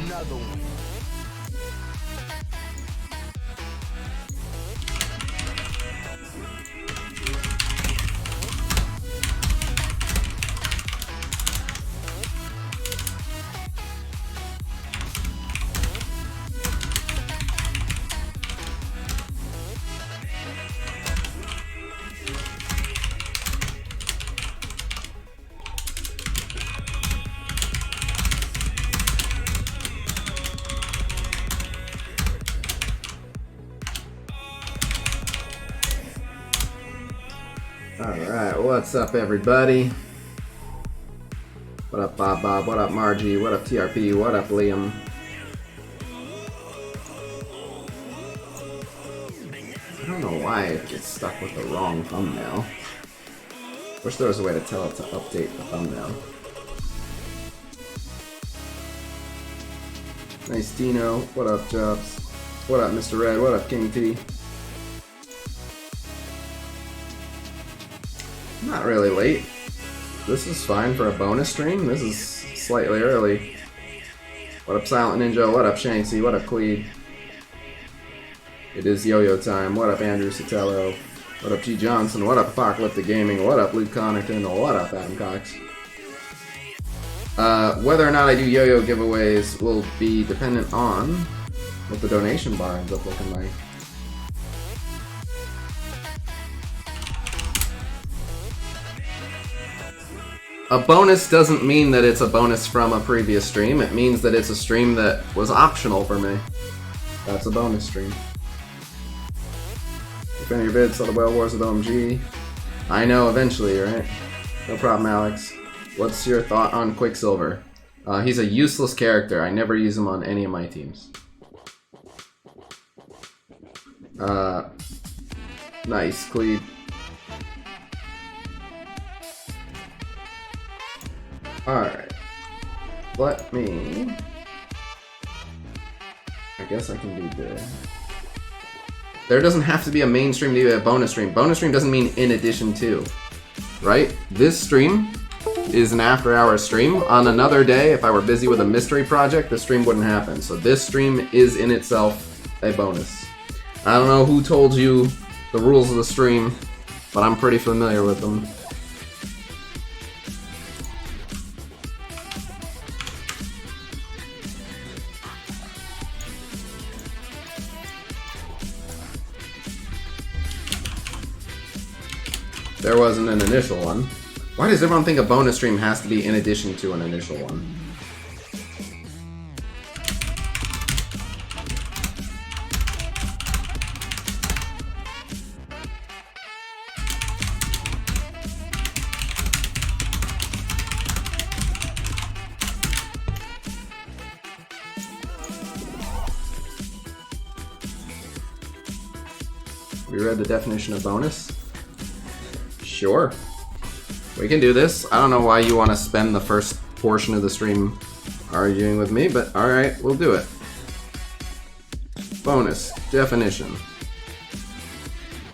another one. Alright, what's up everybody? What up Bob Bob, what up Margie, what up TRP, what up Liam? I don't know why it gets stuck with the wrong thumbnail. Wish there was a way to tell it to update the thumbnail. Nice Dino, what up Jobs? What up Mr. Red, what up King T? Not really late. This is fine for a bonus stream. This is slightly early. What up Silent Ninja, what up Shanksy, what up Cleed? It is yo-yo time. What up Andrew Sotelo? What up G Johnson? What up Apocalyptic Gaming? What up Luke Connaughton? What up Adam Cox? Whether or not I do yo-yo giveaways will be dependent on what the donation bar ends up looking like. A bonus doesn't mean that it's a bonus from a previous stream. It means that it's a stream that was optional for me. That's a bonus stream. Defend your vids, saw the Whale Wars with OMG. I know, eventually, right? No problem, Alex. What's your thought on Quicksilver? He's a useless character. I never use him on any of my teams. Nice, Cleed. Alright. Let me... I guess I can do this. There doesn't have to be a main stream to be a bonus stream. Bonus stream doesn't mean in addition to. Right? This stream is an after-hours stream. On another day, if I were busy with a mystery project, the stream wouldn't happen. So this stream is in itself a bonus. I don't know who told you the rules of the stream, but I'm pretty familiar with them. There wasn't an initial one. Why does everyone think a bonus stream has to be in addition to an initial one? We read the definition of bonus? Sure. We can do this. I don't know why you want to spend the first portion of the stream arguing with me, but alright, we'll do it. Bonus. Definition.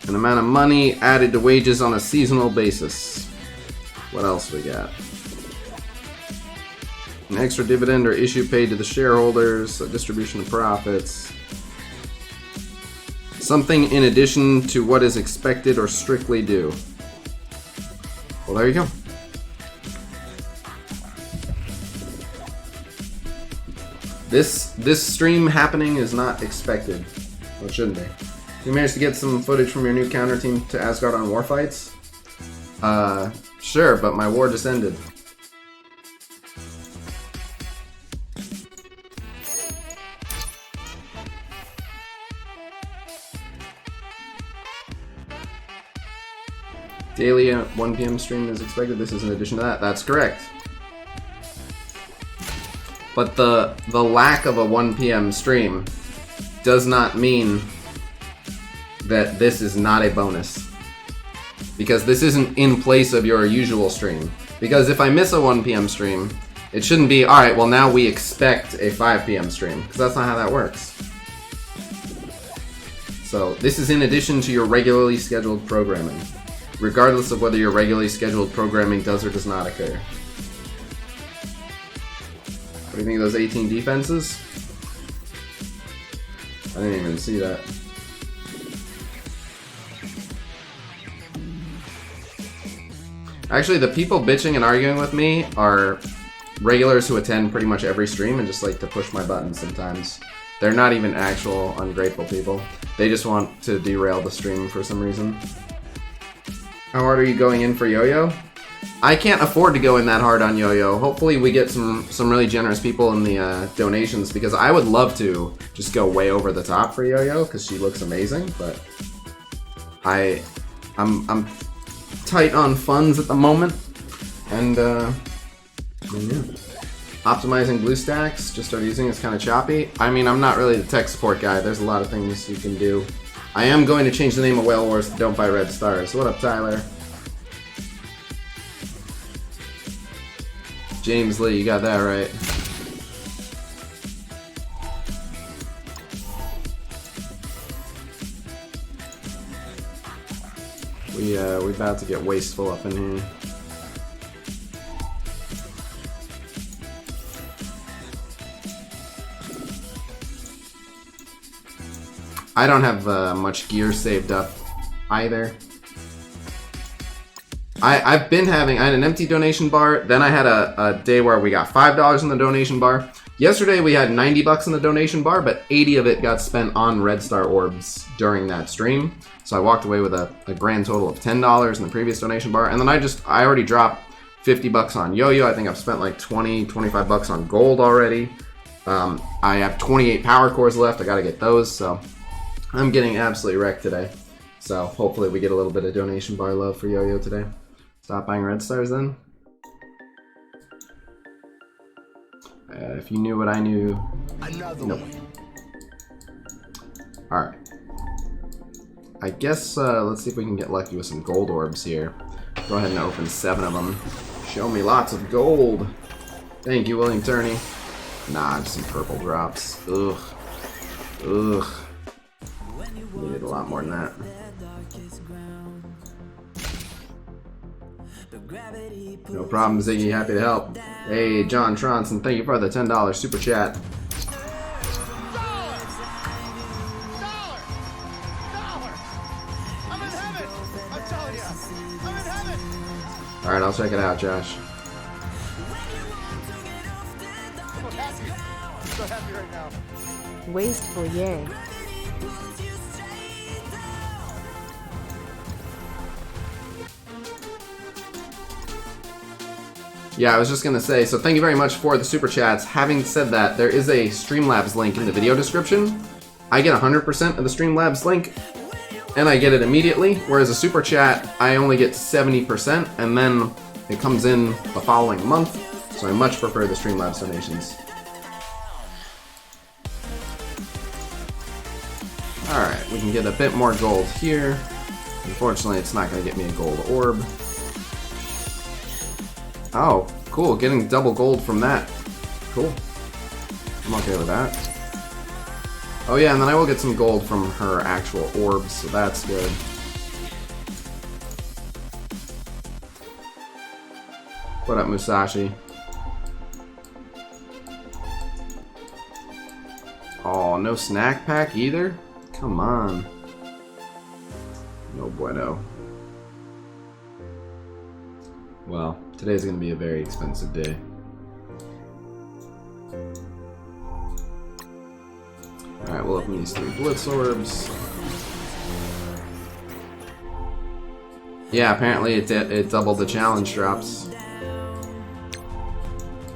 An amount of money added to wages on a seasonal basis. What else we got? An extra dividend or issue paid to the shareholders, a distribution of profits. Something in addition to what is expected or strictly due. Well, there you go. This stream happening is not expected. Well, it shouldn't be. You managed to get some footage from your new counter team to Asgard on Warfights? Sure, but my war just ended. Daily at 1 PM stream is expected. This is in addition to that. That's correct. But the lack of a 1 PM stream does not mean that this is not a bonus. Because this isn't in place of your usual stream. Because if I miss a 1 PM stream, it shouldn't be, alright, well now we expect a 5 PM stream. Because that's not how that works. So this is in addition to your regularly scheduled programming. Regardless of whether your regularly scheduled programming does or does not occur. What do you think of those 18 defenses? I didn't even see that. Actually, the people bitching and arguing with me are regulars who attend pretty much every stream and just like to push my buttons sometimes. They're not even actual ungrateful people. They just want to derail the stream for some reason. How hard are you going in for Yo-Yo? I can't afford to go in that hard on Yo-Yo. Hopefully we get some really generous people in the donations, because I would love to just go way over the top for Yo-Yo because she looks amazing, but I'm tight on funds at the moment, and yeah. Optimizing BlueStacks, just started using, it's kind of choppy. I mean, I'm not really the tech support guy. There's a lot of things you can do. I am going to change the name of Whale Wars to Don't Buy Red Stars. What up, Tyler? James Lee, you got that right. We about to get wasteful up in here. I don't have much gear saved up either. I had an empty donation bar, then I had a day where we got $5 in the donation bar. Yesterday we had 90 bucks in the donation bar, but 80 of it got spent on Red Star orbs during that stream. So I walked away with a grand total of $10 in the previous donation bar, and then I already dropped 50 bucks on Yo-Yo. I think I've spent like 25 bucks on gold already. I have 28 power cores left, I gotta get those, so I'm getting absolutely wrecked today. So hopefully we get a little bit of donation bar love for Yo-Yo today. Stop buying Red Stars then. If you knew what I knew, nope. Alright. I guess, let's see if we can get lucky with some gold orbs here. Go ahead and open 7 of them. Show me lots of gold. Thank you, William Turney. Nah, just some purple drops. Ugh. Ugh. Needed a lot more than that. No problem, Ziggy. Happy to help. Hey, John Tronson, thank you for the $10 super chat. Alright, I'll check it out, Josh. So happy right now. Wasteful, yay. Yeah, I was just gonna say, so thank you very much for the super chats. Having said that, there is a Streamlabs link in the video description. I get 100% of the Streamlabs link, and I get it immediately, whereas a super chat, I only get 70%, and then it comes in the following month, so I much prefer the Streamlabs donations. Alright, we can get a bit more gold here. Unfortunately, it's not gonna get me a gold orb. Oh, cool, getting double gold from that. Cool. I'm okay with that. Oh yeah, and then I will get some gold from her actual orbs, so that's good. What up, Musashi? Oh, no snack pack either? Come on. No bueno. Well, today's gonna be a very expensive day. Alright, we'll open these 3 Blitz orbs. Yeah, apparently it doubled the challenge drops.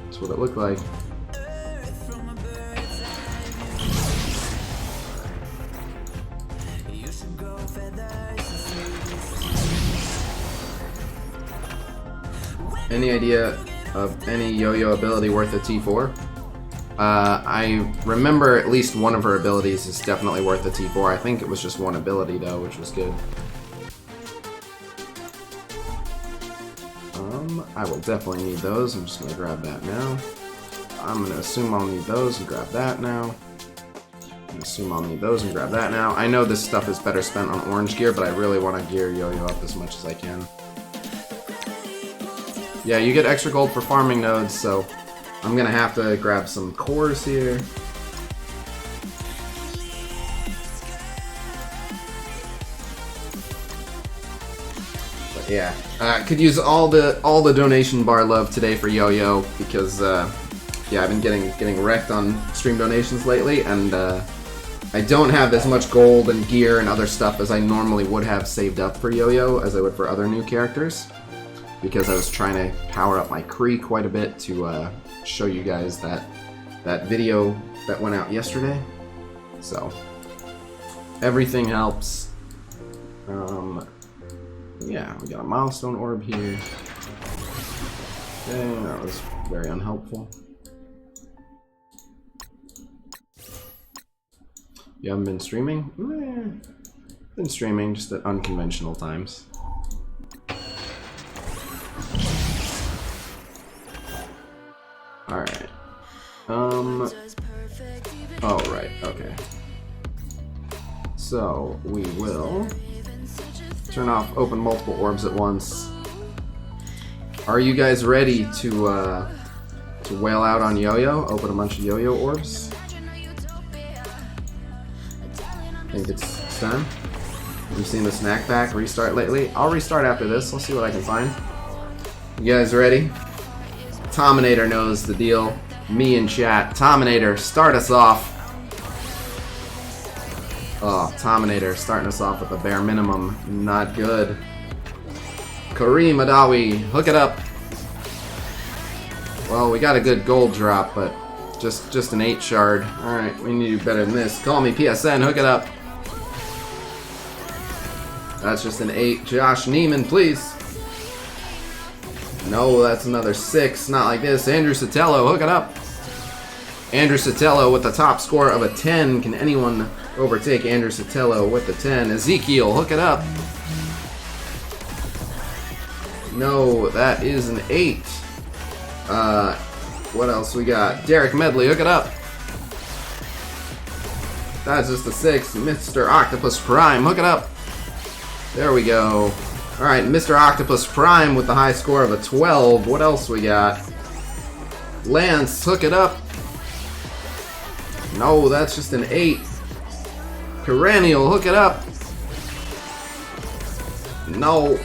That's what it looked like. Any idea of any Yo-Yo ability worth a T4? I remember at least one of her abilities is definitely worth a T4. I think it was just one ability though, which was good. I will definitely need those. I'm just gonna grab that now. I'm gonna assume I'll need those and grab that now. I'm gonna assume I'll need those and grab that now. I know this stuff is better spent on orange gear, but I really want to gear Yo-Yo up as much as I can. Yeah, you get extra gold for farming nodes, so I'm gonna have to grab some cores here. But yeah, could use all the donation bar love today for Yo-Yo because yeah, I've been getting wrecked on stream donations lately, and I don't have as much gold and gear and other stuff as I normally would have saved up for Yo-Yo as I would for other new characters, because I was trying to power up my Kree quite a bit to show you guys that video that went out yesterday. So everything helps. Yeah, we got a milestone orb here. Okay, that was very unhelpful. You haven't been streaming? Been streaming, just at unconventional times. Alright. Oh, right, okay. So, we will turn off open multiple orbs at once. Are you guys ready to wail out on Yo-Yo? Open a bunch of Yo-Yo orbs? I think it's time. You've seen the snack pack restart lately? I'll restart after this. We'll see what I can find. You guys ready? Tominator knows the deal. Me in chat. Tominator, start us off. Oh, Tominator starting us off with the bare minimum. Not good. Kareem Adawi, hook it up. Well, we got a good gold drop, but just an 8 shard. Alright, we need to do better than this. Call me PSN, hook it up. That's just an 8. Josh Neiman, please. No, that's another 6. Not like this. Andrew Sotelo, hook it up. Andrew Sotelo with the top score of a 10. Can anyone overtake Andrew Sotelo with the 10? Ezekiel, hook it up. No, that is an 8. What else we got? Derek Medley, hook it up. That's just a 6. Mr. Octopus Prime, hook it up. There we go. Alright, Mr. Octopus Prime with the high score of a 12. What else we got? Lance, hook it up. No, that's just an 8. Perennial, hook it up. No.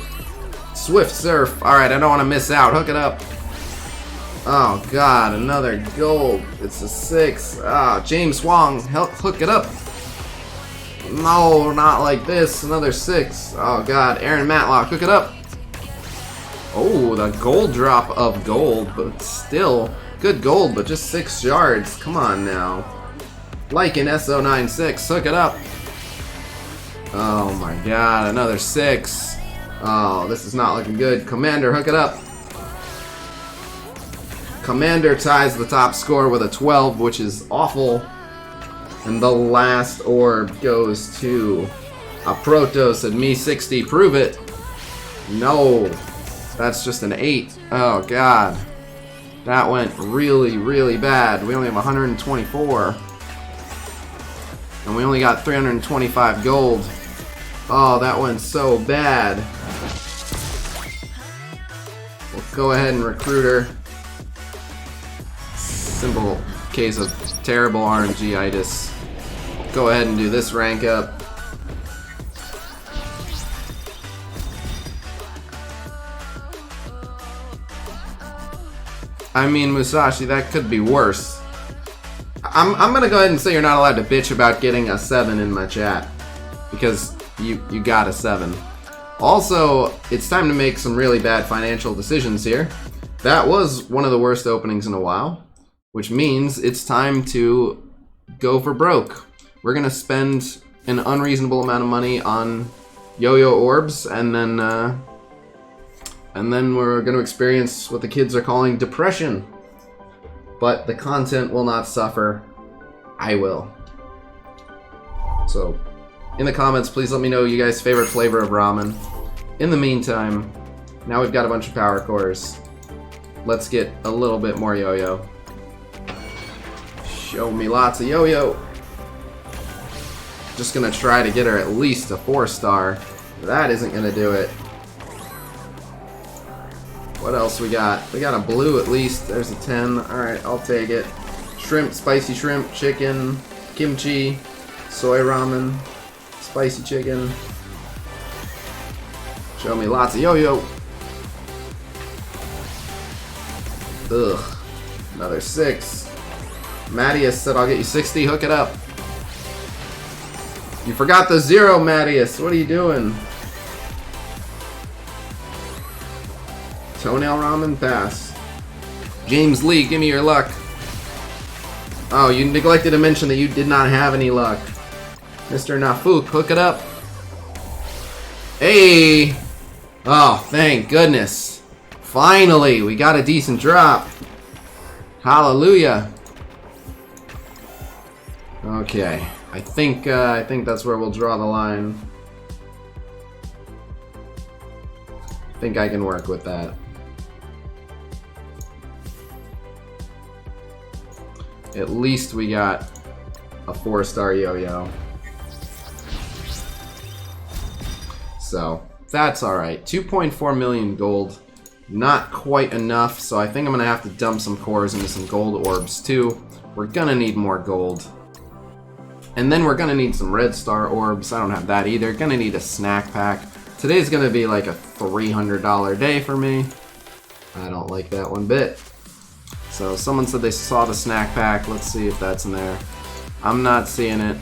Swift Surf. Alright, I don't want to miss out. Hook it up. Oh god, another gold. It's a 6. Ah, James Wong, hook it up. No, not like this. Another 6. Oh god, Aaron Matlock, hook it up. Oh, the gold drop of gold, but still good gold, but just 6 shards. Come on now. Like an SO96, hook it up. Oh my god, another 6. Oh, this is not looking good. Commander, hook it up. Commander ties the top score with a 12, which is awful. And the last orb goes to a Protos at Me60. Prove it. No. That's just an 8. Oh, God. That went really, really bad. We only have 124. And we only got 325 gold. Oh, that went so bad. We'll go ahead and recruit her. Simple case of terrible RNG-itis. Go ahead and do this rank up. I mean, Musashi, that could be worse. I'm gonna go ahead and say you're not allowed to bitch about getting a 7 in my chat. Because you got a 7. Also, it's time to make some really bad financial decisions here. That was one of the worst openings in a while. Which means it's time to go for broke. We're gonna spend an unreasonable amount of money on yo-yo orbs, and then we're gonna experience what the kids are calling depression. But the content will not suffer. I will. So, in the comments, please let me know you guys' favorite flavor of ramen. In the meantime, now we've got a bunch of power cores. Let's get a little bit more yo-yo. Show me lots of yo-yo. Just gonna try to get her at least a 4-star. That isn't gonna do it. What else we got? We got a blue at least. There's a 10. Alright, I'll take it. Shrimp, spicy shrimp, chicken, kimchi, soy ramen, spicy chicken. Show me lots of yo-yo. Ugh. Another 6. Mattias said I'll get you 60. Hook it up. You forgot the 0, Mattias. What are you doing? Toenail ramen, pass. James Lee, give me your luck. Oh, you neglected to mention that you did not have any luck. Mr. Nafuk, hook it up. Hey! Oh, thank goodness. Finally, we got a decent drop. Hallelujah. Okay, I think that's where we'll draw the line. I think I can work with that. At least we got a 4-star yo-yo. So, that's alright. 2.4 million gold. Not quite enough, so I think I'm going to have to dump some cores into some gold orbs too. We're going to need more gold. And then we're going to need some red star orbs. I don't have that either. Going to need a snack pack. Today's going to be like a $300 day for me. I don't like that one bit. So someone said they saw the snack pack. Let's see if that's in there. I'm not seeing it.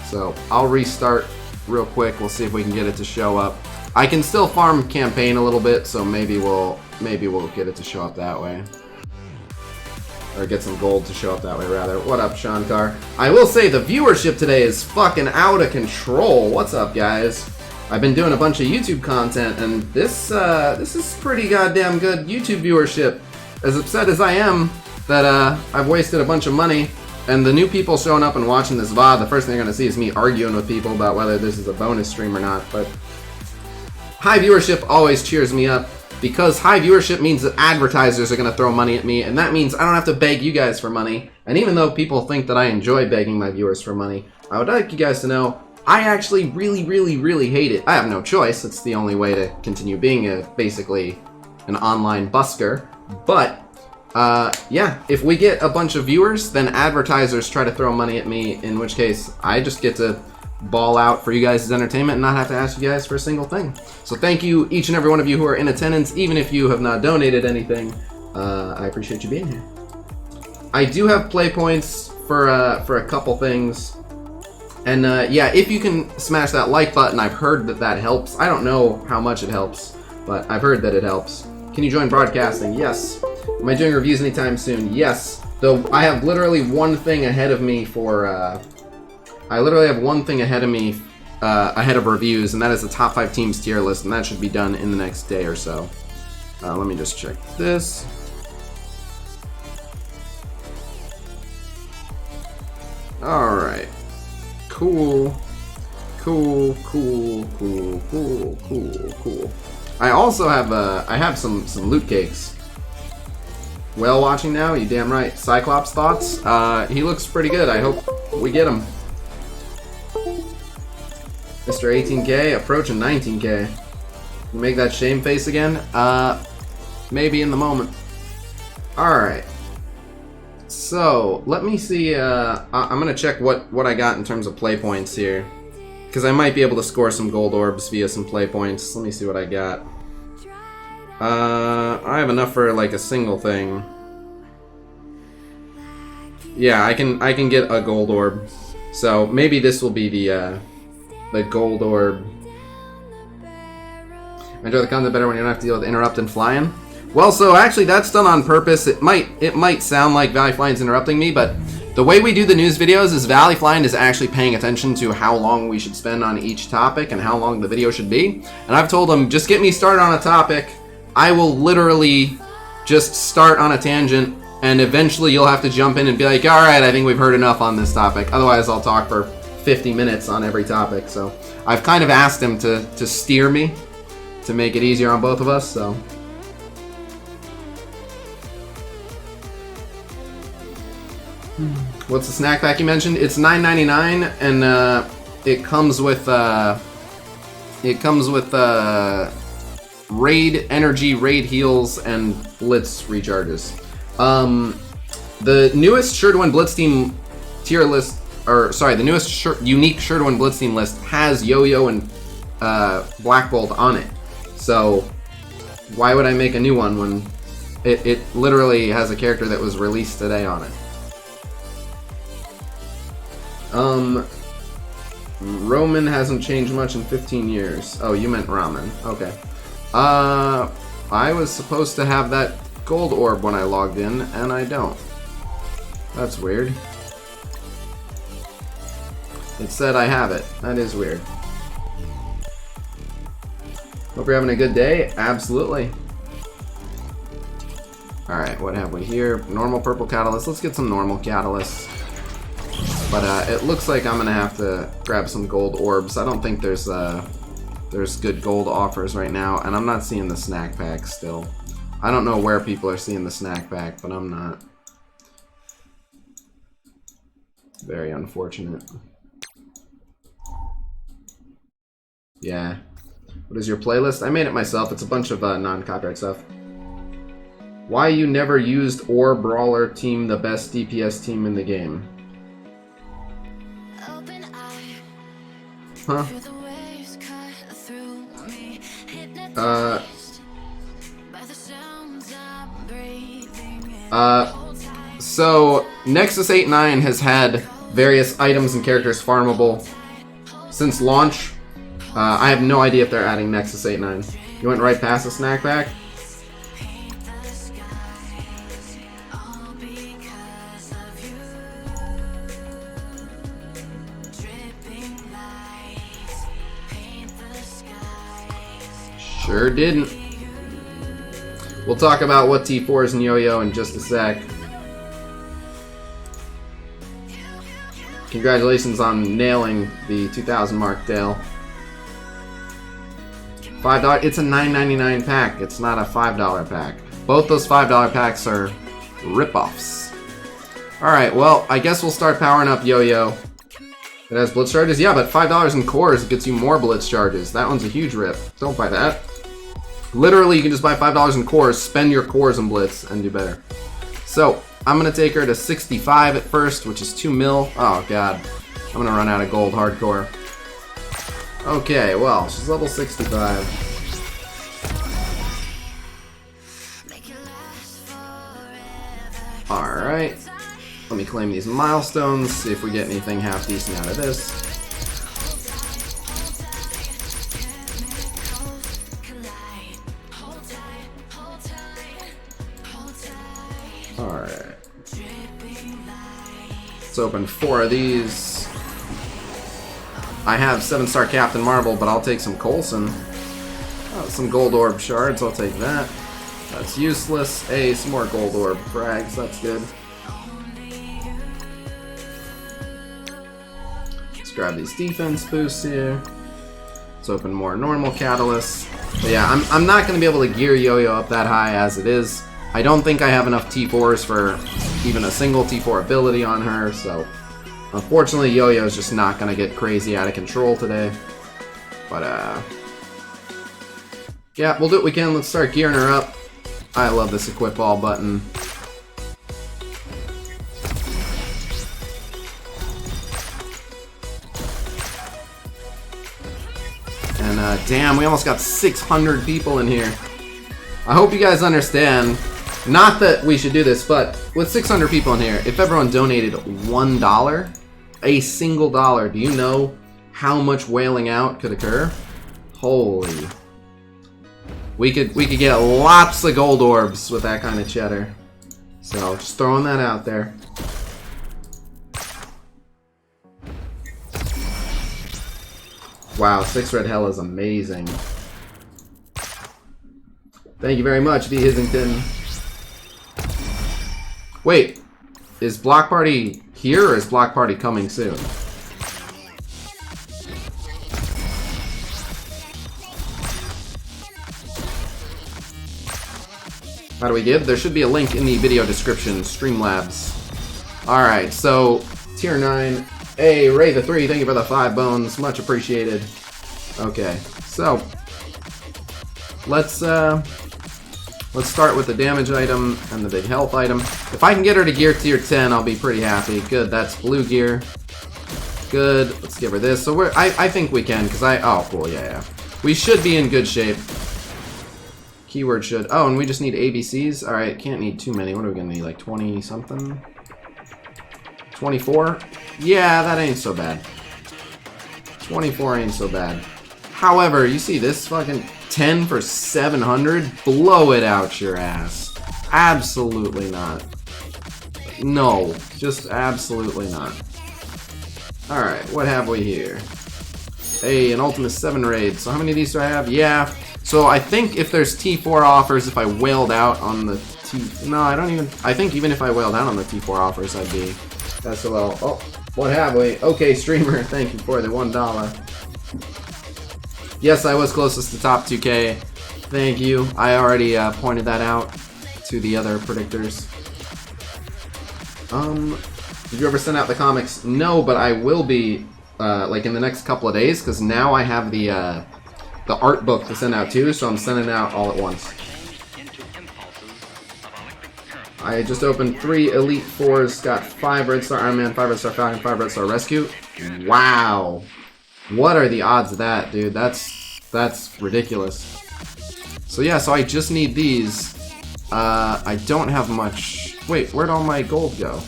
So I'll restart real quick. We'll see if we can get it to show up. I can still farm campaign a little bit, so maybe we'll get it to show up that way. Or get some gold to show up that way, rather. What up, Shankar? I will say the viewership today is fucking out of control. What's up, guys? I've been doing a bunch of YouTube content, and this is pretty goddamn good YouTube viewership. As upset as I am that I've wasted a bunch of money, and the new people showing up and watching this VOD, the first thing they're going to see is me arguing with people about whether this is a bonus stream or not. But high viewership always cheers me up, because high viewership means that advertisers are going to throw money at me, and that means I don't have to beg you guys for money. And even though people think that I enjoy begging my viewers for money, I would like you guys to know I actually really hate it. I have no choice. It's the only way to continue being basically an online busker. But yeah, if we get a bunch of viewers, then advertisers try to throw money at me, in which case I just get to ball out for you guys' entertainment and not have to ask you guys for a single thing. So thank you, each and every one of you who are in attendance, even if you have not donated anything. I appreciate you being here. I do have play points for a couple things. And yeah, if you can smash that like button, I've heard that that helps. I don't know how much it helps, but I've heard that it helps. Can you join broadcasting? Yes. Am I doing reviews anytime soon? Yes. Though I have literally one thing ahead of me for, I literally have one thing ahead of me, ahead of reviews, and that is the top 5 teams tier list, and that should be done in the next day or so. Let me just check this. Alright. Cool. Cool. I also have, I have some Lootcakes. Whale watching now? You damn right. Cyclops thoughts? He looks pretty good. I hope we get him. Mr. 18K, approaching 19K. Make that shame face again? Maybe in the moment. Alright. So, let me see, I'm gonna check what I got in terms of play points here. Because I might be able to score some gold orbs via some play points. Let me see what I got. I have enough for like a single thing. Yeah, I can get a gold orb. So maybe this will be the gold orb. I enjoy the content better when you don't have to deal with interrupt and flying. Well, so actually that's done on purpose. It might sound like Valley Flying's interrupting me, but the way we do the news videos is Valley Flying is actually paying attention to how long we should spend on each topic and how long the video should be. And I've told him, just get me started on a topic. I will literally just start on a tangent, and eventually you'll have to jump in and be like, alright, I think we've heard enough on this topic. Otherwise, I'll talk for 50 minutes on every topic. So I've kind of asked him to steer me to make it easier on both of us, so. What's the snack pack you mentioned? It's $9.99, and it comes with raid energy, raid heals, and Blitz recharges. The newest Sure to Win Blitz team tier list, or sorry, the newest unique Sure to Win Blitz team list has Yo-Yo and Black Bolt on it. So why would I make a new one when it literally has a character that was released today on it? Roman hasn't changed much in 15 years. Oh, you meant ramen. Okay. I was supposed to have that gold orb when I logged in, and I don't. That's weird. It said I have it. That is weird. Hope you're having a good day. Absolutely. Alright, what have we here? Normal purple catalyst. Let's get some normal catalysts. But it looks like I'm gonna have to grab some gold orbs. I don't think there's good gold offers right now, and I'm not seeing the snack pack still. I don't know where people are seeing the snack pack, but I'm not. Very unfortunate. Yeah. What is your playlist? I made it myself. It's a bunch of non-copyright stuff. Why you never used or Brawler team the best DPS team in the game? Huh? So Nexus 8.9 has had various items and characters farmable since launch. I have no idea if they're adding Nexus 8.9. You went right past the snack pack? Sure didn't. We'll talk about what T4s and Yo-Yo in just a sec. Congratulations on nailing the 2,000 mark, Dale. $5. It's a $9.99 pack. It's not a $5 pack. Both those $5 packs are rip-offs. Alright, well, I guess we'll start powering up Yo-Yo. It has Blitz charges? Yeah, but $5 in cores gets you more Blitz charges. That one's a huge rip. Don't buy that. Literally, you can just buy $5 in cores, spend your cores in Blitz, and do better. So, I'm going to take her to 65 at first, which is 2 mil. Oh, God. I'm going to run out of gold hardcore. Okay, well, she's level 65. Alright. Let me claim these milestones, see if we get anything half decent out of this. Alright. Let's open 4 of these. I have 7-star Captain Marvel, but I'll take some Coulson. Oh, some gold orb shards, I'll take that. That's useless. Hey, some more gold orb frags, that's good. Let's grab these defense boosts here. Let's open more normal catalysts. But yeah, I'm not going to be able to gear Yo-Yo up that high as it is. I don't think I have enough T4s for even a single T4 ability on her, so unfortunately Yo-Yo is just not going to get crazy out of control today. But yeah, we'll do what we can. Let's start gearing her up. I love this equip all button. And damn, we almost got 600 people in here. I hope you guys understand. Not that we should do this, but with 600 people in here, if everyone donated $1, a single dollar, do you know how much whaling out could occur? Holy. We could get lots of gold orbs with that kind of cheddar. So, just throwing that out there. Wow, 6 red hell is amazing. Thank you very much, V. Hissington. Wait, is Block Party here or is Block Party coming soon? How do we give? There should be a link in the video description, Streamlabs. Alright, so, Tier 9. Hey, Ray the 3, thank you for the 5 bones. Much appreciated. Okay, so, let's start with the damage item and the big health item. If I can get her to gear tier 10, I'll be pretty happy. Good, that's blue gear. Good, let's give her this. So I think we can, because oh, cool, yeah. We should be in good shape. Keyword should. Oh, and we just need ABCs? Alright, can't need too many. What are we gonna need, like 20 something? 24? Yeah, that ain't so bad. 24 ain't so bad. However, you see this fucking 10 for 700? Blow it out your ass. Absolutely not. No, just absolutely not. Alright, what have we here? Hey, an Ultimate 7 raid. So how many of these do I have? Yeah. So I think if there's T4 offers, if I wailed out on the No, I don't even... I think even if I wailed out on the T4 offers, I'd be... SOL. Oh, what have we? Okay, streamer, thank you for the $1. Yes, I was closest to top 2K. Thank you. I already pointed that out to the other predictors. Did you ever send out the comics? No, but I will be, like in the next couple of days, because now I have the art book to send out too, so I'm sending it out all at once. I just opened 3 Elite Fours, got 5 Red Star Iron Man, 5 Red Star Falcon, 5 Red Star Rescue. Wow. What are the odds of that, dude? That's ridiculous. So yeah, so I just need these. I don't have much... Wait, where'd all my gold go?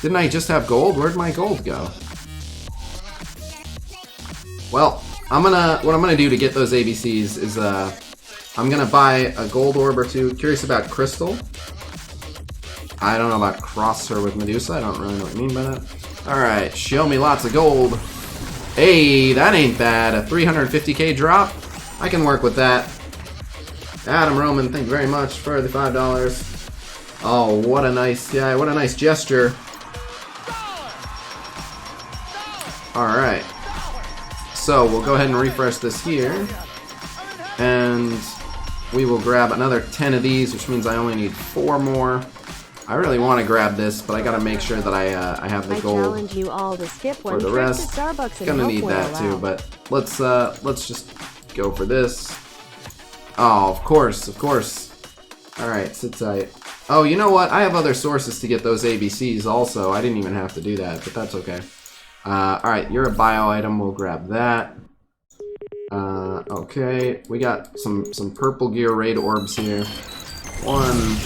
Didn't I just have gold? Where'd my gold go? Well, what I'm gonna do to get those ABCs is I'm gonna buy a gold orb or two. Curious about Crystal. I don't know about cross her with Medusa. I don't really know what you mean by that. Alright, show me lots of gold. Hey, that ain't bad. A 350k drop? I can work with that. Adam Roman, thank you very much for the $5. Oh, what a nice guy. What a nice gesture. Alright. So, we'll go ahead and refresh this here. And we will grab another 10 of these, which means I only need 4 more. I really want to grab this, but I gotta make sure that I have the gold challenge you all to skip one for the trip rest. to Starbucks and Gonna hope need we're that too, allowed. but let's just go for this. Oh, of course. Alright, sit tight. Oh, you know what? I have other sources to get those ABCs also. I didn't even have to do that, but that's okay. Alright, you're a bio item. We'll grab that. Okay. We got some purple gear raid orbs here. 1.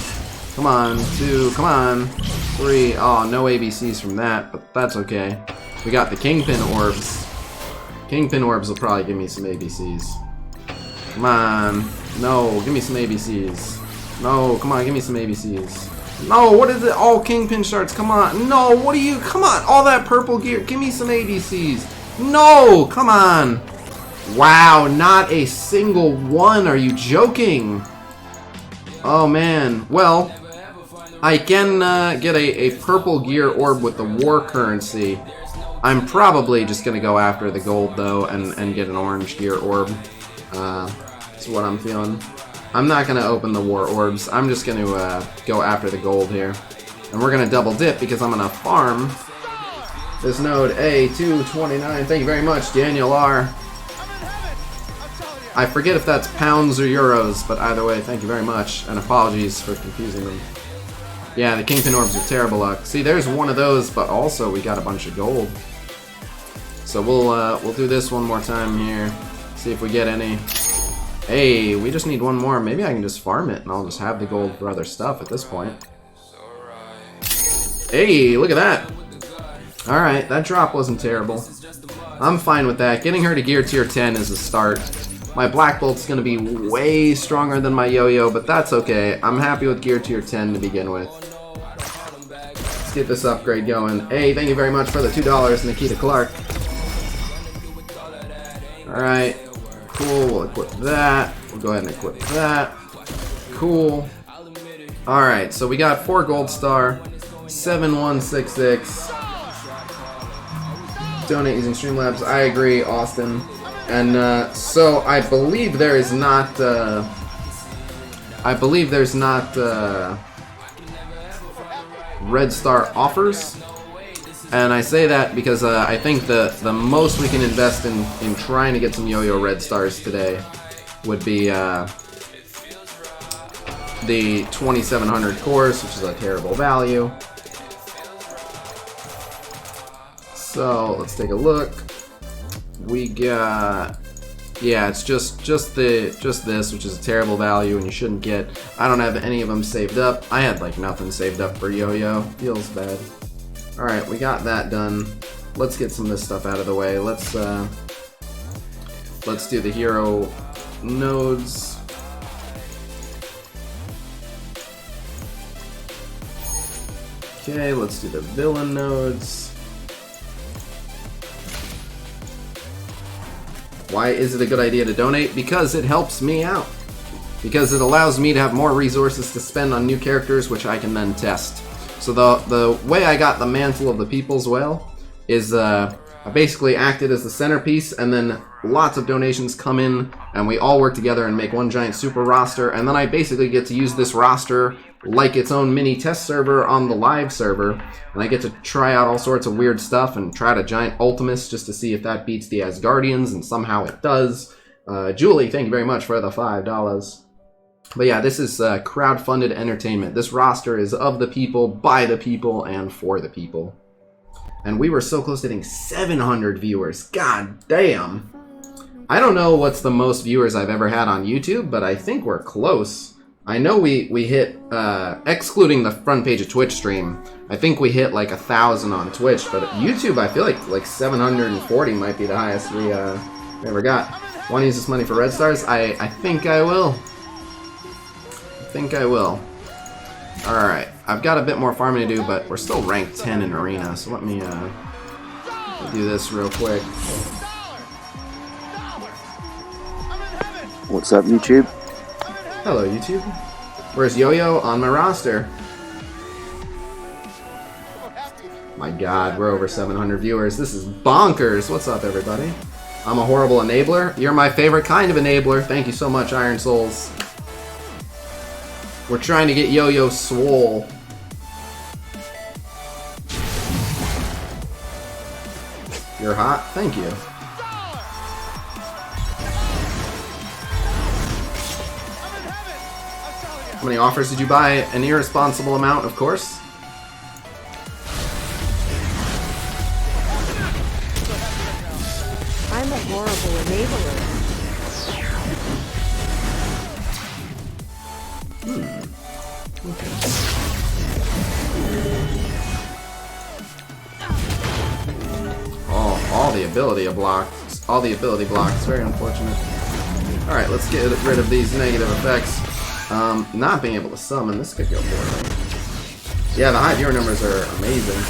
Come on. 2. Come on. 3. Oh, no ABCs from that, but that's okay. We got the Kingpin orbs. Kingpin orbs will probably give me some ABCs. Come on. No, give me some ABCs. No, come on, give me some ABCs. No, what is it? All Kingpin shards, come on. No, what are you? Come on, all that purple gear. Give me some ABCs. No, come on. Wow, not a single one. Are you joking? Oh, man. Well, I can get a purple gear orb with the war currency. I'm probably just going to go after the gold, though, and get an orange gear orb. That's what I'm feeling. I'm not going to open the war orbs. I'm just going to go after the gold here. And we're going to double dip because I'm going to farm this node A229. Thank you very much, Daniel R. I forget if that's pounds or euros, but either way, thank you very much. And apologies for confusing them. Yeah, the Kingpin orbs are terrible luck. See, there's one of those, but also we got a bunch of gold. So we'll do this one more time here. See if we get any. Hey, we just need one more. Maybe I can just farm it and I'll just have the gold for other stuff at this point. Hey, look at that. Alright, that drop wasn't terrible. I'm fine with that. Getting her to gear tier 10 is a start. My Black Bolt's going to be way stronger than my Yo-Yo, but that's okay. I'm happy with gear tier 10 to begin with. Let's get this upgrade going. Hey, thank you very much for the $2, Nikita Clark. Alright. Cool, we'll equip that. We'll go ahead and equip that. Cool. Alright, so we got 4 gold star, 7166. Donate using Streamlabs. I agree, Austin. And so I believe there is not red star offers. And I say that because I think the most we can invest in trying to get some Yo-Yo red stars today would be the 2700 course, which is a terrible value. So let's take a look. We got, yeah, it's just this, which is a terrible value, and you shouldn't get. I don't have any of them saved up. I had like nothing saved up for Yo-Yo. Feels bad. All right, we got that done. Let's get some of this stuff out of the way. Let's do the hero nodes. Okay, let's do the villain nodes. Why is it a good idea to donate? Because it helps me out. Because it allows me to have more resources to spend on new characters, which I can then test. So the way I got the Mantle of the People's Whale is I basically acted as the centerpiece, and then lots of donations come in, and we all work together and make one giant super roster, and then I basically get to use this roster like its own mini test server on the live server, and I get to try out all sorts of weird stuff and try out a giant Ultimus just to see if that beats the Asgardians, and somehow it does. Julie, thank you very much for the $5. But yeah, this is crowd-funded entertainment. This roster is of the people, by the people, and for the people. And we were so close to hitting 700 viewers. God damn. I don't know what's the most viewers I've ever had on YouTube, but I think we're close. I know we hit, excluding the front page of Twitch stream, I think we hit like 1,000 on Twitch, but I feel like 740 might be the highest we ever got. Want to use this money for Red Stars? I think I will. Alright, I've got a bit more farming to do, but we're still ranked 10 in Arena, so let me do this real quick. What's up, YouTube? Hello, YouTube. Where's Yo-Yo? On my roster. My god, we're over 700 viewers. This is bonkers. What's up, everybody? I'm a horrible enabler. You're my favorite kind of enabler. Thank you so much, Iron Souls. We're trying to get Yo-Yo swole. You're hot? Thank you. How many offers did you buy? An irresponsible amount, of course. I'm a horrible enabler. Okay. Oh, all the ability blocks. All the ability blocks. Very unfortunate. Alright, let's get rid of these negative effects. Not being able to summon, this could go poorly. Yeah, the high viewer numbers are amazing.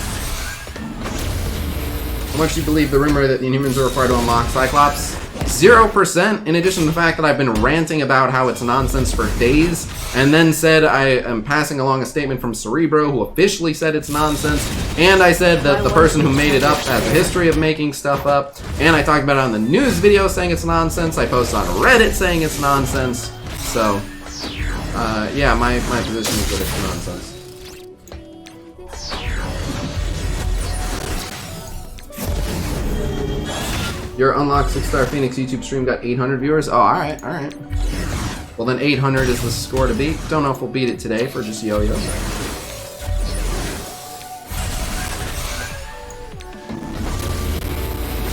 How much do you believe the rumor that the Inhumans are required to unlock Cyclops? 0%, in addition to the fact that I've been ranting about how it's nonsense for days, and then said I am passing along a statement from Cerebro, who officially said it's nonsense, and I said that the person who made it up has a history of making stuff up, and I talked about it on the news video saying it's nonsense, I post on Reddit saying it's nonsense, so, yeah, my position is that it's nonsense. Your unlocked 6-star Phoenix YouTube stream got 800 viewers? Oh, alright, alright. Well then 800 is the score to beat. Don't know if we'll beat it today for just Yo-Yo.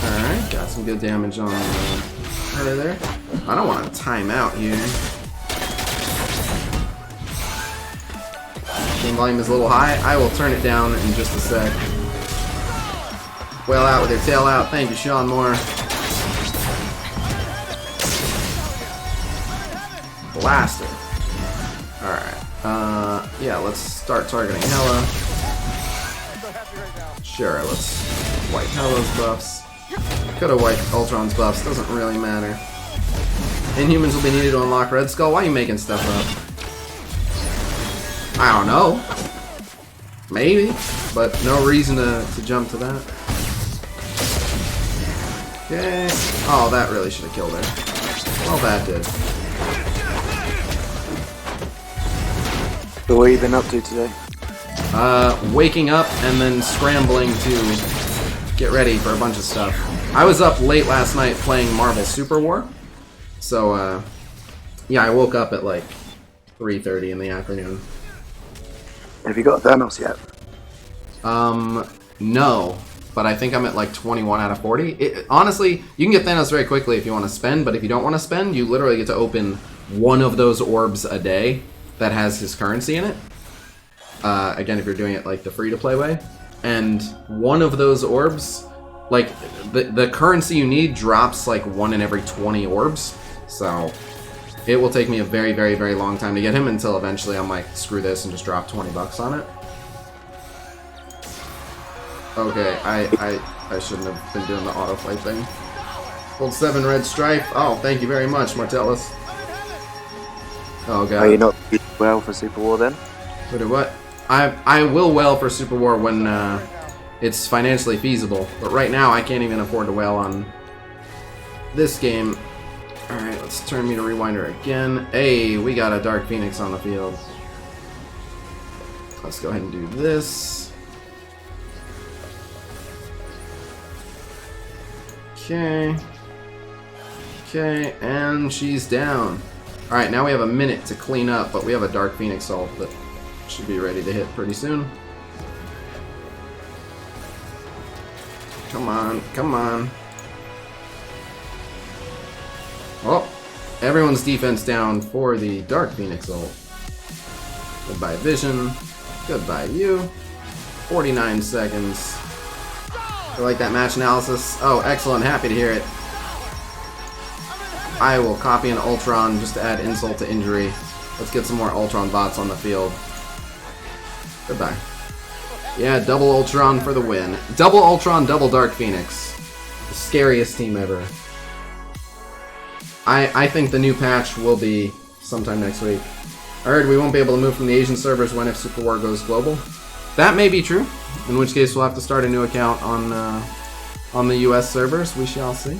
Alright, got some good damage on her there. I don't want to time out here. Game volume is a little high. I will turn it down in just a sec. Whale out with your tail out. Thank you, Sean Moore. Blaster. Alright. Yeah, let's start targeting Hela. Sure, let's wipe Hela's buffs. Could've wiped Ultron's buffs, doesn't really matter. Inhumans will be needed to unlock Red Skull. Why are you making stuff up? I don't know. Maybe, but no reason to jump to that. Okay. Oh, that really should have killed her. Well, that did. So what have you been up to today? Waking up and then scrambling to get ready for a bunch of stuff. I was up late last night playing Marvel Super War. So, Yeah, I woke up at like 3:30 in the afternoon. Have you got Thanos yet? No. But I think I'm at like 21 out of 40. Honestly, you can get Thanos very quickly if you want to spend, but if you don't want to spend, you literally get to open one of those orbs a day that has his currency in it. Again, if you're doing it like the free-to-play way. And one of those orbs, like, the currency you need drops like 1 in every 20 orbs. So it will take me a very, very, very long time to get him until eventually I'm like, screw this and just drop 20 bucks on it. Okay, I shouldn't have been doing the autofight thing. Hold 7 red stripe. Oh, thank you very much, Martellus. Oh god. Are you not well for Super War then? Who do what? I will well for Super War when it's financially feasible, but right now I can't even afford to whale on this game. Alright, let's turn me to Rewinder again. Hey, we got a Dark Phoenix on the field. Let's go ahead and do this. Okay. Okay, and she's down. Alright, now we have a minute to clean up, but we have a Dark Phoenix ult that should be ready to hit pretty soon. Come on, come on. Oh, everyone's defense down for the Dark Phoenix ult. Goodbye, Vision. Goodbye, you. 49 seconds. You like that match analysis? Oh, excellent. Happy to hear it. I will copy an Ultron just to add insult to injury. Let's get some more Ultron bots on the field. Goodbye. Yeah, double Ultron for the win. Double Ultron, double Dark Phoenix. The scariest team ever. I think the new patch will be sometime next week. I heard we won't be able to move from the Asian servers when if Super War goes global. That may be true, in which case we'll have to start a new account on the US servers. We shall see.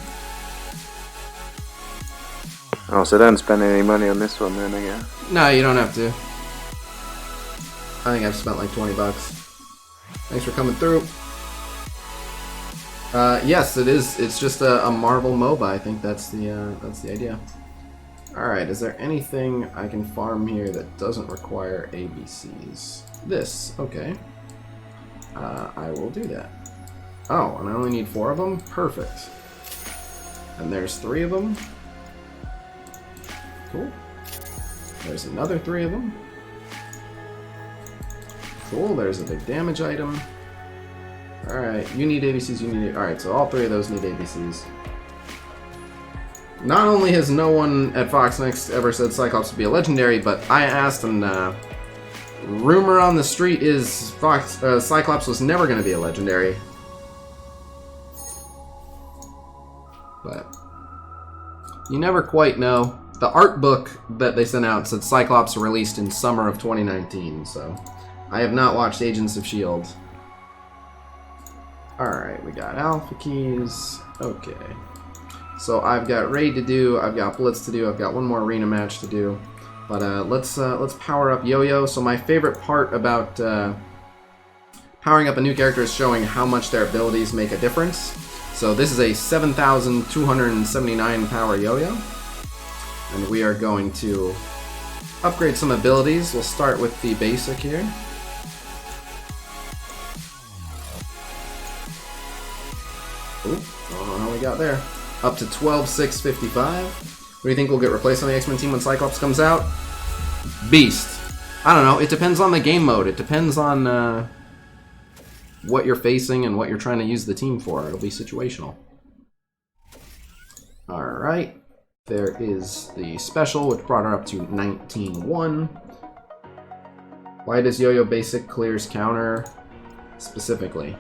Oh, so don't spend any money on this one then, I guess. No, you don't have to. I think I've spent like 20 bucks. Thanks for coming through. Yes, it is. It's just a Marvel MOBA. I think that's the idea. All right, is there anything I can farm here that doesn't require ABCs? This, okay. I will do that. Oh, and I only need 4 of them? Perfect. And there's 3 of them. Cool. There's another 3 of them. Cool, there's a big damage item. Alright, you need ABCs, you need... Alright, so all 3 of those need ABCs. Not only has no one at Fox Next ever said Cyclops would be a legendary, but I asked and rumor on the street is Cyclops was never going to be a legendary. But you never quite know. The art book that they sent out said Cyclops released in summer of 2019, so I have not watched Agents of S.H.I.E.L.D. Alright, we got alpha keys. Okay. So I've got raid to do, I've got blitz to do, I've got one more arena match to do. But let's power up Yo-Yo. So my favorite part about powering up a new character is showing how much their abilities make a difference. So this is a 7,279 power Yo-Yo. And we are going to upgrade some abilities. We'll start with the basic here. Ooh, I don't know how we got there. Up to 12,655. What do you think will get replaced on the X-Men team when Cyclops comes out? Beast. I don't know. It depends on the game mode. It depends on what you're facing and what you're trying to use the team for. It'll be situational. Alright. There is the special, which brought her up to 19-1. Why does Yo-Yo Basic clears counter specifically?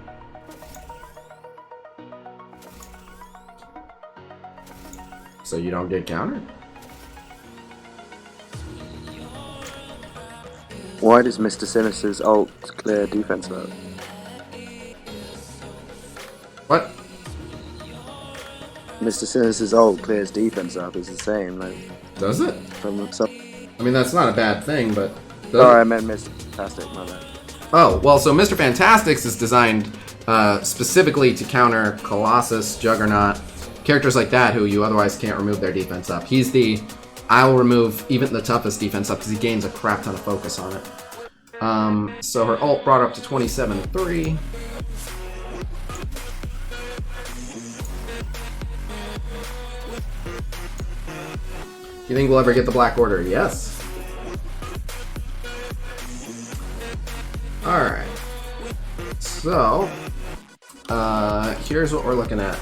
So you don't get countered? Why does Mr. Sinister's ult clear defense mode? What? Mr. Sinister's ult clears defense up, it's the same, like... Does it? From some... I mean, that's not a bad thing, but... Sorry, I meant Mr. Fantastic, my bad. Oh, well, so Mr. Fantastics is designed specifically to counter Colossus, Juggernaut, characters like that who you otherwise can't remove their defense up. He's the I will remove even the toughest defense up because he gains a crap ton of focus on it. So her ult brought her up to 27-3. You think we'll ever get the Black Order? Yes. Alright. So, here's what we're looking at.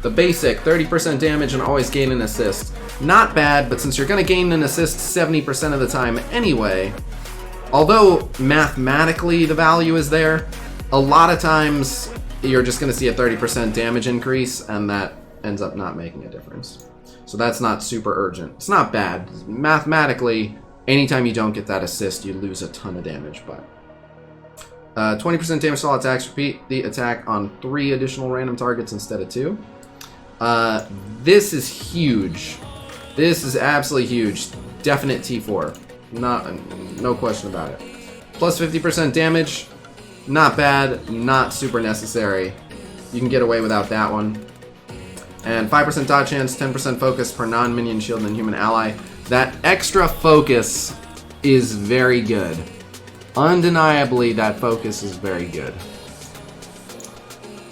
The basic, 30% damage and always gain an assist. Not bad, but since you're going to gain an assist 70% of the time anyway, although mathematically the value is there, a lot of times you're just going to see a 30% damage increase, and that ends up not making a difference. So that's not super urgent. It's not bad. Mathematically, anytime you don't get that assist, you lose a ton of damage, but 20% damage to all attacks. Repeat the attack on 3 additional random targets instead of 2. This is huge. This is absolutely huge. Definite T4. No question about it. Plus 50% damage. Not bad. Not super necessary. You can get away without that one. And 5% dodge chance, 10% focus per non-minion shield and human ally. That extra focus is very good. Undeniably, that focus is very good.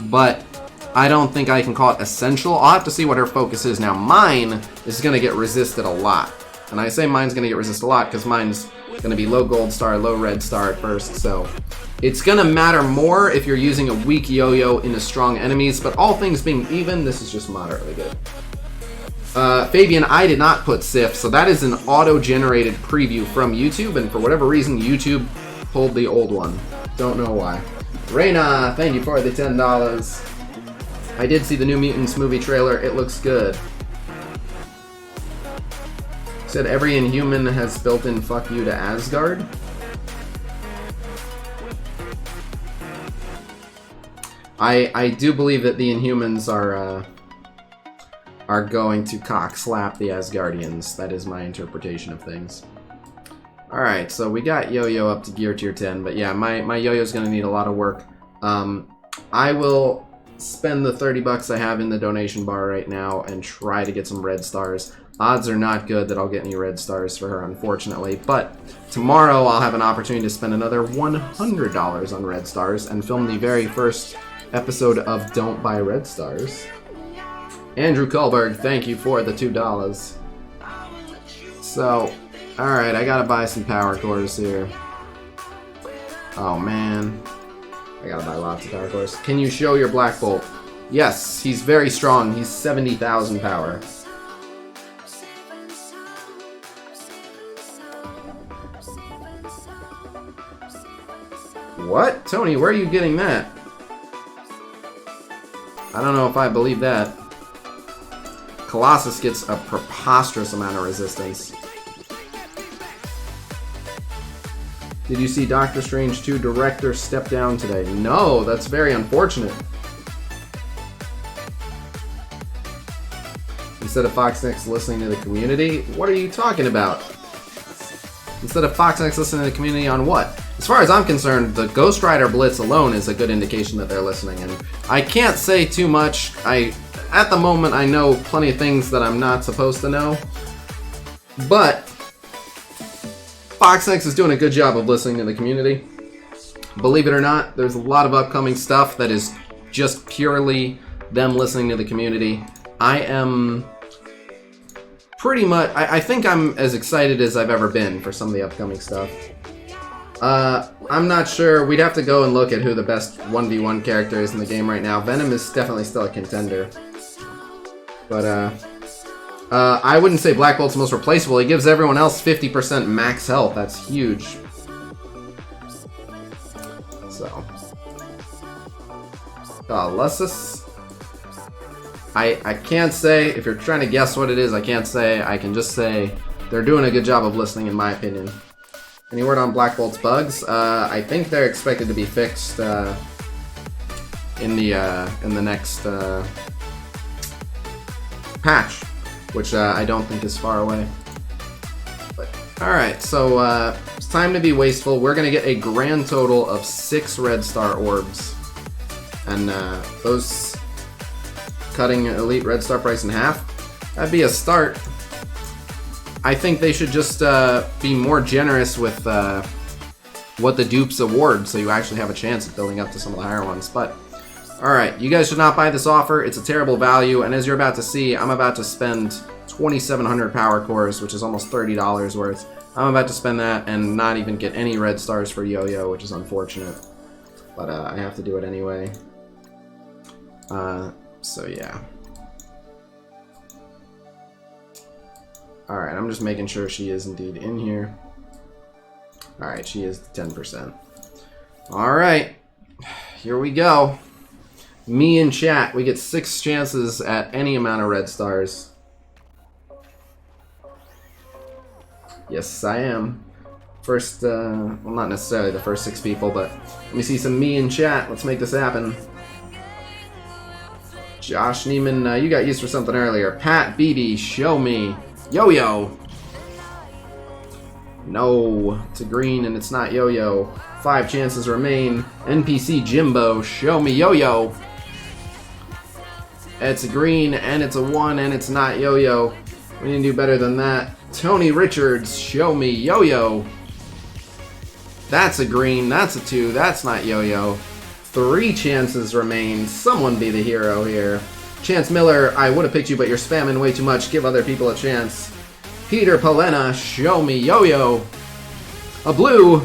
But I don't think I can call it essential. I'll have to see what her focus is. Now, mine is going to get resisted a lot. And I say mine's going to get resisted a lot because mine's going to be low gold star, low red star at first. So it's going to matter more if you're using a weak yo-yo into strong enemies. But all things being even, this is just moderately good. Fabian, I did not put Sif, so that is an auto-generated preview from YouTube, and for whatever reason, YouTube pulled the old one. Don't know why. Reyna, thank you for the $10. I did see the New Mutants movie trailer. It looks good. Said every Inhuman has built-in fuck you to Asgard. I do believe that the Inhumans are going to cock slap the Asgardians. That is my interpretation of things. Alright, so we got Yo-Yo up to gear tier 10, but yeah, my Yo-Yo's gonna need a lot of work. I will spend the 30 bucks I have in the donation bar right now and try to get some red stars. Odds are not good that I'll get any red stars for her, unfortunately, but tomorrow I'll have an opportunity to spend another $100 on red stars and film the very first episode of Don't Buy Red Stars. Andrew Kohlberg, thank you for the $2. So, alright, I gotta buy some power cores here. Oh man. I gotta buy lots of power cores. Can you show your Black Bolt? Yes, he's very strong. He's 70,000 power. What? Tony, where are you getting that? I don't know if I believe that. Colossus gets a preposterous amount of resistance. Did you see Doctor Strange 2 director step down today? No, that's very unfortunate. Instead of Foxnex listening to the community? What are you talking about? Instead of Foxnex listening to the community on what? As far as I'm concerned, the Ghost Rider Blitz alone is a good indication that they're listening, and I can't say too much. At the moment, I know plenty of things that I'm not supposed to know, but Foxnex is doing a good job of listening to the community. Believe it or not, there's a lot of upcoming stuff that is just purely them listening to the community. I am pretty much, I think I'm as excited as I've ever been for some of the upcoming stuff. I'm not sure. We'd have to go and look at who the best 1v1 character is in the game right now. Venom is definitely still a contender. But, I wouldn't say Black Bolt's the most replaceable. He gives everyone else 50% max health. That's huge. So. Colossus. I can't say, if you're trying to guess what it is, I can't say. I can just say they're doing a good job of listening, in my opinion. Any word on Black Bolt's bugs? I think they're expected to be fixed in the next patch, which I don't think is far away. But alright, so it's time to be wasteful. We're gonna get a grand total of 6 red star orbs, and those cutting elite red star price in half. That'd be a start. I think they should just be more generous with what the dupes award, so you actually have a chance at building up to some of the higher ones. But, alright, you guys should not buy this offer. It's a terrible value, and as you're about to see, I'm about to spend 2,700 power cores, which is almost $30 worth. I'm about to spend that and not even get any red stars for Yo-Yo, which is unfortunate. But I have to do it anyway. So yeah. Alright, I'm just making sure she is indeed in here. Alright, she is 10%. Alright, here we go. Me and chat, we get 6 chances at any amount of red stars. Yes, I am. First, well, not necessarily the first 6 people, but let me see some me in chat. Let's make this happen. Josh Neiman, you got used for something earlier. Pat BB, show me. Yo-Yo. No, it's a green and it's not Yo-Yo. 5 chances remain. NPC Jimbo, show me Yo-Yo. It's a green and it's a 1 and it's not Yo-Yo. We need to do better than that. Tony Richards, show me Yo-Yo. That's a green, that's a 2, that's not Yo-Yo. 3 chances remain. Someone be the hero here. Chance Miller, I would have picked you, but you're spamming way too much. Give other people a chance. Peter Polena, show me Yo-Yo. A blue.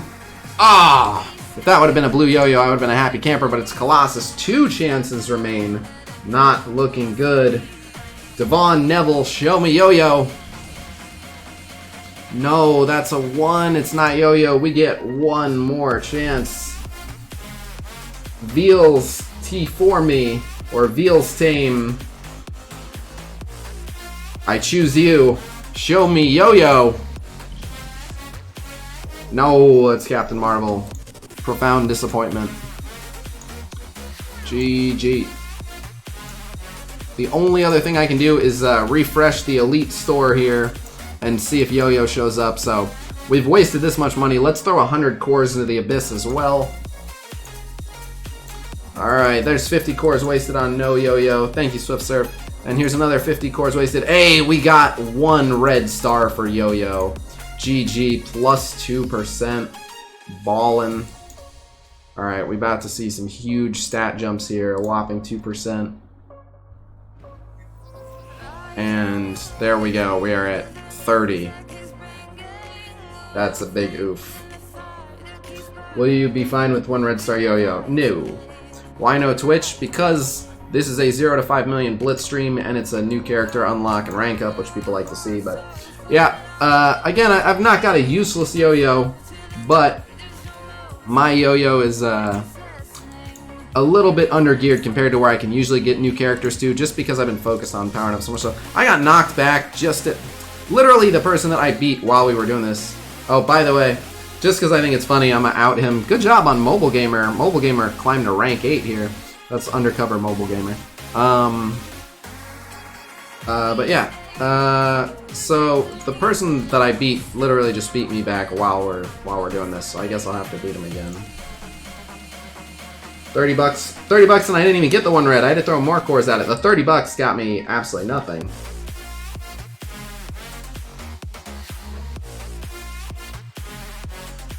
Ah! If that would have been a blue Yo-Yo, I would have been a happy camper, but it's Colossus. 2 chances remain. Not looking good. Devon Neville, show me Yo-Yo. No, that's a 1. It's not Yo-Yo. We get 1 more chance. Veals T4 me, or Veals Tame. I choose you. Show me Yo-Yo. No, it's Captain Marvel. Profound disappointment. GG. The only other thing I can do is refresh the Elite store here and see if Yo-Yo shows up. So we've wasted this much money. Let's throw 100 cores into the Abyss as well. Alright, there's 50 cores wasted on no Yo-Yo. Thank you, Swift Surf. And here's another 50 cores wasted. Hey, we got 1 red star for Yo-Yo. GG, plus 2%. Ballin'. Alright, we about to see some huge stat jumps here. A whopping 2%. And there we go. We are at 30. That's a big oof. Will you be fine with 1 red star Yo-Yo? No. Why no Twitch? Because this is a 0 to 5 million Blitz stream and it's a new character unlock and rank up, which people like to see. But yeah, again, I've not got a useless Yo-Yo, but my Yo-Yo is a little bit under-geared compared to where I can usually get new characters to, just because I've been focused on powering up so much. So I got knocked back just at literally the person that I beat while we were doing this. Oh, by the way, just because I think it's funny, I'm gonna out him. Good job on Mobile Gamer. Mobile Gamer climbed to rank 8 here. That's undercover Mobile Gamer. But yeah. So the person that I beat literally just beat me back while we're doing this. So I guess I'll have to beat him again. 30 bucks. 30 bucks and I didn't even get the 1 red. I had to throw more cores at it. The 30 bucks got me absolutely nothing.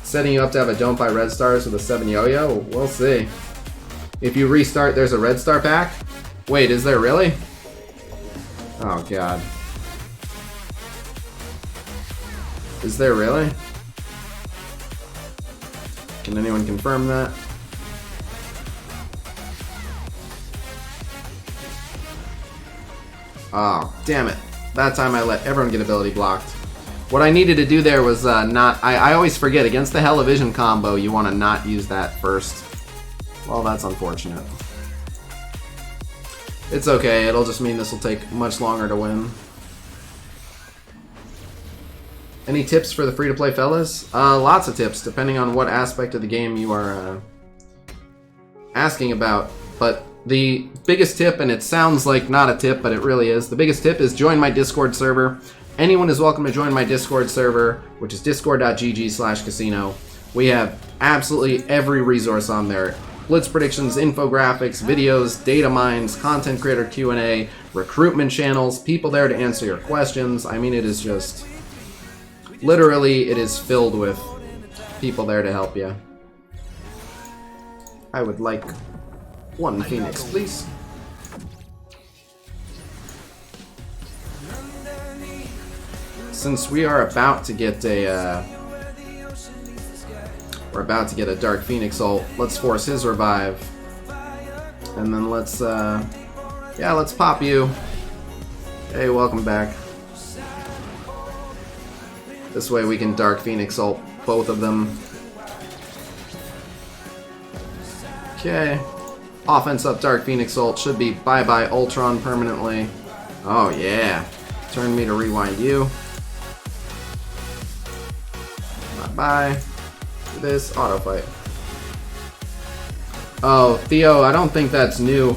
Setting you up to have a don't buy red stars with a 7 Yo-Yo? We'll see. If you restart, there's a red star pack? Wait, is there really? Oh god. Is there really? Can anyone confirm that? Oh, damn it. That time I let everyone get ability blocked. What I needed to do there was not... I always forget, against the Hellivision combo, you want to not use that first. Well, that's unfortunate. It's okay, it'll just mean this will take much longer to win. Any tips for the free-to-play fellas? Lots of tips, depending on what aspect of the game you are asking about. But the biggest tip, and it sounds like not a tip, but it really is, the biggest tip is join my Discord server. Anyone is welcome to join my Discord server, which is discord.gg/casino. We have absolutely every resource on there. Blitz predictions, infographics, videos, data mines, content creator Q&A, recruitment channels, people there to answer your questions. I mean, it is just Literally, it is filled with people there to help you. I would like one Phoenix, please. Since we are about to get a Dark Phoenix ult, let's force his revive. And then let's let's pop you. Hey, welcome back. This way we can Dark Phoenix ult both of them. Okay. Offense up Dark Phoenix ult should be bye-bye Ultron permanently. Oh yeah. Turn me to rewind you. Bye-bye. Do this. Auto fight. Oh, Theo, I don't think that's new.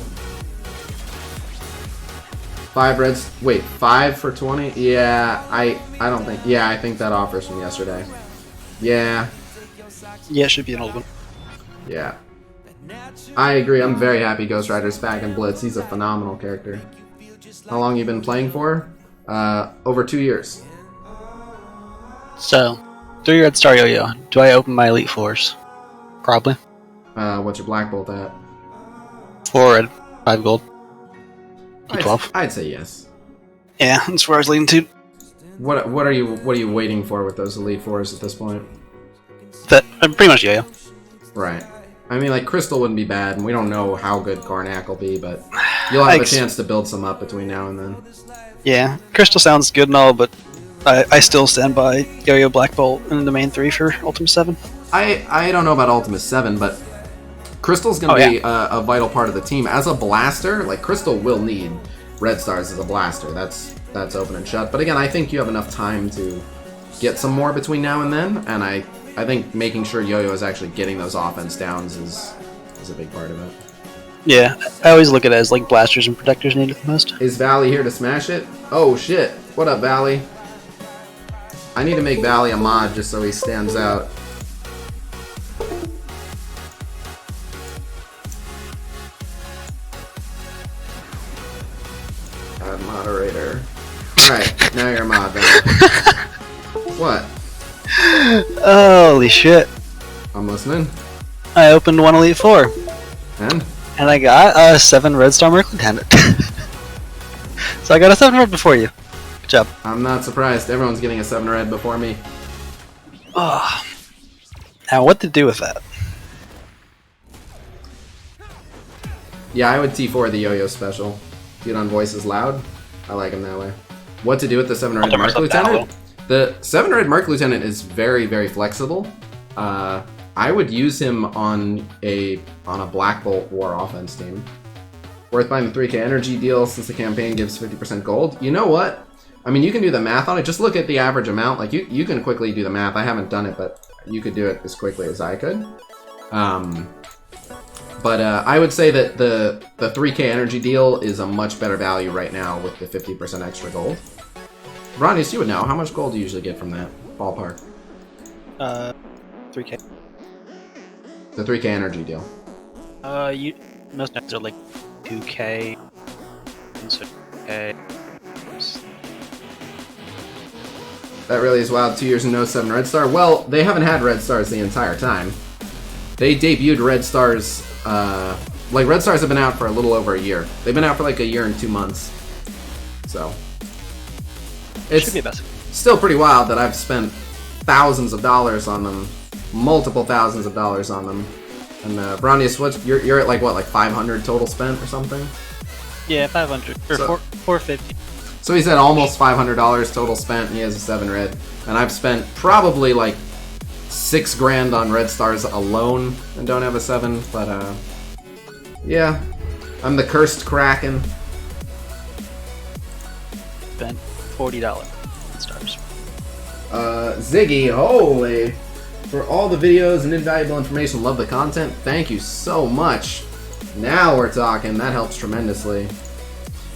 5 reds. Wait, 5 for 20? Yeah, I don't think. Yeah, I think that offer's from yesterday. Yeah. Yeah, it should be an old one. Yeah. I agree. I'm very happy Ghost Rider's back in Blitz. He's a phenomenal character. How long you been playing for? Over 2 years. So, 3 red star yo-yo. Do I open my Elite Fours? Probably. What's your Black Bolt at? 4 red, 5 gold. D12. I'd say yes. Yeah, that's where I was leading to. What are you waiting for with those Elite Fours at this point? That pretty much yo-yo. Right. I mean, like, Crystal wouldn't be bad, and we don't know how good Karnak will be, but you'll have a chance to build some up between now and then. Yeah, Crystal sounds good and all, but I still stand by Yo-Yo Black Bolt in the main 3 for Ultima 7. I don't know about Ultima 7, but Crystal's going to be a vital part of the team. As a blaster, like, Crystal will need red stars as a blaster. That's open and shut. But again, I think you have enough time to get some more between now and then, and I think making sure Yo-Yo is actually getting those offense downs is a big part of it. Yeah, I always look at it as like blasters and protectors needed the most. Is Valley here to smash it? Oh shit. What up, Valley? I need to make Valley a mod just so he stands out. Add moderator. Alright, now you're a mod, Valley. What? Holy shit. I'm listening. I opened 1 Elite Four. And I got a 7 Red Star Merc Lieutenant. So I got a 7 red before you. Good job. I'm not surprised. Everyone's getting a 7 red before me. Oh. Now what to do with that? Yeah, I would T4 the Yo-Yo special. Get on voices loud. I like him that way. What to do with the 7 red Merc Lieutenant? The 7 red Merc Lieutenant is very, very flexible. I would use him on a Black Bolt War offense team. Worth buying the 3k energy deal since the campaign gives 50% gold. You know what? I mean, you can do the math on it. Just look at the average amount. Like, you can quickly do the math. I haven't done it, but you could do it as quickly as I could. But I would say that the 3k energy deal is a much better value right now with the 50% extra gold. Ronnies, you would know. How much gold do you usually get from that? Ballpark. 3k. The 3k energy deal. Most nights are like 2k. So, okay. That really is wild. 2 years and no 7 red star. Well, they haven't had red stars the entire time. They debuted red stars. Like, red stars have been out for a little over a year. They've been out for like a year and 2 months. So it's still pretty wild that I've spent thousands of dollars on them, multiple thousands of dollars on them. And Brownius, you're at like what, like 500 total spent or something? Yeah, 500 or so, 450. So he's at almost $500 total spent, and he has a 7 red. And I've spent probably like $6 grand on red stars alone, and don't have a 7. But yeah, I'm the cursed Kraken. Spent $40 stars. Ziggy, holy! For all the videos and invaluable information, love the content. Thank you so much. Now we're talking. That helps tremendously.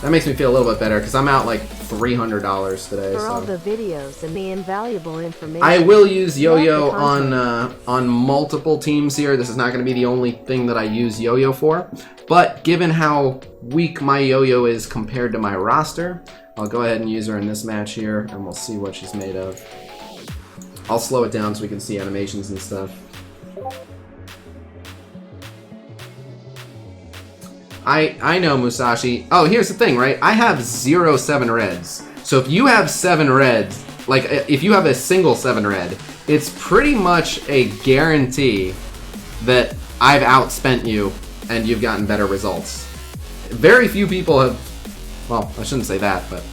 That makes me feel a little bit better because I'm out like $300 today. For all the videos and the invaluable information. I will use Yo-Yo on multiple teams here. This is not going to be the only thing that I use Yo-Yo for. But given how weak my Yo-Yo is compared to my roster, I'll go ahead and use her in this match here, and we'll see what she's made of. I'll slow it down so we can see animations and stuff. I know, Musashi. Oh, here's the thing, right? I have 0 7 reds. So if you have 7 reds, like if you have a single 7 red, it's pretty much a guarantee that I've outspent you and you've gotten better results. Very few people have, well, I shouldn't say that, but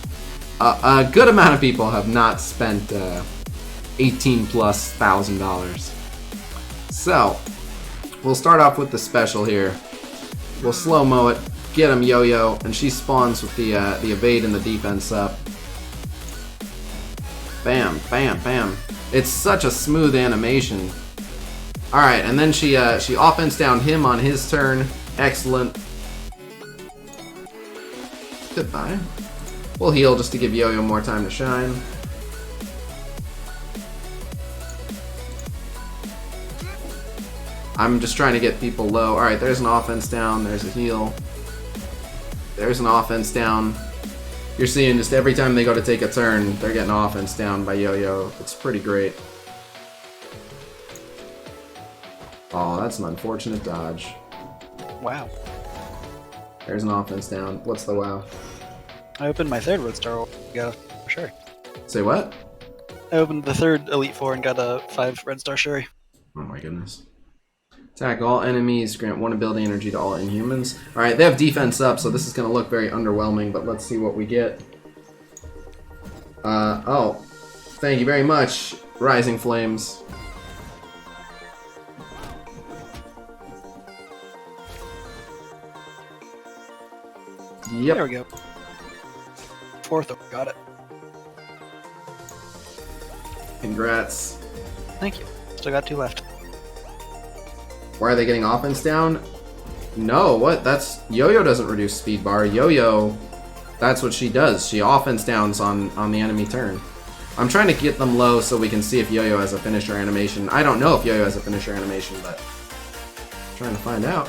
a good amount of people have not spent $18,000+. So, we'll start off with the special here. We'll slow-mo it, get him Yo-Yo, and she spawns with the evade and the defense up. Bam, bam, bam. It's such a smooth animation. Alright, and then she offense down him on his turn. Excellent. Goodbye. We'll heal just to give Yo-Yo more time to shine. I'm just trying to get people low. Alright, there's an offense down. There's a heal. There's an offense down. You're seeing just every time they go to take a turn, they're getting offense down by Yo-Yo. It's pretty great. Oh, that's an unfortunate dodge. Wow. There's an offense down. What's the wow? I opened my third Red Star. Got a Sherry. Say what? I opened the third Elite Four and got a 5 Red Star Sherry. Oh my goodness. Attack all enemies, grant 1 ability energy to all Inhumans. Alright, they have defense up, so this is going to look very underwhelming, but let's see what we get. Oh. Thank you very much, Rising Flames. Yep. There we go. 4th, got it. Congrats. Thank you. Still got 2 left. Why are they getting offense down? No, what? That's... Yo-Yo doesn't reduce speed bar. Yo-Yo, that's what she does. She offense downs on the enemy turn. I'm trying to get them low so we can see if Yo-Yo has a finisher animation. I don't know if Yo-Yo has a finisher animation, but... I'm trying to find out.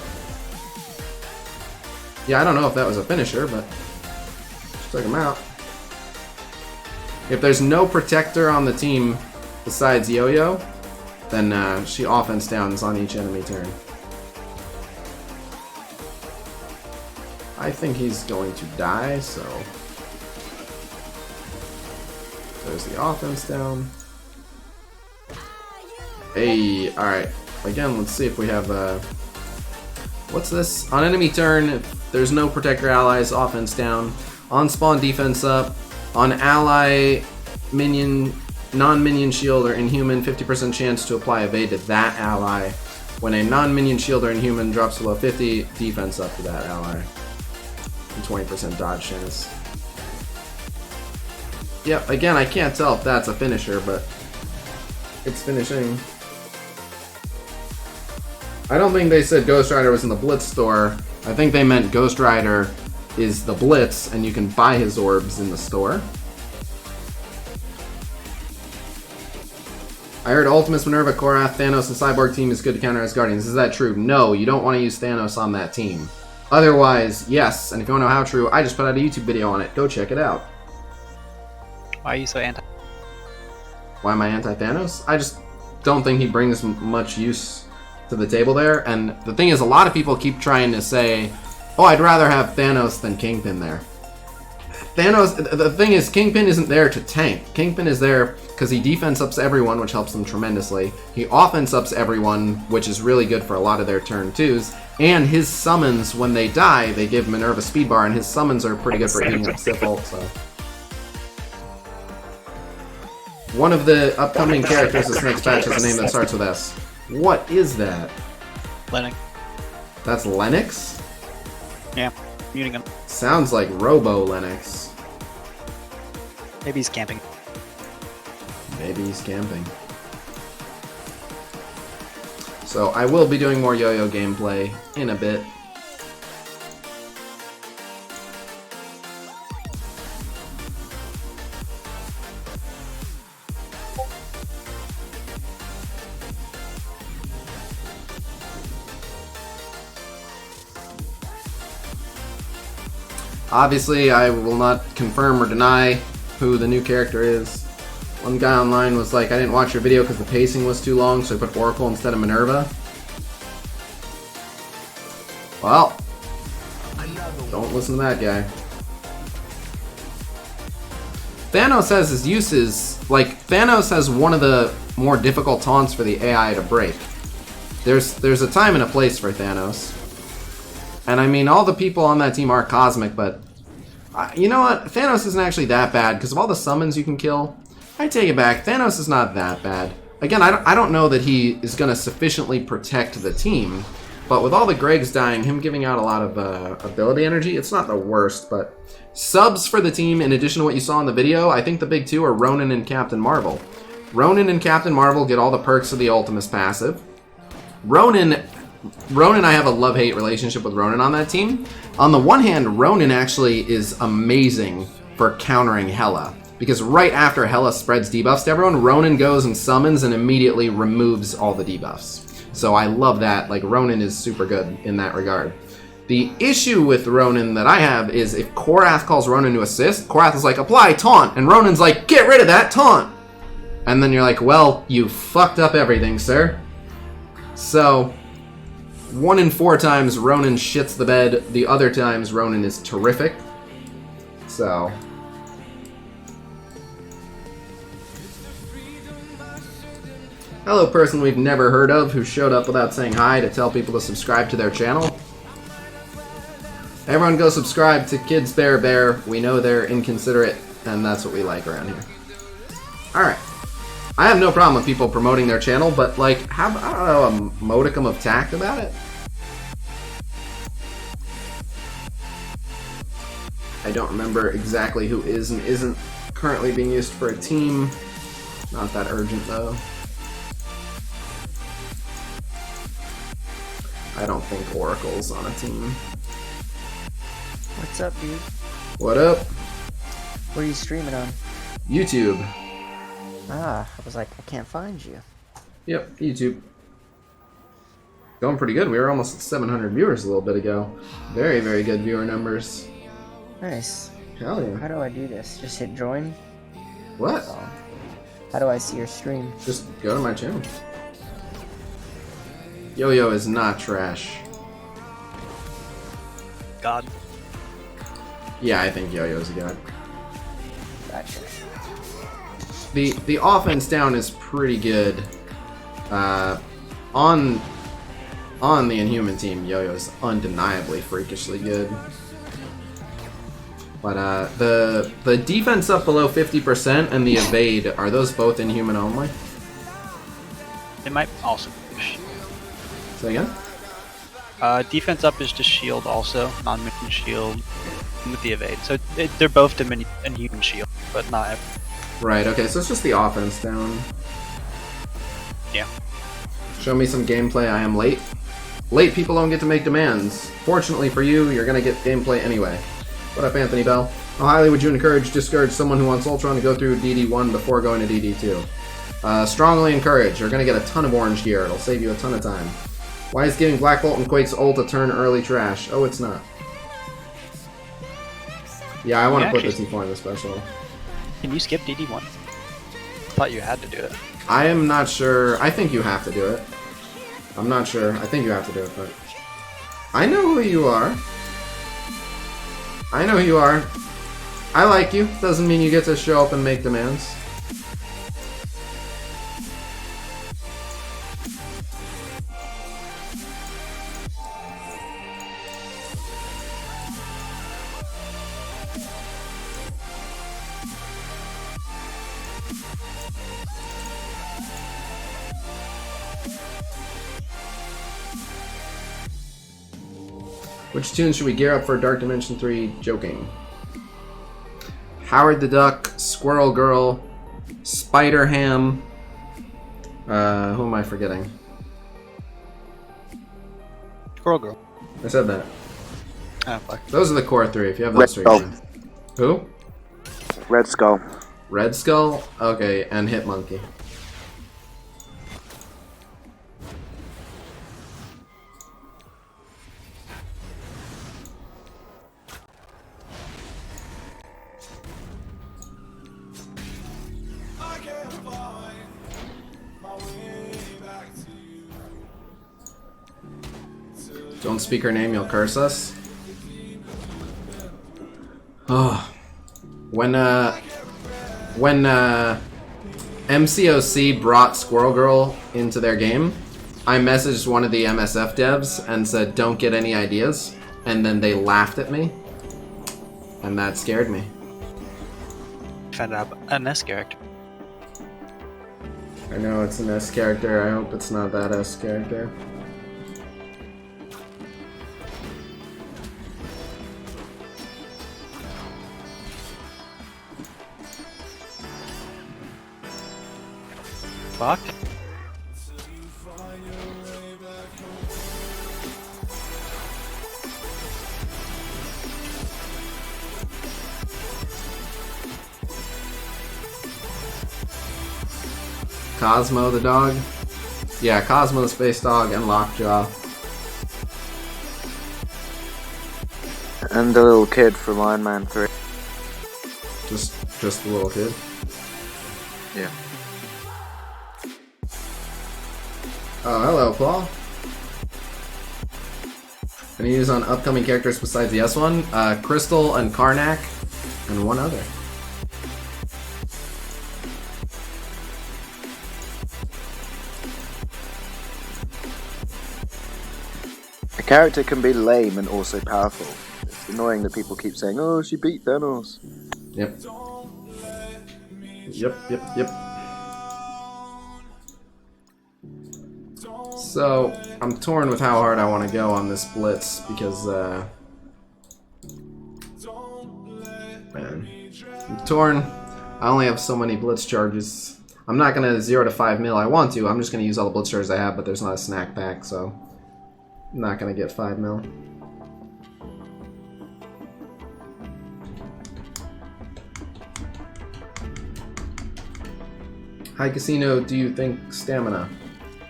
Yeah, I don't know if that was a finisher, but... Just took him out. If there's no protector on the team besides Yo-Yo, then she offense downs on each enemy turn. I think he's going to die, so... There's the offense down. Hey, alright. Again, let's see if we have... What's this? On enemy turn, if there's no protector allies, offense down. On spawn, defense up. On ally, minion... non-minion shield or Inhuman, 50% chance to apply evade to that ally. When a non-minion shield or Inhuman drops below 50, defense up to that ally. And 20% dodge chance. Yep, again, I can't tell if that's a finisher, but it's finishing. I don't think they said Ghost Rider was in the Blitz store. I think they meant Ghost Rider is the Blitz, and you can buy his orbs in the store. I heard Ultimus, Minerva, Korath, Thanos, and Cyborg team is good to counter as Guardians. Is that true? No, you don't want to use Thanos on that team. Otherwise, yes. And if you want to know how true, I just put out a YouTube video on it. Go check it out. Why are you so anti? Why am I anti-Thanos? I just don't think he brings much use to the table there. And the thing is, a lot of people keep trying to say, oh, I'd rather have Thanos than Kingpin there. Thanos, the thing is, Kingpin isn't there to tank. Kingpin is there because he defense ups everyone, which helps them tremendously. He offense ups everyone, which is really good for a lot of their turn 2s. And his summons, when they die, they give Minerva speed bar, and his summons are pretty good for eating up Sif ult, so... One of the upcoming characters this next patch has a name that starts with S. What is that? Lennox. That's Lennox? Yeah, muting him. Sounds like Robo Lennox. Maybe he's camping. Maybe he's camping. So I will be doing more Yo-Yo gameplay in a bit. Obviously, I will not confirm or deny who the new character is. One guy online was like, I didn't watch your video because the pacing was too long, so I put Oracle instead of Minerva. Well, don't listen to that guy. Thanos has his uses, like, Thanos has one of the more difficult taunts for the AI to break. There's a time and a place for Thanos. And I mean, all the people on that team are cosmic, but you know what? Thanos isn't actually that bad, because of all the summons you can kill. I take it back, Thanos is not that bad. Again, I don't know that he is going to sufficiently protect the team, but with all the Gregs dying, him giving out a lot of ability energy, it's not the worst, but subs for the team, in addition to what you saw in the video, I think the big two are Ronan and Captain Marvel. Ronan and Captain Marvel get all the perks of the Ultimus passive. Ronan, I have a love-hate relationship with Ronan on that team. On the one hand, Ronan actually is amazing for countering Hela, because right after Hela spreads debuffs to everyone, Ronan goes and summons and immediately removes all the debuffs. So I love that. Like, Ronan is super good in that regard. The issue with Ronan that I have is if Korath calls Ronan to assist, Korath is like, apply taunt, and Ronan's like, get rid of that taunt! And then you're like, well, you fucked up everything, sir. So, 1 in 4 times Ronan shits the bed, the other times Ronan is terrific. So... hello, person we've never heard of who showed up without saying hi to tell people to subscribe to their channel. Everyone go subscribe to Kids Bear Bear. We know they're inconsiderate, and that's what we like around here. Alright. I have no problem with people promoting their channel, but, like, have, I don't know, a modicum of tact about it? I don't remember exactly who is and isn't currently being used for a team. Not that urgent, though. I don't think Oracle's on a team. What's up, dude? What up? What are you streaming on? YouTube. Ah, I was like, I can't find you. Yep, YouTube. Going pretty good. We were almost at 700 viewers a little bit ago. Very, very good viewer numbers. Nice. Hell yeah. How do I do this? Just hit join? What? How do I see your stream? Just go to my channel. Yo-Yo is not trash. God. Yeah, I think Yo-Yo's a god. Gotcha. The offense down is pretty good. On the Inhuman team, Yo-Yo's undeniably freakishly good. But the defense up below 50% and the evade, are those both Inhuman only? They might also. Say again? Defense up is just shield also, non-minion shield with the evade. So they're both Dominion and Inhuman shield, but not. Right, okay, so it's just the offense down. Yeah. Show me some gameplay, I am late. Late people don't get to make demands. Fortunately for you, you're gonna get gameplay anyway. What up, Anthony Bell? How highly would you discourage someone who wants Ultron to go through DD1 before going to DD2? Strongly encourage. You're gonna get a ton of orange gear. It'll save you a ton of time. Why is giving Black Bolt and Quake's ult a turn early trash? Oh, it's not. Yeah, I want to put the T4 in the special. Can you skip DD1? I thought you had to do it. I am not sure. I think you have to do it. I'm not sure. I think you have to do it, but... I know who you are. I know who you are. I like you. Doesn't mean you get to show up and make demands. Which tunes should we gear up for Dark Dimension 3 joking? Howard the Duck, Squirrel Girl, Spider Ham. Who am I forgetting? Squirrel Girl. I said that. Ah, fuck. Those are the core 3. If you have Red those 3. Skull. Who? Red Skull. Red Skull? Okay, and Hit Monkey. Don't speak her name, you'll curse us. Oh. When MCOC brought Squirrel Girl into their game, I messaged one of the MSF devs and said, don't get any ideas. And then they laughed at me. And that scared me. Found out an S character. I know it's an S character, I hope it's not that S character. Fuck. Cosmo the dog? Yeah, Cosmo the space dog and Lockjaw. And the little kid from Iron Man 3. Just the little kid. Yeah. Oh, hello, Paul. Any news on upcoming characters besides the S one? Crystal and Karnak, and one other. A character can be lame and also powerful. It's annoying that people keep saying, oh, she beat Thanos. Yep. Yep. So, I'm torn with how hard I want to go on this Blitz, because, man. I'm torn. I only have so many Blitz charges. I'm not going to 0 to 5 mil. I want to. I'm just going to use all the Blitz charges I have, but there's not a snack pack, so I'm not going to get 5 mil. Hi, Casino. Do you think stamina?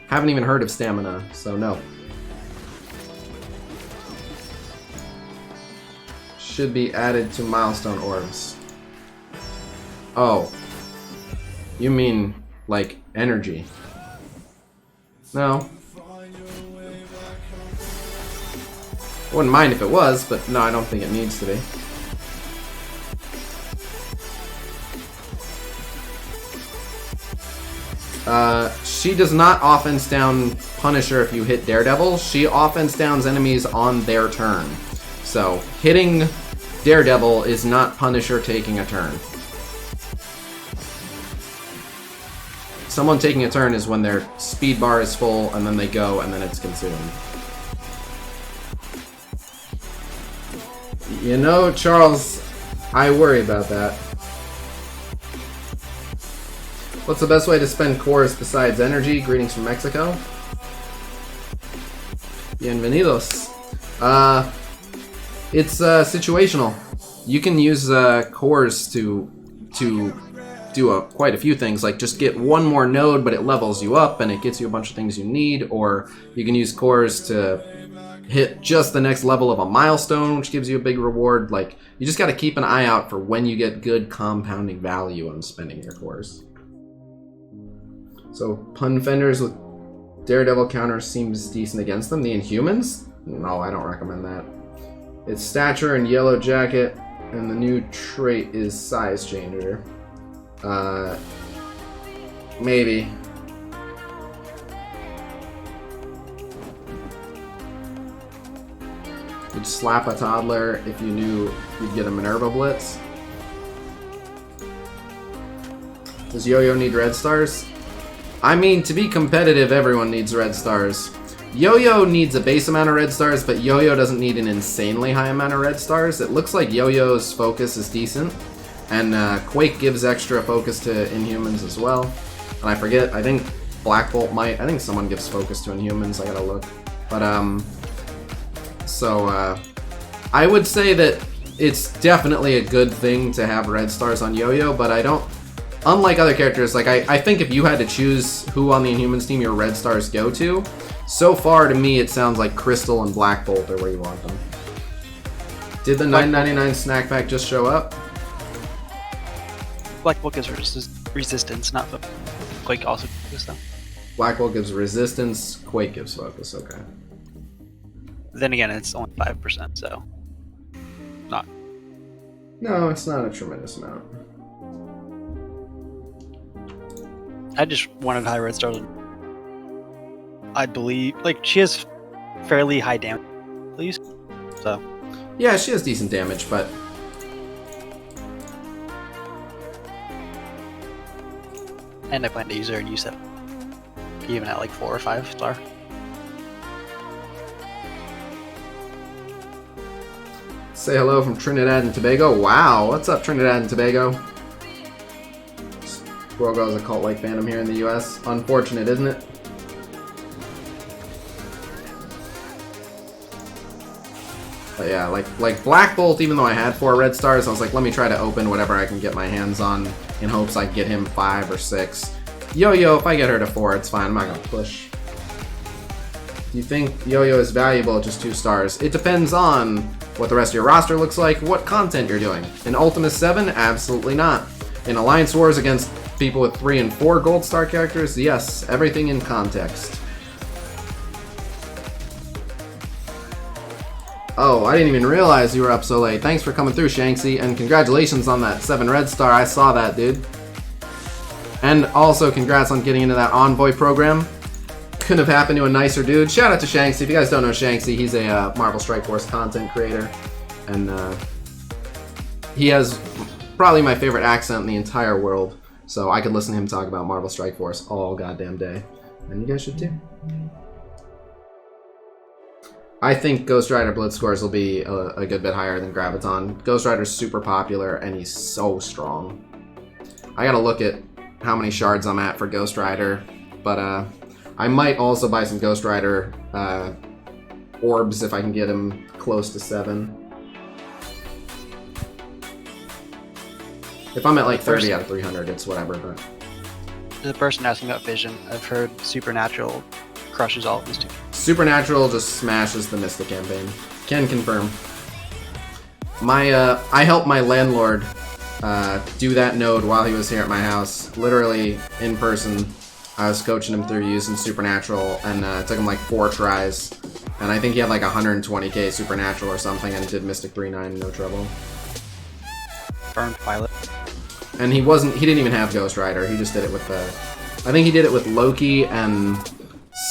Haven't even heard of stamina, so no. Should be added to milestone orbs. Oh. You mean, like, energy? No. I wouldn't mind if it was, but no, I don't think it needs to be. She does not offense down Punisher if you hit Daredevil. She offense downs enemies on their turn. So, hitting Daredevil is not Punisher taking a turn. Someone taking a turn is when their speed bar is full, and then they go, and then it's consumed. You know, Charles, I worry about that. What's the best way to spend cores besides energy? Greetings from Mexico. Bienvenidos. It's situational. You can use cores to do quite a few things, like just get one more node, but it levels you up and it gets you a bunch of things you need, or you can use cores to hit just the next level of a milestone, which gives you a big reward. Like, you just got to keep an eye out for when you get good compounding value on spending your cores. So, pun fenders with Daredevil counter seems decent against them. The Inhumans? No, I don't recommend that. It's stature and yellow jacket, and the new trait is size changer. Maybe. You'd slap a toddler if you knew you'd get a Minerva Blitz. Does Yo-Yo need red stars? I mean, to be competitive, everyone needs red stars. Yo-Yo needs a base amount of red stars, but Yo-Yo doesn't need an insanely high amount of red stars. It looks like Yo-Yo's focus is decent, and Quake gives extra focus to Inhumans as well. And I forget, I think Black Bolt might. I think someone gives focus to Inhumans, I gotta look. But, I would say that it's definitely a good thing to have red stars on Yo-Yo, but I don't... Unlike other characters, like, I think if you had to choose who on the Inhumans team your red stars go to, so far to me it sounds like Crystal and Black Bolt are where you want them. Did the $9.99 snack pack just show up? Black Bolt gives resistance, not focus. Quake also gives them. Black Bolt gives resistance, Quake gives focus, okay. Then again, it's only 5%, so not. No, it's not a tremendous amount. I just wanted high red stars. I believe, like, she has fairly high damage, at least. So Yeah, she has decent damage, but and I plan to use her in U7, even at like 4 or 5 star. say hello from Trinidad and Tobago. Wow, what's up, Trinidad and Tobago? Squirrel Girl is a cult-like fandom here in the US. Unfortunate, isn't it? But yeah, like Black Bolt, even though I had 4 red stars, I was like, let me try to open whatever I can get my hands on in hopes I get him 5 or 6. Yo-Yo, if I get her to 4, it's fine. I'm not gonna push. Do you think Yo-Yo is valuable at just 2 stars? It depends on what the rest of your roster looks like, what content you're doing. In Ultima 7, absolutely not. In Alliance Wars against people with 3 and 4 gold star characters, yes, everything in context. Oh, I didn't even realize you were up so late. Thanks for coming through, Shanksy, and congratulations on that 7 red star. I saw that, dude. And also, congrats on getting into that Envoy program. Couldn't have happened to a nicer dude. Shout out to Shanksy. If you guys don't know Shanksy, he's a Marvel Strike Force content creator. And he has probably my favorite accent in the entire world. So I could listen to him talk about Marvel Strike Force all goddamn day. And you guys should too. I think Ghost Rider Blitz scores will be a good bit higher than Graviton. Ghost Rider's super popular, and he's so strong. I gotta look at how many shards I'm at for Ghost Rider, but I might also buy some Ghost Rider orbs if I can get him close to 7. If I'm at like 30 out of 300, it's whatever, but... The person asking about Vision, I've heard Supernatural crushes all of these two. Supernatural just smashes the Mystic campaign. Can confirm. I helped my landlord do that node while he was here at my house. Literally, in person, I was coaching him through using Supernatural, and it took him like 4 tries. And I think he had like 120k Supernatural or something, and did Mystic 3-9 no trouble. Burned Pilot. And he didn't even have Ghost Rider, he just did it with I think he did it with Loki and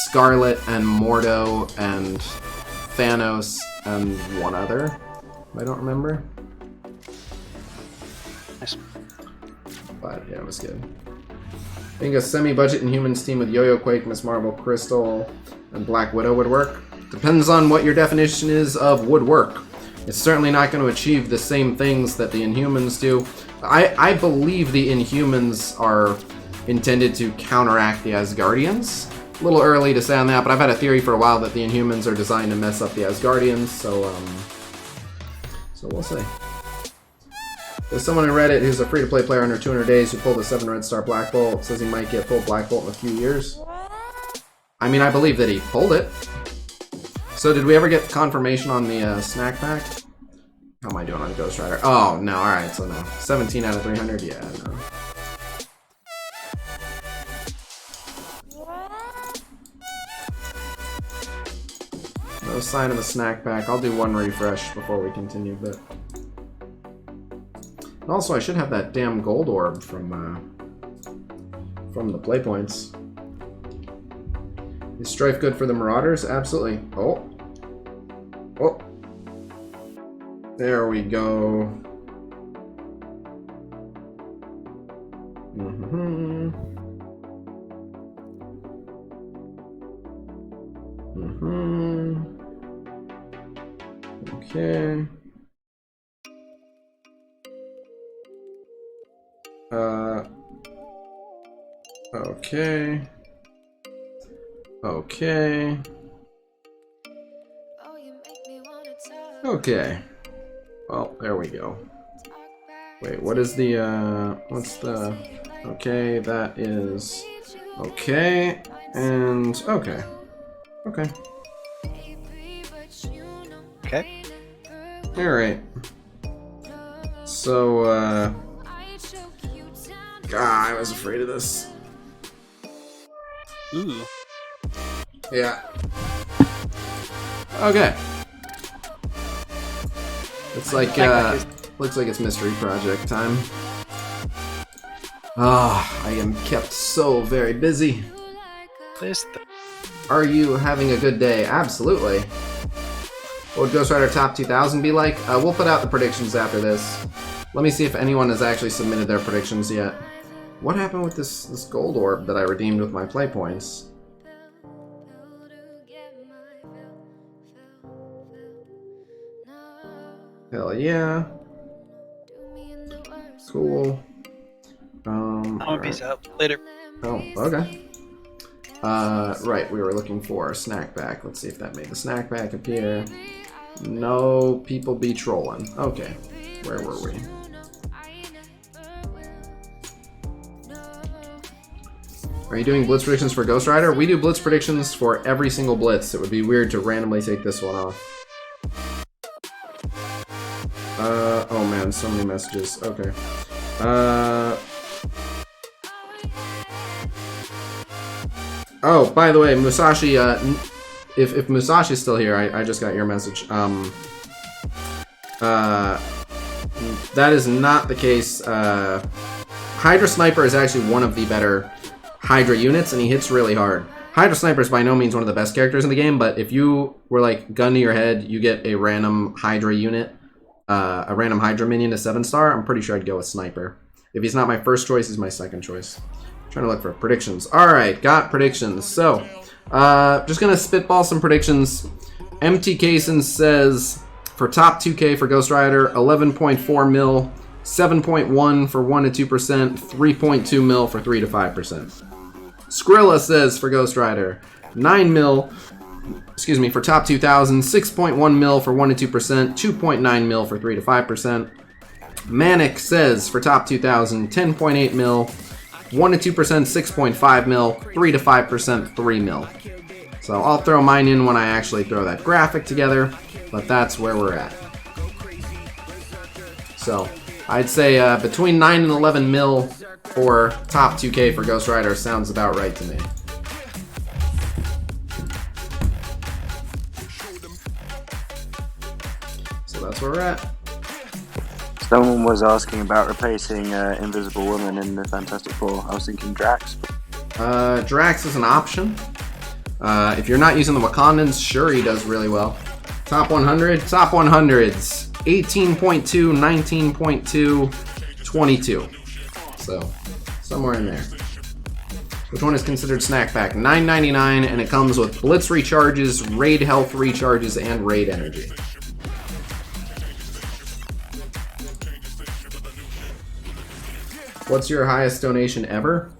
Scarlet and Mordo and Thanos and one other. I don't remember. Nice. But yeah, it was good. I think a semi-budget Inhumans team with Yo-Yo Quake, Miss Marvel, Crystal, and Black Widow would work. Depends on what your definition is of would work. It's certainly not going to achieve the same things that the Inhumans do. I believe the Inhumans are intended to counteract the Asgardians. A little early to say on that, but I've had a theory for a while that the Inhumans are designed to mess up the Asgardians, so we'll see. There's someone in Reddit who's a free-to-play player under 200 days who pulled a 7 red star Black Bolt, says he might get full Black Bolt in a few years. I mean, I believe that he pulled it. So did we ever get confirmation on the snack pack? How am I doing on Ghost Rider? Oh, no, alright, so no. 17 out of 300? Yeah, no. No sign of a snack pack. I'll do 1 refresh before we continue, but... And also, I should have that damn gold orb from the playpoints. Is Strife good for the Marauders? Absolutely. Oh. Oh. There we go. Mm-hmm. Mm-hmm. Okay. Okay. Okay. Okay. Well, there we go. Wait, what is the, what's the... Okay, that is... Okay, and... Okay. Okay. Okay. Alright. So, God, I was afraid of this. Ooh. Yeah. Okay. It's like, looks like it's mystery project time. Ah, I am kept so very busy. Are you having a good day? Absolutely. What would Ghost Rider Top 2000 be like? We'll put out the predictions after this. Let me see if anyone has actually submitted their predictions yet. What happened with this gold orb that I redeemed with my play points? Hell yeah. Cool. I'm gonna peace out. Later. Oh, okay. Right, we were looking for a snack pack. Let's see if that made the snack pack appear. No, people be trolling. Okay, where were we? Are you doing Blitz predictions for Ghost Rider? We do Blitz predictions for every single Blitz. It would be weird to randomly take this one off. Oh man, so many messages. Okay. Oh, by the way, Musashi, if Musashi's still here, I just got your message. That is not the case. Hydra Sniper is actually one of the better Hydra units, and he hits really hard. Hydra Sniper is by no means one of the best characters in the game, but if you were like gun to your head, you get a random Hydra unit, a random Hydra minion to 7-star, I'm pretty sure I'd go with Sniper. If he's not my first choice, he's my second choice. Trying to look for predictions. Alright, got predictions. So, just gonna spitball some predictions. MT Kaysen says, for top 2K for Ghost Rider, 11.4 mil, 7.1 for 1 to 2%, 3.2 mil for 3 to 5%. Skrilla says for Ghost Rider, 9 mil, excuse me, for top 2000, 6.1 mil for 1 to 2%, 2.9 mil for 3 to 5%. Manic says for top 2000, 10.8 mil, 1 to 2%, 6.5 mil, 3 to 5%, 3 mil. So I'll throw mine in when I actually throw that graphic together, but that's where we're at. So I'd say between 9 and 11 mil for top 2K for Ghost Rider sounds about right to me. So that's where we're at. Someone was asking about replacing Invisible Woman in the Fantastic Four. I was thinking Drax. Drax is an option. If you're not using the Wakandans, sure, he does really well. Top 100, top 100s. 18.2, 19.2, 22. So, somewhere in there. Which one is considered snack pack? $9.99, and it comes with Blitz recharges, Raid health recharges, and Raid energy. What's your highest donation ever?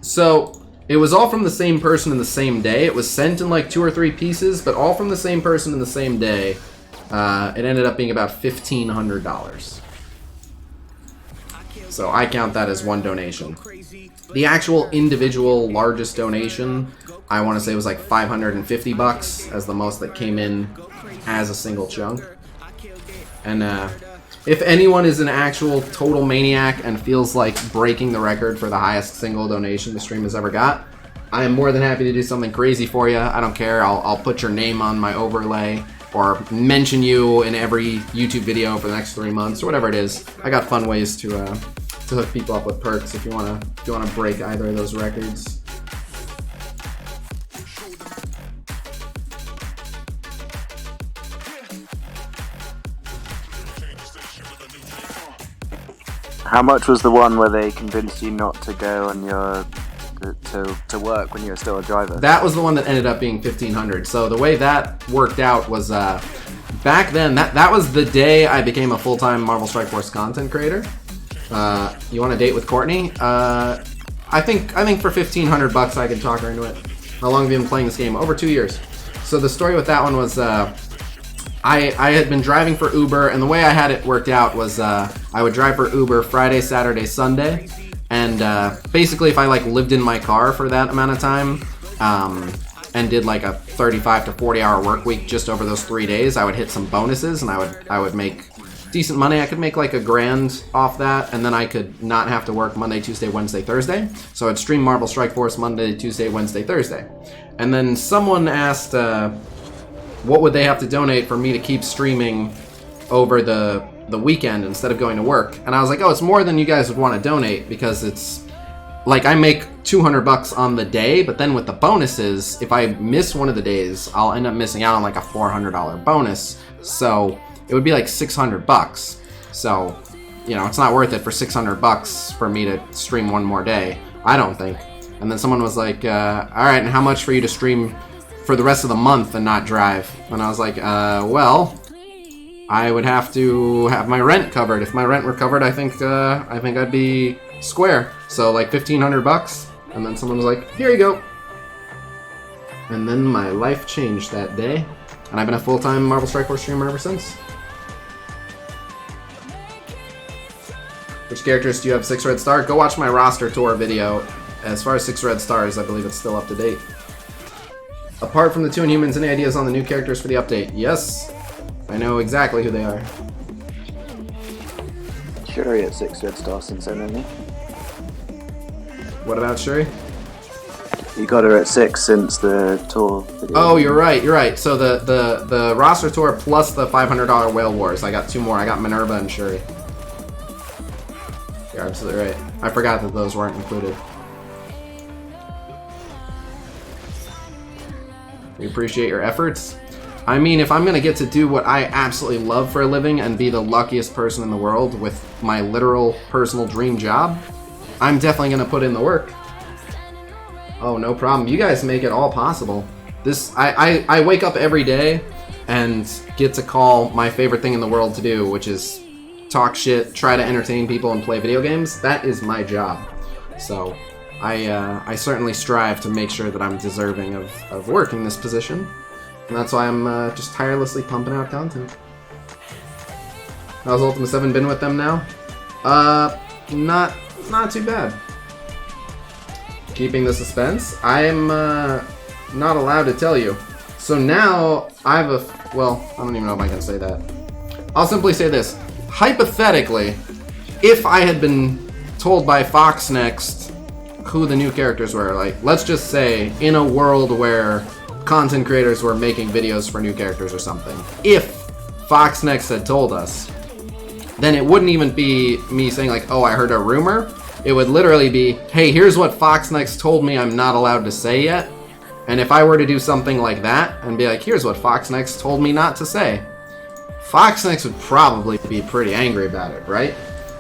So it was all from the same person in the same day. It was sent in like 2 or 3 pieces, but all from the same person in the same day. It ended up being about $1,500. So I count that as one donation. The actual individual largest donation, I want to say was like $550 as the most that came in as a single chunk. And if anyone is an actual total maniac and feels like breaking the record for the highest single donation the stream has ever got, I am more than happy to do something crazy for you. I don't care. I'll put your name on my overlay or mention you in every YouTube video for the next 3 months or whatever it is. I got fun ways to hook people up with perks if you wanna break either of those records. How much was the one where they convinced you not to go on your to work when you were still a driver? That was the one that ended up being $1,500. So the way that worked out was back then that was the day I became a full-time Marvel Strike Force content creator. You want to date with Courtney? I think for $1,500 I could talk her into it. How long have you been playing this game? Over 2 years. So the story with that one was I had been driving for Uber, and the way I had it worked out was I would drive for Uber Friday, Saturday, Sunday, and basically if I like lived in my car for that amount of time and did like a 35 to 40 hour work week just over those 3 days, I would hit some bonuses and I would make decent money. I could make like $1,000 off that, and then I could not have to work Monday, Tuesday, Wednesday, Thursday. So I'd stream Marvel Strike Force Monday, Tuesday, Wednesday, Thursday. And then someone asked what would they have to donate for me to keep streaming over the weekend instead of going to work? And I was like, oh, it's more than you guys would want to donate, because it's like I make $200 on the day, but then with the bonuses, if I miss one of the days, I'll end up missing out on like a $400 bonus. So it would be like $600. So, you know, it's not worth it for $600 for me to stream one more day, I don't think. And then someone was like, all right, and how much for you to stream for the rest of the month and not drive? And I was like, well, I would have to have my rent covered. If my rent were covered, I think I'd be square. So like $1,500. And then someone was like, here you go. And then my life changed that day. And I've been a full-time Marvel Strike Force streamer ever since. Which characters do you have 6 red star? Go watch my roster tour video. As far as 6 red stars, I believe it's still up to date. Apart from the 2 Inhumans, any ideas on the new characters for the update? Yes. I know exactly who they are. Shuri at 6 red stars since then, isn't he? What about Shuri? You got her at 6 since the tour video. Oh, you're right. So the roster tour plus the $500 Whale Wars. I got 2 more. I got Minerva and Shuri. You're absolutely right. I forgot that those weren't included. We appreciate your efforts. I mean, if I'm gonna get to do what I absolutely love for a living and be the luckiest person in the world with my literal personal dream job, I'm definitely gonna put in the work. Oh, no problem. You guys make it all possible. I wake up every day and get to call my favorite thing in the world to do, which is talk shit, try to entertain people, and play video games. That is my job. So I certainly strive to make sure that I'm deserving of working this position. And that's why I'm just tirelessly pumping out content. How's Ultima 7 been with them now? Not too bad. Keeping the suspense. I'm not allowed to tell you. So now I have a... Well, I don't even know if I can say that. I'll simply say this. Hypothetically, if I had been told by Fox Next who the new characters were, like, let's just say in a world where content creators were making videos for new characters or something, if Fox Next had told us, then it wouldn't even be me saying like, oh, I heard a rumor. It would literally be, hey, here's what Fox Next told me I'm not allowed to say yet. And if I were to do something like that and be like, here's what Fox Next told me not to say, Fox Next would probably be pretty angry about it, right?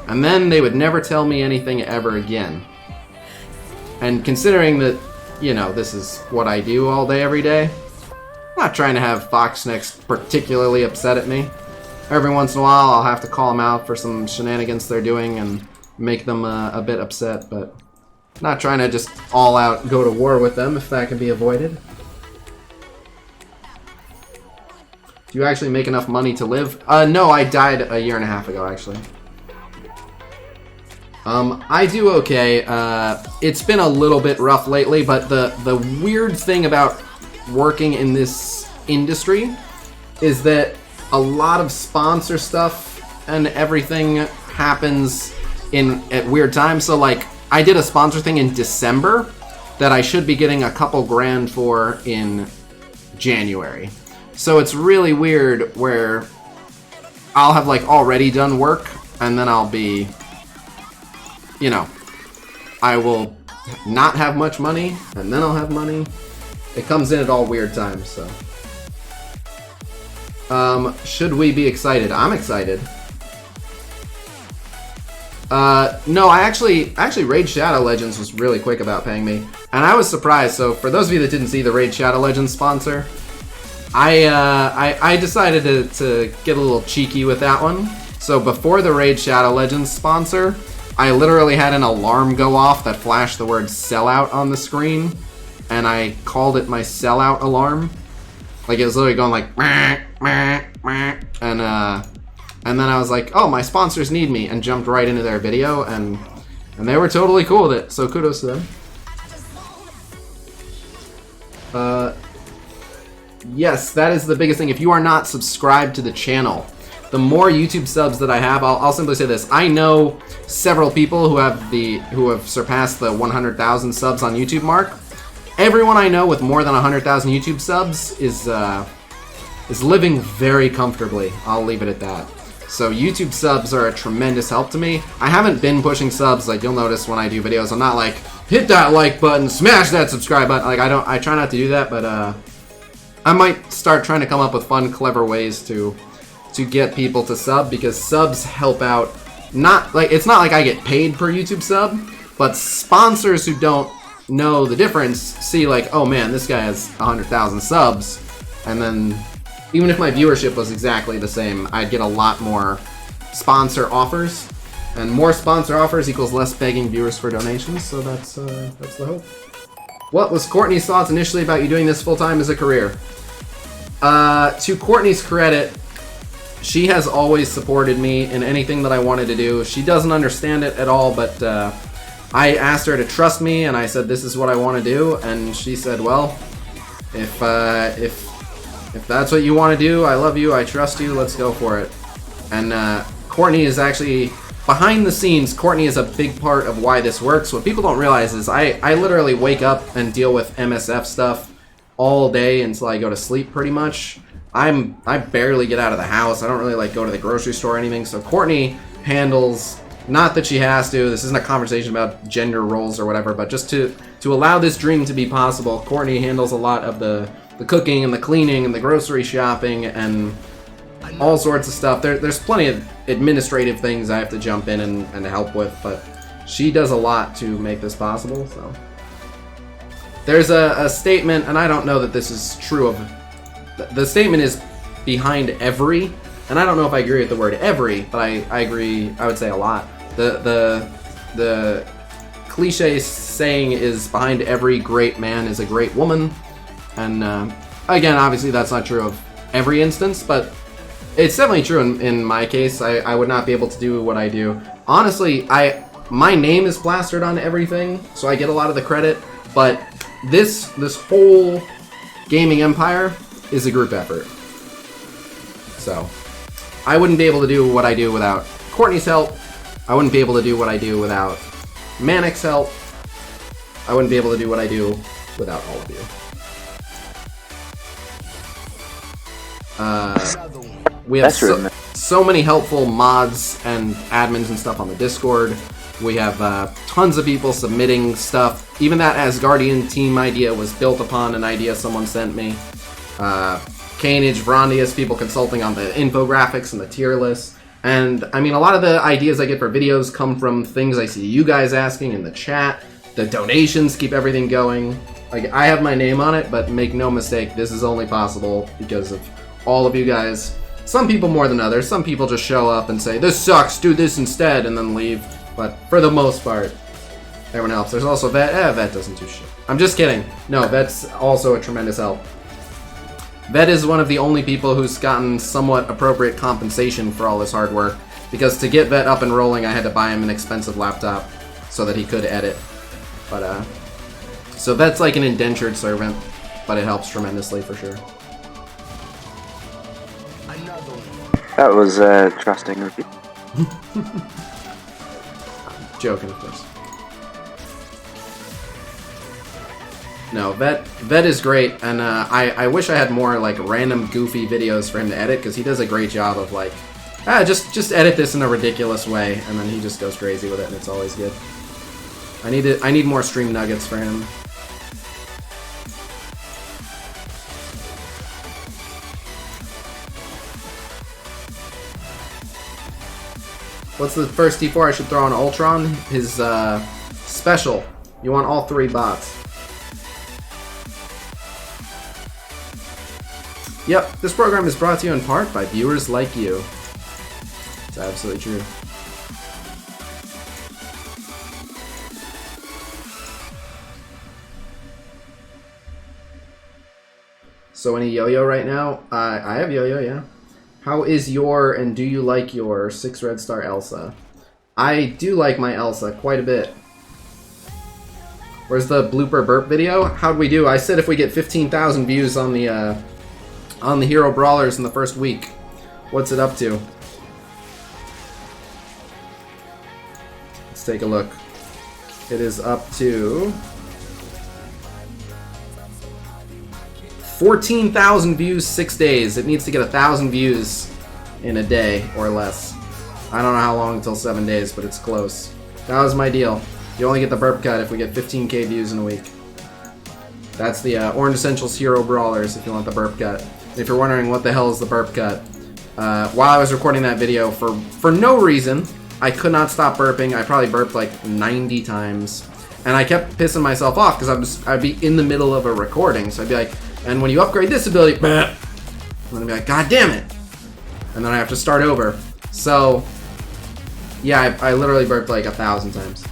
And then they would never tell me anything ever again. And considering that, you know, this is what I do all day, every day, I'm not trying to have Fox Next particularly upset at me. Every once in a while, I'll have to call them out for some shenanigans they're doing and make them a bit upset, but not trying to just all out go to war with them if that can be avoided. Do you actually make enough money to live? No, I died a year and a half ago, actually. I do okay. It's been a little bit rough lately, but the weird thing about working in this industry is that a lot of sponsor stuff and everything happens at weird times. So like, I did a sponsor thing in December that I should be getting a couple grand for in January. So it's really weird where I'll have like already done work and then I'll be, you know, I will not have much money and then I'll have money. It comes in at all weird times, so. Should we be excited? I'm excited. No, I actually Raid Shadow Legends was really quick about paying me, and I was surprised. So for those of you that didn't see the Raid Shadow Legends sponsor, I decided to get a little cheeky with that one. So before the Raid Shadow Legends sponsor, I literally had an alarm go off that flashed the word sellout on the screen, and I called it my sellout alarm. Like it was literally going like meh, meh, meh, and then I was like, oh, my sponsors need me, and jumped right into their video, and they were totally cool with it, so kudos to them. Yes, that is the biggest thing. If you are not subscribed to the channel, the more YouTube subs that I have, I'll simply say this. I know several people who have surpassed the 100,000 subs on YouTube mark. Everyone I know with more than 100,000 YouTube subs is is living very comfortably. I'll leave it at that. So YouTube subs are a tremendous help to me. I haven't been pushing subs, like you'll notice when I do videos. I'm not like, hit that like button, smash that subscribe button. Like I try not to do that, but I might start trying to come up with fun, clever ways to get people to sub, because subs help out. It's not like I get paid per YouTube sub, but sponsors who don't know the difference see like, oh man, this guy has 100,000 subs, and then even if my viewership was exactly the same, I'd get a lot more sponsor offers, and more sponsor offers equals less begging viewers for donations. So that's the hope. What was Courtney's thoughts initially about you doing this full time as a career? To Courtney's credit, she has always supported me in anything that I wanted to do. She doesn't understand it at all, but I asked her to trust me, and I said, this is what I want to do, and she said, well, if that's what you want to do, I love you, I trust you, let's go for it. And Courtney is actually, behind the scenes, Courtney is a big part of why this works. What people don't realize is I literally wake up and deal with MSF stuff all day until I go to sleep pretty much. I barely get out of the house. I don't really like go to the grocery store or anything. So Courtney handles, not that she has to, this isn't a conversation about gender roles or whatever, but just to allow this dream to be possible, Courtney handles a lot of the cooking and the cleaning and the grocery shopping and all sorts of stuff. There's plenty of administrative things I have to jump in and help with, but she does a lot to make this possible. So there's a statement, and I don't know that this is true of, the statement is behind every, and I don't know if I agree with the word every, but I agree, I would say a lot. The cliche saying is behind every great man is a great woman, and again, obviously that's not true of every instance, but it's definitely true in my case. I would not be able to do what I do. Honestly, my name is plastered on everything, so I get a lot of the credit, but this whole gaming empire is a group effort. So I wouldn't be able to do what I do without Courtney's help. I wouldn't be able to do what I do without Manic's help. I wouldn't be able to do what I do without all of you. We have so many helpful mods and admins and stuff on the Discord. We have tons of people submitting stuff. Even that Asgardian team idea was built upon an idea someone sent me. Canage, Vrondius, people consulting on the infographics and the tier list. And I mean, a lot of the ideas I get for videos come from things I see you guys asking in the chat. The donations keep everything going. Like, I have my name on it, but make no mistake, this is only possible because of all of you guys. Some people more than others. Some people just show up and say, this sucks, do this instead, and then leave. But for the most part, everyone helps. There's also Vet. Vet doesn't do shit. I'm just kidding. No, Vet's also a tremendous help. Vet is one of the only people who's gotten somewhat appropriate compensation for all his hard work, because to get Vet up and rolling, I had to buy him an expensive laptop so that he could edit. But, so Vet's like an indentured servant, but it helps tremendously for sure. That was trusting of you. Joking, of course. No, Vet is great, and I wish I had more like random goofy videos for him to edit, because he does a great job of like, just edit this in a ridiculous way, and then he just goes crazy with it, and it's always good. I need more stream nuggets for him. What's the first T4 I should throw on Ultron? His special. You want all 3 bots. Yep, this program is brought to you in part by viewers like you. It's absolutely true. So any yo-yo right now? I have yo-yo, yeah. How is your, and do you like your 6 red star Elsa? I do like my Elsa quite a bit. Where's the blooper burp video? How'd we do? I said if we get 15,000 views on the Hero Brawlers in the first week. What's it up to? Let's take a look. It is up to 14,000 views, 6 days. It needs to get 1,000 views in a day or less. I don't know how long until 7 days, but it's close. That was my deal. You only get the burp cut if we get 15k views in a week. That's the Orange Essentials Hero Brawlers if you want the burp cut. And if you're wondering what the hell is the burp cut, while I was recording that video, for no reason, I could not stop burping. I probably burped like 90 times. And I kept pissing myself off because I'd be in the middle of a recording. So I'd be like, and when you upgrade this ability, and I'd be like, God damn it. And then I have to start over. So, yeah, I literally burped like 1,000 times.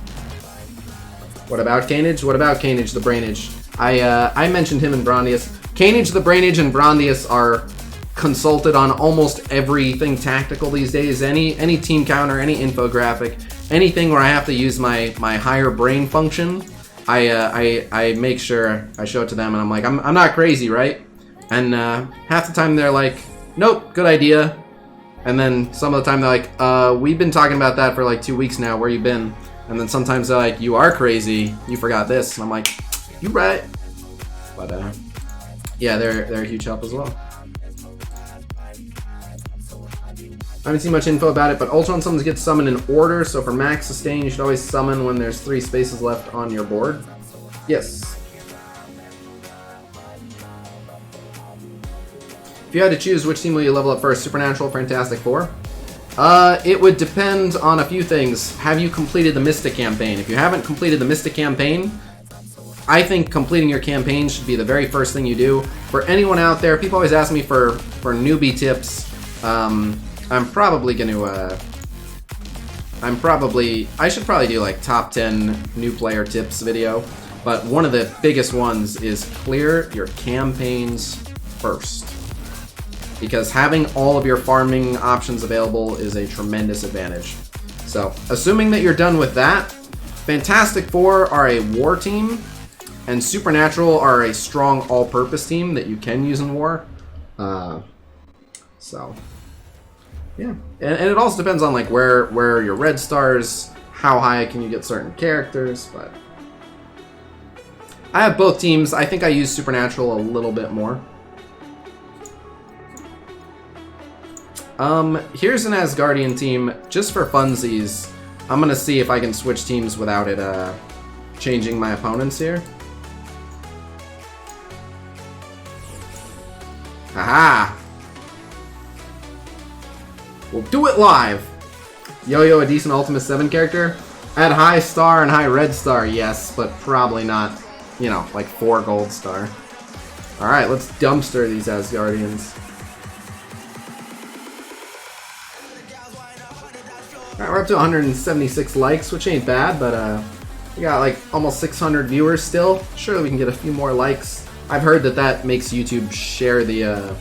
What about Canage? What about Canage the Brainage? I mentioned him and Brondius. Canage the Brainage and Brondius are consulted on almost everything tactical these days. Any team counter, any infographic, anything where I have to use my higher brain function, I make sure I show it to them, and I'm like, I'm not crazy, right? And half the time they're like, nope, good idea. And then some of the time they're like, we've been talking about that for like 2 weeks now, where you been? And then sometimes they're like, you are crazy, you forgot this. And I'm like, you right. But yeah, they're a huge help as well. I haven't seen much info about it, but Ultron summons get summoned in order, so for max sustain, you should always summon when there's 3 spaces left on your board. Yes. If you had to choose, which team will you level up first, Supernatural or Fantastic Four? It would depend on a few things. Have you completed the Mystic campaign? If you haven't completed the Mystic campaign, I think completing your campaign should be the very first thing you do. For anyone out there, people always ask me for newbie tips. I'm probably gonna, I should probably do like top 10 new player tips video, but one of the biggest ones is clear your campaigns first. Because having all of your farming options available is a tremendous advantage. So, assuming that you're done with that, Fantastic Four are a war team, and Supernatural are a strong all-purpose team that you can use in war. So... yeah, and it also depends on like where your red stars, how high can you get certain characters, but I have both teams. I think I use Supernatural a little bit more. Here's an Asgardian team, just for funsies. I'm gonna see if I can switch teams without it changing my opponents here. Haha! We'll do it live! Yo-Yo, a decent Ultimate 7 character? At high star and high red star, yes, but probably not, you know, like 4 gold star. Alright, let's dumpster these Asgardians. Alright, we're up to 176 likes, which ain't bad, but we got like almost 600 viewers still. Surely we can get a few more likes. I've heard that makes YouTube share the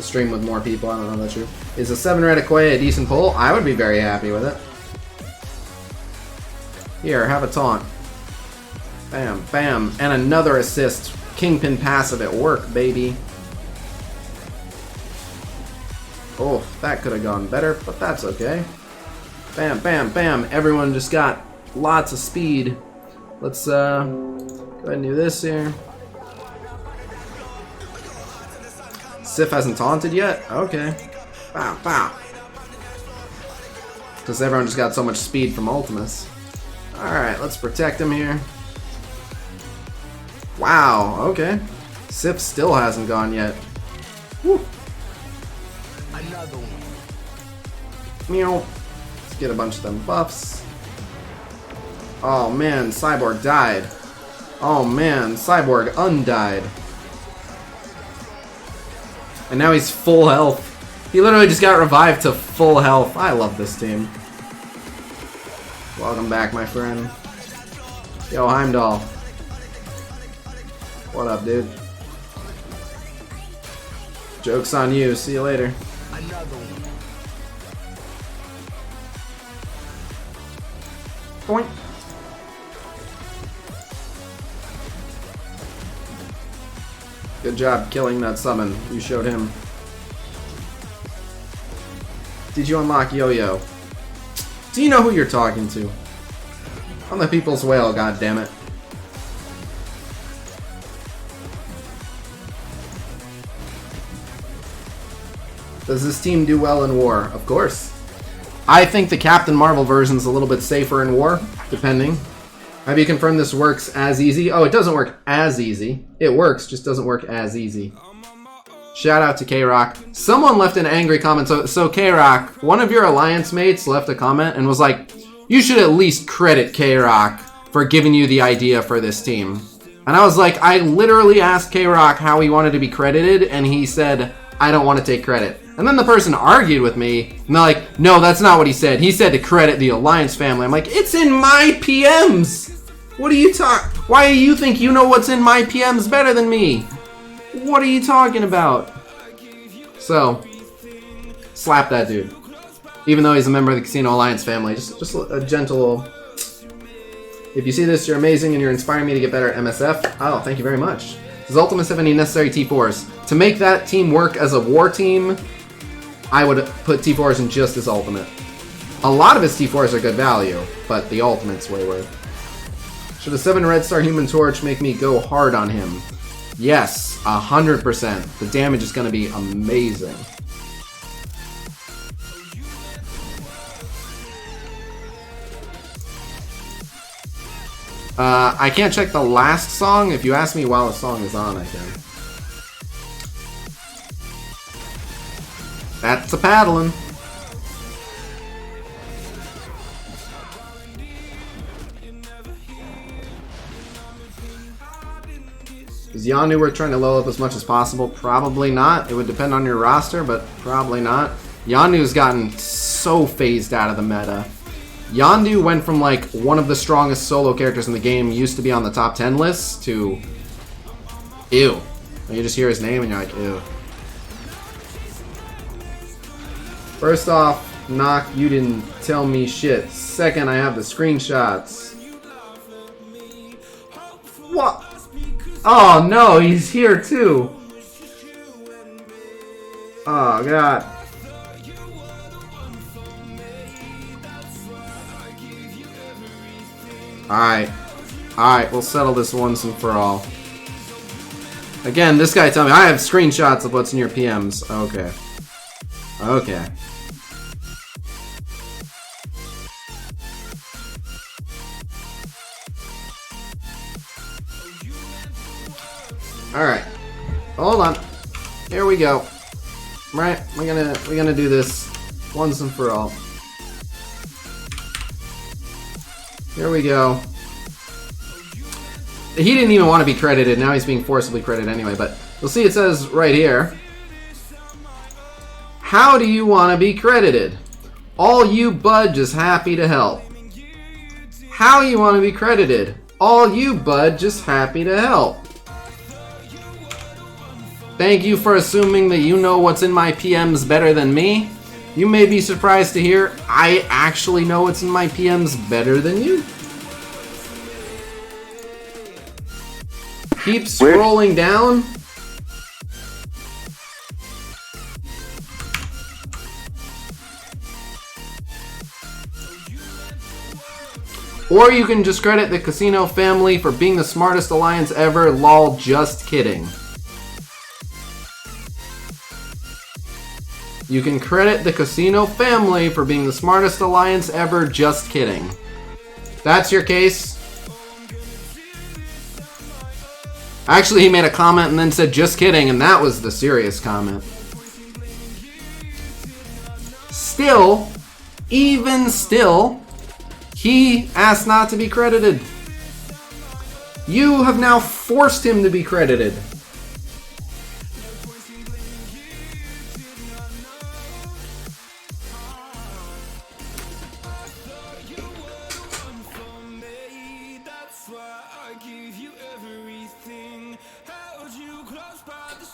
stream with more people. I don't know if that's true. Is a 7 red Aquay a decent pull? I would be very happy with it. Here, have a taunt. Bam, bam, and another assist. Kingpin passive at work, baby. Oh, that could have gone better, but that's okay. Bam, bam, bam. Everyone just got lots of speed. Let's go ahead and do this here. Sif hasn't taunted yet? Okay. Bow, bow. Because everyone just got so much speed from Ultimus. Alright, let's protect him here. Wow, okay. Sif still hasn't gone yet. Woo. Another one. Meow. Let's get a bunch of them buffs. Oh man, Cyborg died. Oh man, Cyborg undied. And now he's full health. He literally just got revived to full health. I love this team. Welcome back, my friend. Yo, Heimdall. What up, dude? Joke's on you. See you later. Point. Good job killing that summon. You showed him. Did you unlock Yo-Yo? Do you know who you're talking to? I'm the people's whale, goddammit. Does this team do well in war? Of course. I think the Captain Marvel version is a little bit safer in war, depending. Have you confirmed this works as easy? Oh, it doesn't work as easy. It works, just doesn't work as easy. Shout out to K-Rock. Someone left an angry comment. So K-Rock, one of your alliance mates left a comment and was like, you should at least credit K-Rock for giving you the idea for this team. And I was like, I literally asked K-Rock how he wanted to be credited, and he said, I don't want to take credit. And then the person argued with me, and they're like, no, that's not what he said. He said to credit the Alliance family. I'm like, it's in my PMs! What are you Why do you think you know what's in my PMs better than me? What are you talking about? So, slap that dude. Even though he's a member of the Casino Alliance family. Just a gentle... If you see this, you're amazing and you're inspiring me to get better at MSF. Oh, thank you very much. Does Ultimates have any necessary T4s? To make that team work as a war team, I would put T4s in just as Ultimate. A lot of his T4s are good value, but the Ultimate's way worth. Should a 7 Red Star Human Torch make me go hard on him? Yes, 100%. The damage is going to be amazing. I can't check the last song. If you ask me while the song is on, I can. That's a paddling. Is Yondu worth trying to level up as much as possible? Probably not. It would depend on your roster, but probably not. Yondu's gotten so phased out of the meta. Yondu went from like one of the strongest solo characters in the game, used to be on the top 10 list, to ew. And you just hear his name and you're like, ew. First off, Knock, you didn't tell me shit. Second, I have the screenshots. What? Oh no, he's here too. Oh god. Alright, we'll settle this once and for all. Again, this guy told me, I have screenshots of what's in your PMs. Okay. Okay. Alright. Hold on. Here we go. Right, we're gonna do this once and for all. Here we go. He didn't even want to be credited, now he's being forcibly credited anyway, but you'll see it says right here, how do you want to be credited? All you bud just happy to help. How you want to be credited? All you bud just happy to help. Thank you for assuming that you know what's in my PMs better than me. You may be surprised to hear I actually know what's in my PMs better than you. Keep scrolling down. Or you can just credit the Casino family for being the smartest alliance ever. Lol, just kidding. You can credit the Casino family for being the smartest alliance ever. Just kidding. That's your case. Actually, he made a comment and then said, just kidding, and that was the serious comment. Still, even still, he asked not to be credited. You have now forced him to be credited.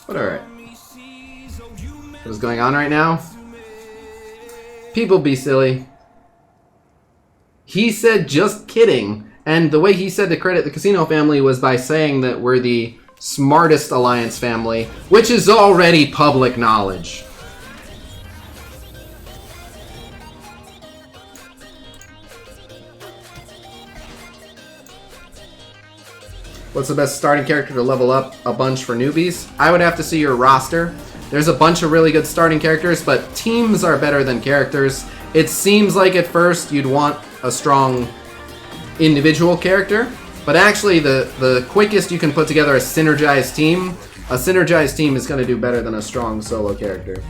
But alright. What is going on right now? People be silly. He said just kidding. And the way he said to credit the Casino family was by saying that we're the smartest alliance family, which is already public knowledge. What's the best starting character to level up a bunch for newbies? I would have to see your roster. There's a bunch of really good starting characters, but teams are better than characters. It seems like at first you'd want a strong individual character, but actually the quickest you can put together a synergized team is going to do better than a strong solo character.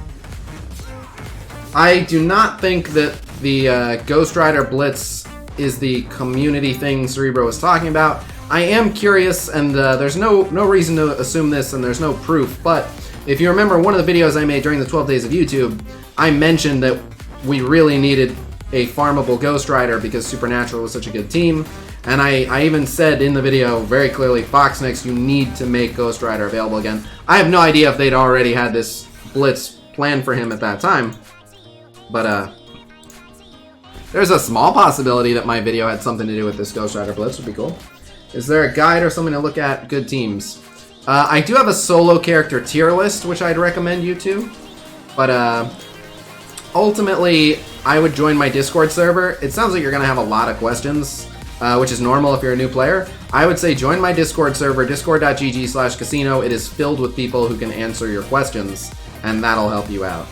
I do not think that the Ghost Rider Blitz is the community thing Cerebro was talking about. I am curious, and there's no reason to assume this, and there's no proof, but if you remember one of the videos I made during the 12 days of YouTube, I mentioned that we really needed a farmable Ghost Rider because Supernatural was such a good team. And I even said in the video very clearly, Foxnex, you need to make Ghost Rider available again. I have no idea if they'd already had this Blitz planned for him at that time. But there's a small possibility that my video had something to do with this Ghost Rider Blitz. Would be cool. Is there a guide or something to look at? Good teams. I do have a solo character tier list, which I'd recommend you to. But ultimately, I would join my Discord server. It sounds like you're going to have a lot of questions, which is normal if you're a new player. I would say join my Discord server, discord.gg/casino. It is filled with people who can answer your questions, and that'll help you out.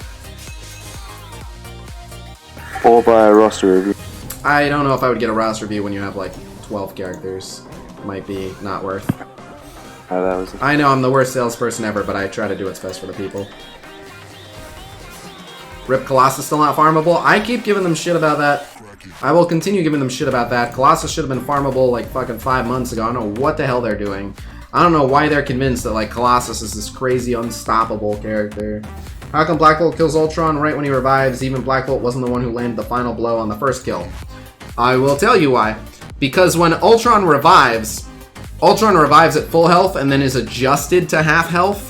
Or by a roster review. I don't know if I would get a roster review when you have like 12 characters. Might be not worth. I know I'm the worst salesperson ever, but I try to do what's best for the people. Rip Colossus still not farmable? I keep giving them shit about that. I will continue giving them shit about that. Colossus should have been farmable like fucking 5 months ago. I don't know what the hell they're doing. I don't know why they're convinced that like Colossus is this crazy unstoppable character. How come Black Bolt kills Ultron right when he revives? Even Black Bolt wasn't the one who landed the final blow on the first kill. I will tell you why. Because when Ultron revives at full health and then is adjusted to half health.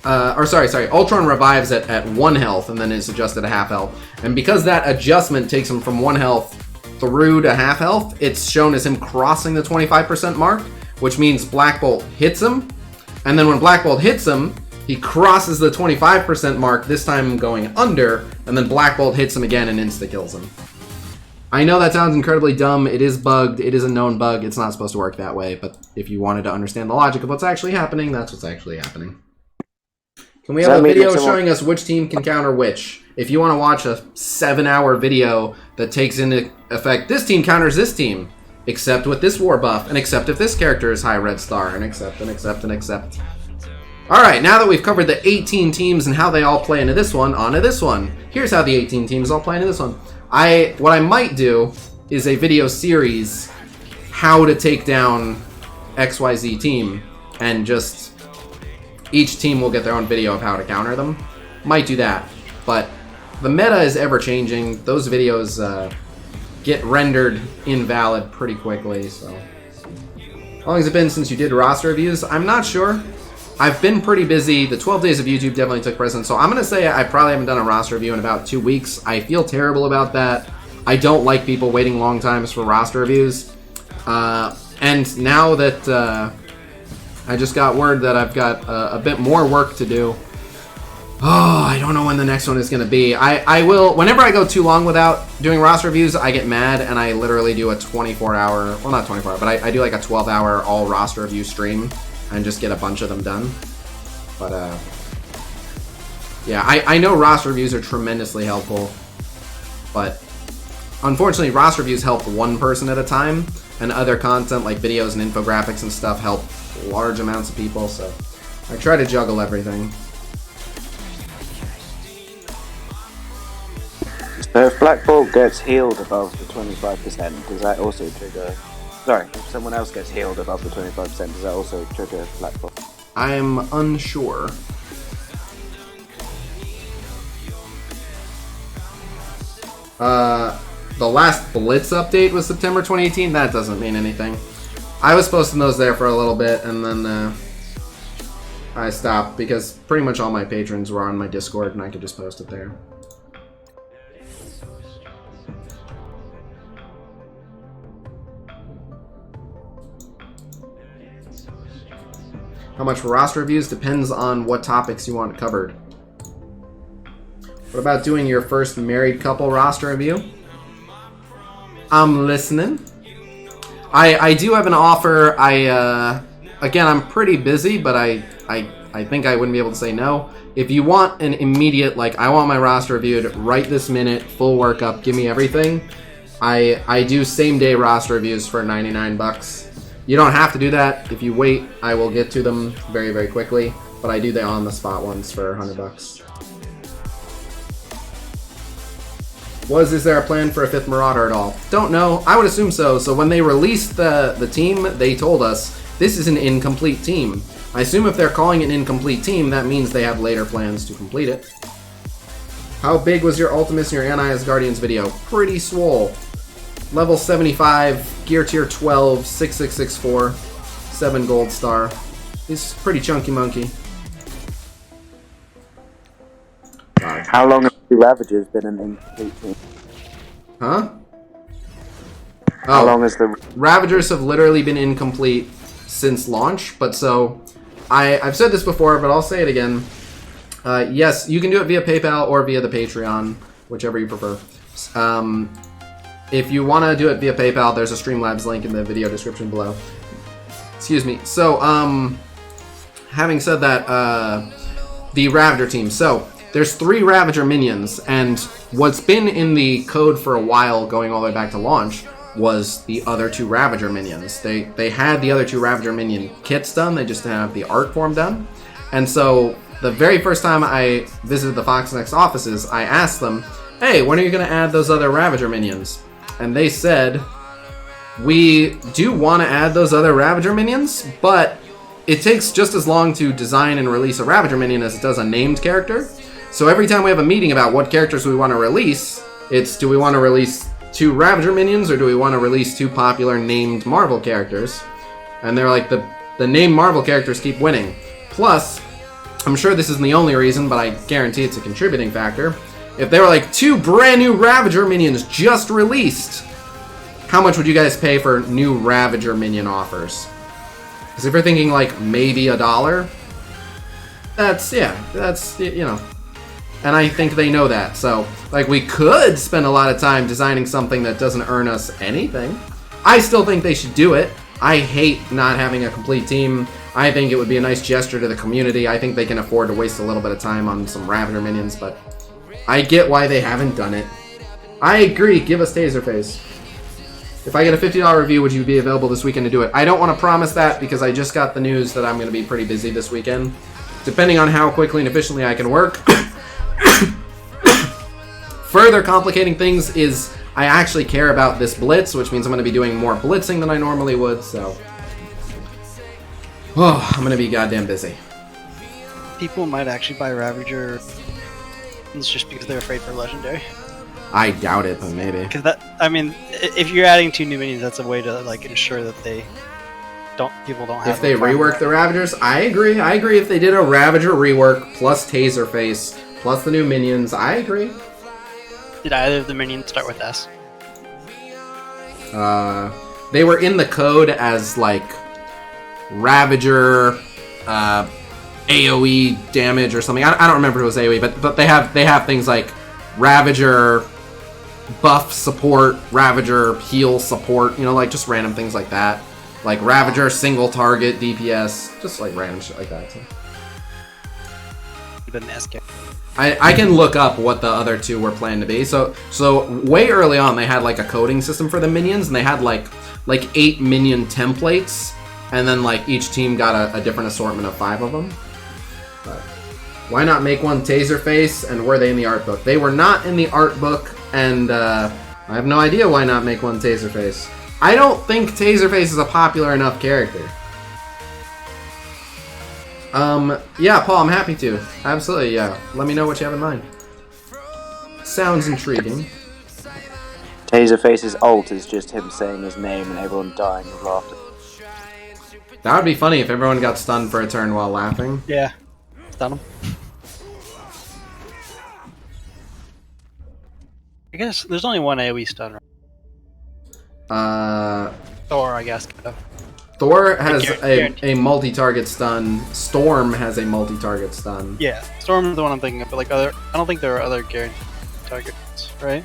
Ultron revives at 1 health and then is adjusted to half health. And because that adjustment takes him from 1 health through to half health, it's shown as him crossing the 25% mark, which means Black Bolt hits him. And then when Black Bolt hits him, he crosses the 25% mark, this time going under, and then Black Bolt hits him again and insta-kills him. I know that sounds incredibly dumb. It is bugged. It is a known bug. It's not supposed to work that way, but if you wanted to understand the logic of what's actually happening, that's what's actually happening. Can we have a video showing us which team can counter which? If you want to watch a 7-hour video that takes into effect, this team counters this team, except with this war buff, and except if this character is high red star, and except, and except, and except. Alright, now that we've covered the 18 teams and how they all play into this one, on to this one. Here's how the 18 teams all play into this one. What I might do is a video series, how to take down XYZ team, and just each team will get their own video of how to counter them. Might do that, but the meta is ever changing. Those videos get rendered invalid pretty quickly, so. How long has it been since you did roster reviews? I'm not sure. I've been pretty busy. The 12 days of YouTube definitely took precedence, so I'm going to say I probably haven't done a roster review in about 2 weeks. I feel terrible about that. I don't like people waiting long times for roster reviews. And now that I just got word that I've got a bit more work to do. Oh, I don't know when the next one is going to be. I will, whenever I go too long without doing roster reviews, I get mad and I literally do a 24-hour, well not 24-hour, but I do like a 12-hour all roster review stream and just get a bunch of them done. But yeah, I know roster reviews are tremendously helpful, but unfortunately roster reviews help one person at a time, and other content like videos and infographics and stuff help large amounts of people, so I try to juggle everything. So if Black Bolt gets healed above the 25%, does that also trigger... Sorry, if someone else gets healed above the 25%, does that also trigger Black Bolt? I'm unsure. The last Blitz update was September 2018. That doesn't mean anything. I was posting those there for a little bit, and then I stopped because pretty much all my patrons were on my Discord, and I could just post it there. How much for roster reviews depends on what topics you want covered. What about doing your first married couple roster review? I'm listening. I do have an offer. Again, I'm pretty busy, but I I think I wouldn't be able to say no. If you want an immediate, like, I want my roster reviewed right this minute, full workup, give me everything, I do same-day roster reviews for 99 bucks. You don't have to do that. If you wait, I will get to them very, very quickly. But I do the on-the-spot ones for 100 bucks. Is there a plan for a 5th Marauder at all? Don't know. I would assume so. So when they released the team, they told us, this is an incomplete team. I assume if they're calling it an incomplete team, that means they have later plans to complete it. How big was your Ultimus and your Anti-As Guardians video? Pretty swole. Level 75, Gear Tier 12, 6664, 7 Gold Star. He's pretty chunky monkey. How long have the Ravagers been an incomplete team? Huh? How long has the Ravagers have literally been incomplete since launch, but so I've said this before, but I'll say it again. Yes, you can do it via PayPal or via the Patreon, whichever you prefer. If you want to do it via PayPal, there's a Streamlabs link in the video description below. Excuse me. So, having said that, the Ravager team. So, there's 3 Ravager minions, and what's been in the code for a while, going all the way back to launch, was the other 2 Ravager minions. They had the other 2 Ravager minion kits done, they just didn't have the art form done. And so, the very first time I visited the FoxNext offices, I asked them, hey, when are you going to add those other Ravager minions? And they said, we do want to add those other Ravager minions, but it takes just as long to design and release a Ravager minion as it does a named character. So every time we have a meeting about what characters we want to release, it's do we want to release 2 Ravager minions or do we want to release 2 popular named Marvel characters? And they're like, the named Marvel characters keep winning. Plus, I'm sure this isn't the only reason, but I guarantee it's a contributing factor. If they were like 2 brand new Ravager minions just released, how much would you guys pay for new Ravager minion offers? Because if you're thinking like maybe $1, that's, you know. And I think they know that. So, like, we could spend a lot of time designing something that doesn't earn us anything. I still think they should do it. I hate not having a complete team. I think it would be a nice gesture to the community. I think they can afford to waste a little bit of time on some Ravager minions, but I get why they haven't done it. I agree, give us Taserface. If I get a $50 review, would you be available this weekend to do it? I don't want to promise that because I just got the news that I'm going to be pretty busy this weekend. Depending on how quickly and efficiently I can work. Further complicating things is I actually care about this Blitz, which means I'm going to be doing more blitzing than I normally would, so... Oh, I'm going to be goddamn busy. People might actually buy Ravager just because they're afraid for Legendary. I doubt it, but maybe. Because that, I mean, if you're adding 2 new minions, that's a way to like ensure that people don't have. If they rework the Ravagers, I agree. I agree. If they did a Ravager rework plus Taserface plus the new minions, I agree. Did either of the minions start with S? They were in the code as like Ravager, AOE damage or something. I don't remember if it was AOE, but they have things like Ravager buff support, Ravager heal support, you know, like just random things like that. Like Ravager single target DPS, just like random shit like that. So. I can look up what the other 2 were planned to be. So way early on they had like a coding system for the minions, and they had like 8 minion templates, and then like each team got a different assortment of 5 of them. But why not make one Taserface, and were they in the art book? They were not in the art book, and I have no idea why not make one Taserface. I don't think Taserface is a popular enough character. Yeah, Paul, I'm happy to. Absolutely, yeah. Let me know what you have in mind. Sounds intriguing. Taserface's ult is just him saying his name and everyone dying of laughter. That would be funny if everyone got stunned for a turn while laughing. Yeah. Stun him. I guess there's only one AoE stun, right? Thor, I guess. Thor has a multi-target stun. Storm has a multi-target stun. Yeah, Storm is the one I'm thinking of, but like I don't think there are other guaranteed targets, right?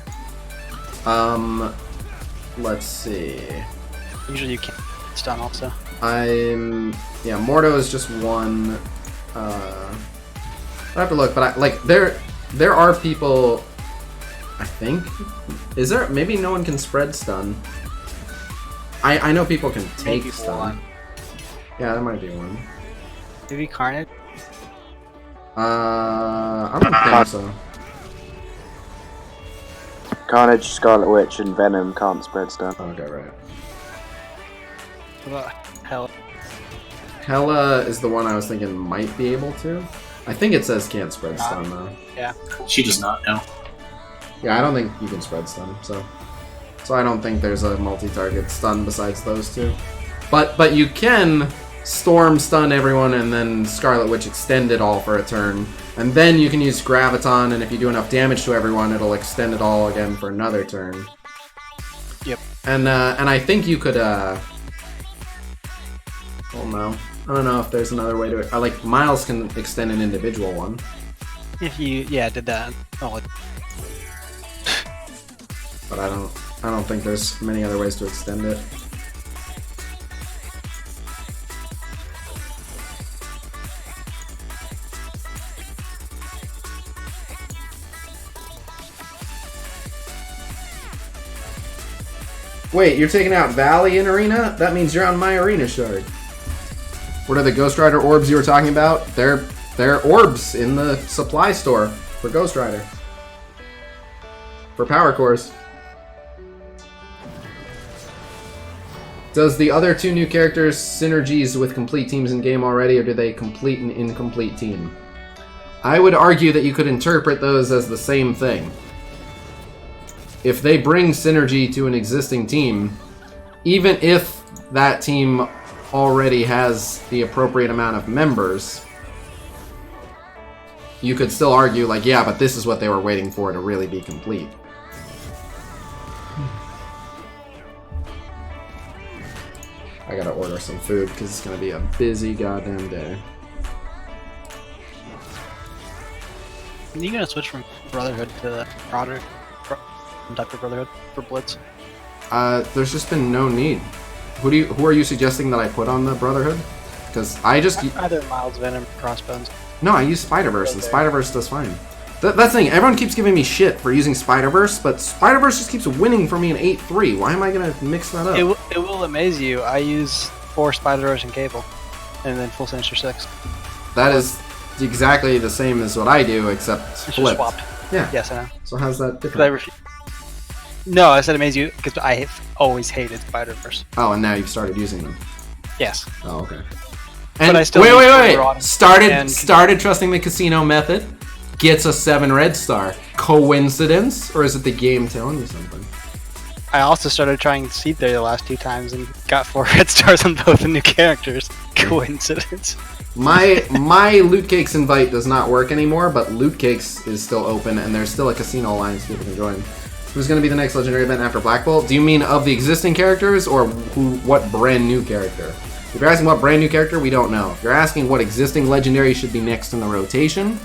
Let's see. Usually you can't stun also. Yeah, Mordo is just one. I have to look, but there are people. I think is there maybe no one can spread stun. I know people can take Maybe stun. one. Yeah, there might be one. Maybe Carnage. I don't think so. Carnage, Scarlet Witch, and Venom can't spread stun. Okay, right. What about Hell? Hela is the one I was thinking might be able to. I think it says can't spread stun though. Yeah. She does not know. Yeah, I don't think you can spread stun, so I don't think there's a multi-target stun besides those two. But you can storm stun everyone and then Scarlet Witch extend it all for a turn. And then you can use Graviton, and if you do enough damage to everyone, it'll extend it all again for another turn. Yep. And I think you could well no. I don't know if there's another way to it. Like Miles can extend an individual one. If you did that. Oh, But I don't think there's many other ways to extend it. Wait, you're taking out Valley in Arena? That means you're on my Arena shard. What are the Ghost Rider orbs you were talking about? They're orbs in the supply store for Ghost Rider. For power cores. Does the other two new characters synergies with complete teams in game already, or do they complete an incomplete team? I would argue that you could interpret those as the same thing. If they bring synergy to an existing team, even if that team already has the appropriate amount of members, you could still argue, like, yeah, but this is what they were waiting for to really be complete. I gotta order some food because it's gonna be a busy goddamn day. Are you gonna switch from Brotherhood to Dr. Brotherhood for Blitz? There's just been no need. Who are you suggesting that I put on the Brotherhood? Because I just Either Miles, Venom, Crossbones. no, I use Spider-Verse, and Spider-Verse does fine. That's the thing. Everyone keeps giving me shit for using Spider-Verse, but Spider-Verse just keeps winning for me in 8-3. Why am I gonna mix that up? It will amaze you. I use 4 Spider-Verse and Cable, and then full Sinister 6. That is exactly the same as what I do, except It's just flipped. swapped. Yeah. Yes, I know. So how's that 'Cause different? No, I said amaze you because I have always hated Spider-Verse. Oh, and now you've started using them. Yes. Oh, okay. But And I still wait. use Overrun and- Started trusting the casino method. Gets a 7 red star. Coincidence, or is it the game telling you something? I also started trying Seed there the last 2 times and got 4 red stars on both the new characters. Coincidence. My Lootcakes invite does not work anymore, but Lootcakes is still open, and there's still a casino alliance people can join. Who's going to be the next legendary event after Black Bolt? Do you mean of the existing characters, or what brand new character? If you're asking what brand new character, we don't know. If you're asking what existing legendary should be next in the rotation,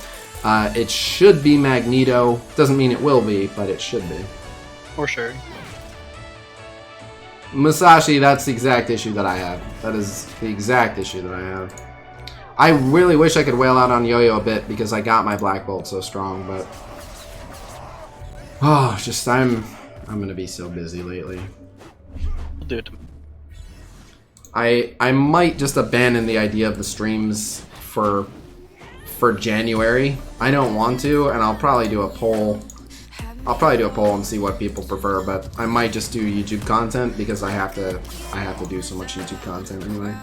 it should be Magneto. Doesn't mean it will be, but it should be. For sure. Musashi, that's the exact issue that I have. That is the exact issue that I have. I really wish I could wail out on Yo-Yo a bit because I got my Black Bolt so strong, but I'm gonna be so busy lately. We'll do it. I might just abandon the idea of the streams for January. I don't want to, and I'll probably do a poll. I'll probably do a poll and see what people prefer, but I might just do YouTube content because I have to do so much YouTube content anyway.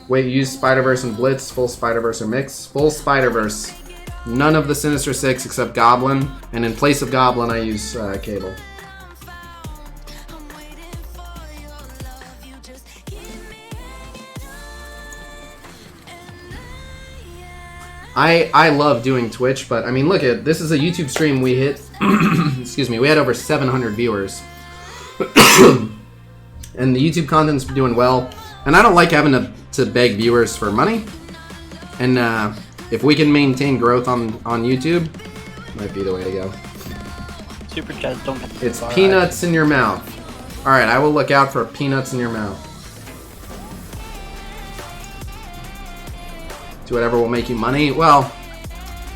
Wait, you use Spider-Verse and Blitz, full Spider-Verse or mix? Full Spider-Verse. None of the Sinister Six except Goblin, and in place of Goblin I use Cable. I love doing Twitch, but I mean, look at this is a YouTube stream we hit. Excuse me, we had over 700 viewers, and the YouTube content's doing well. And I don't like having to beg viewers for money. And if we can maintain growth on YouTube, might be the way to go. Super chat, don't get It's peanuts in your mouth. All right, I will look out for peanuts in your mouth. Do whatever will make you money. Well,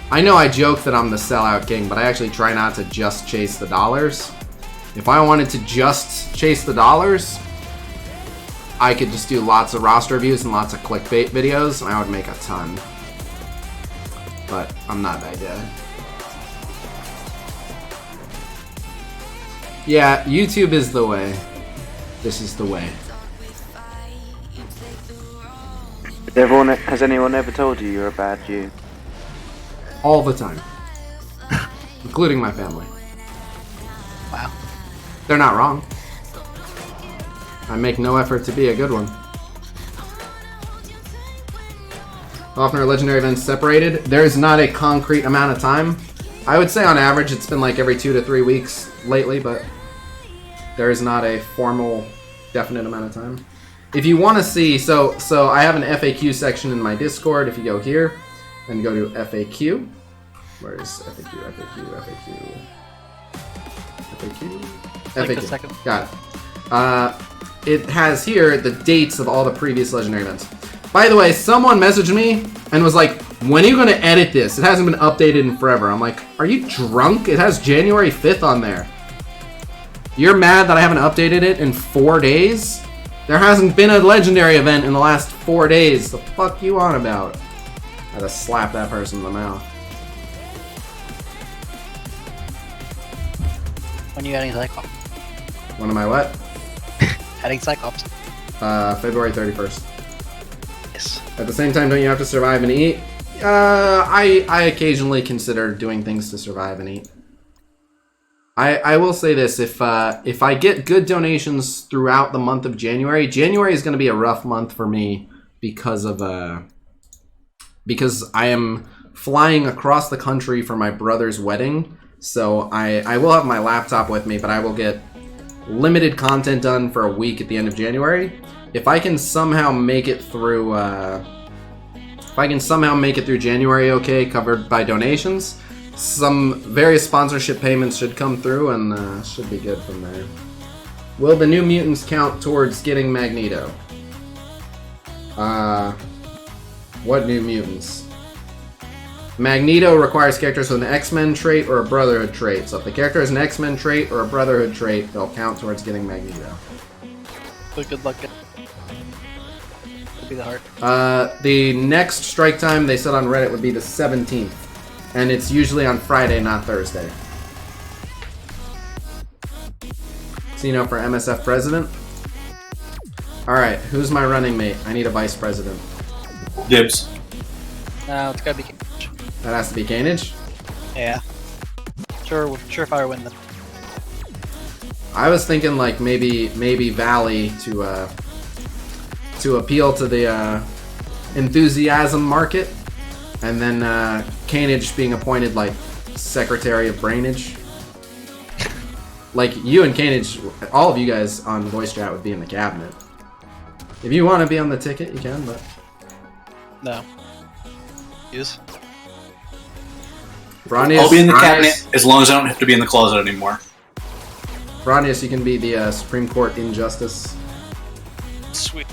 I know I joke that I'm the sellout king, but I actually try not to just chase the dollars. If I wanted to just chase the dollars, I could just do lots of roster reviews and lots of clickbait videos, and I would make a ton. But I'm not that guy. Yeah, YouTube is the way. This is the way. Has anyone ever told you you're a bad Jew? All the time. Including my family. Wow. They're not wrong. I make no effort to be a good one. Often are legendary events separated? There is not a concrete amount of time. I would say on average it's been like every 2 to 3 weeks lately, but there is not a formal, definite amount of time. If you want to see, so I have an FAQ section in my Discord. If you go here and go to FAQ, where is FAQ? Like the second. Got it. It has here the dates of all the previous legendary events. By the way, someone messaged me and was like, when are you going to edit this? It hasn't been updated in forever. I'm like, are you drunk? It has January 5th on there. You're mad that I haven't updated it in 4 days? There hasn't been a legendary event in the last 4 days. The fuck you on about? I had to slap that person in the mouth. When you adding Cyclops? When am I what? Adding Cyclops. February 31st. Yes. At the same time, don't you have to survive and eat? I occasionally consider doing things to survive and eat. I will say this, if I get good donations throughout the month of January is going to be a rough month for me because I am flying across the country for my brother's wedding. So I will have my laptop with me, but I will get limited content done for a week at the end of January. If I can somehow make it through January okay, covered by donations, some various sponsorship payments should come through and should be good from there. Will the new mutants count towards getting Magneto? What new mutants? Magneto requires characters with an X-Men trait or a Brotherhood trait. So if the character has an X-Men trait or a Brotherhood trait, they'll count towards getting Magneto. But good luck. It'll be the heart. The next strike time they said on Reddit would be the 17th. And it's usually on Friday, not Thursday. Casino for MSF president. Alright, who's my running mate? I need a vice president. Dibs. No, it's gotta be. That has to be Canage? Yeah. Surefire win them. I was thinking like maybe Valley to appeal to the enthusiasm market, and then Canage being appointed like Secretary of Brainage. Like you and Canage, all of you guys on voice chat would be in the cabinet. If you want to be on the ticket, you can, but No. Use. I'll be in the cabinet as long as I don't have to be in the closet anymore. Bronius, you can be the Supreme Court Injustice. Sweet.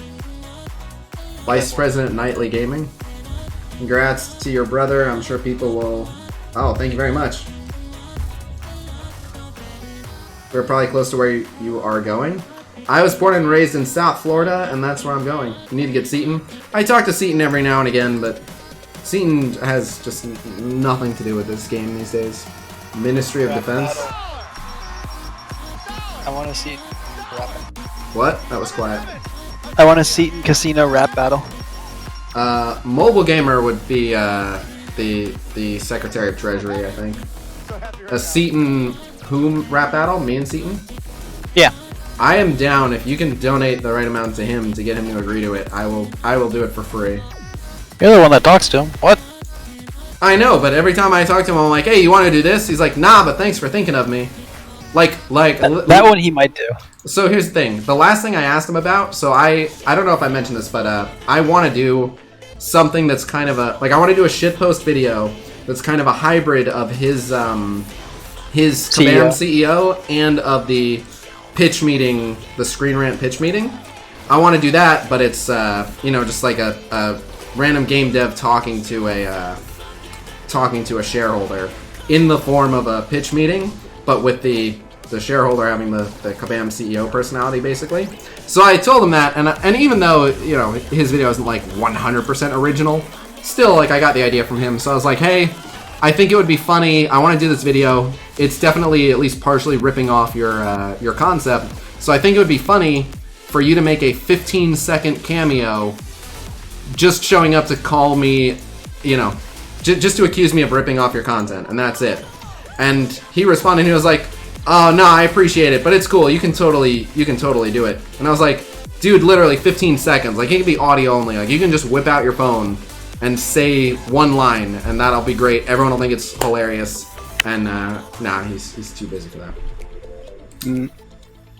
Vice President Nightly Gaming. Congrats to your brother. I'm sure people will... Oh, thank you very much. We're probably close to where you are going. I was born and raised in South Florida, and that's where I'm going. You need to get Seton. I talk to Seton every now and again, but Seton has just nothing to do with this game these days. Ministry of Defense. I want to see rap. What? That was quiet. I want to see casino rap battle. Mobile Gamer would be the Secretary of Treasury, I think. A Seton whom rap battle? Me and Seton? Yeah. I am down. If you can donate the right amount to him to get him to agree to it, I will do it for free. You're the one that talks to him. What? I know, but every time I talk to him, I'm like, hey, you want to do this? He's like, nah, but thanks for thinking of me. That one he might do. So here's the thing. The last thing I asked him about, so I don't know if I mentioned this, but I want to do something that's kind of a, like, I want to do a shitpost video that's kind of a hybrid of his Kabam CEO and of the pitch meeting, the Screen Rant pitch meeting. I want to do that, but it's, just like a random game dev talking to a shareholder in the form of a pitch meeting, but with the shareholder having the Kabam CEO personality, basically. So I told him that, and even though, you know, his video isn't like 100% original, still, like, I got the idea from him. So I was like, hey, I think it would be funny. I want to do this video. It's definitely at least partially ripping off your concept. So I think it would be funny for you to make a 15-second cameo just showing up to call me, you know, just to accuse me of ripping off your content, and that's it. And he responded, and he was like, oh, no, I appreciate it, but it's cool. You can totally do it. And I was like, dude, literally 15 seconds. Like, it can be audio only. Like, you can just whip out your phone and say one line, and that'll be great. Everyone will think it's hilarious. And, nah, he's too busy for that.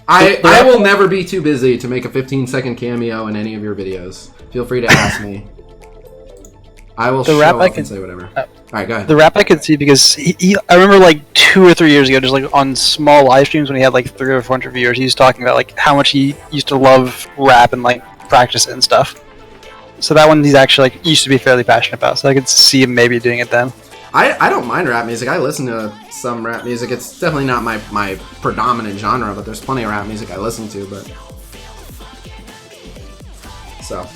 I will never be too busy to make a 15-second cameo in any of your videos. Feel free to ask me. I will show up and say whatever. Alright, go ahead. The rap I could see, because I remember like 2 or 3 years ago, just like on small live streams when he had like 300 or 400 viewers, he was talking about like how much he used to love rap and like practice it and stuff. So that one he's actually like used to be fairly passionate about, so I could see him maybe doing it then. I don't mind rap music. I listen to some rap music. It's definitely not my predominant genre, but there's plenty of rap music I listen to, but... So,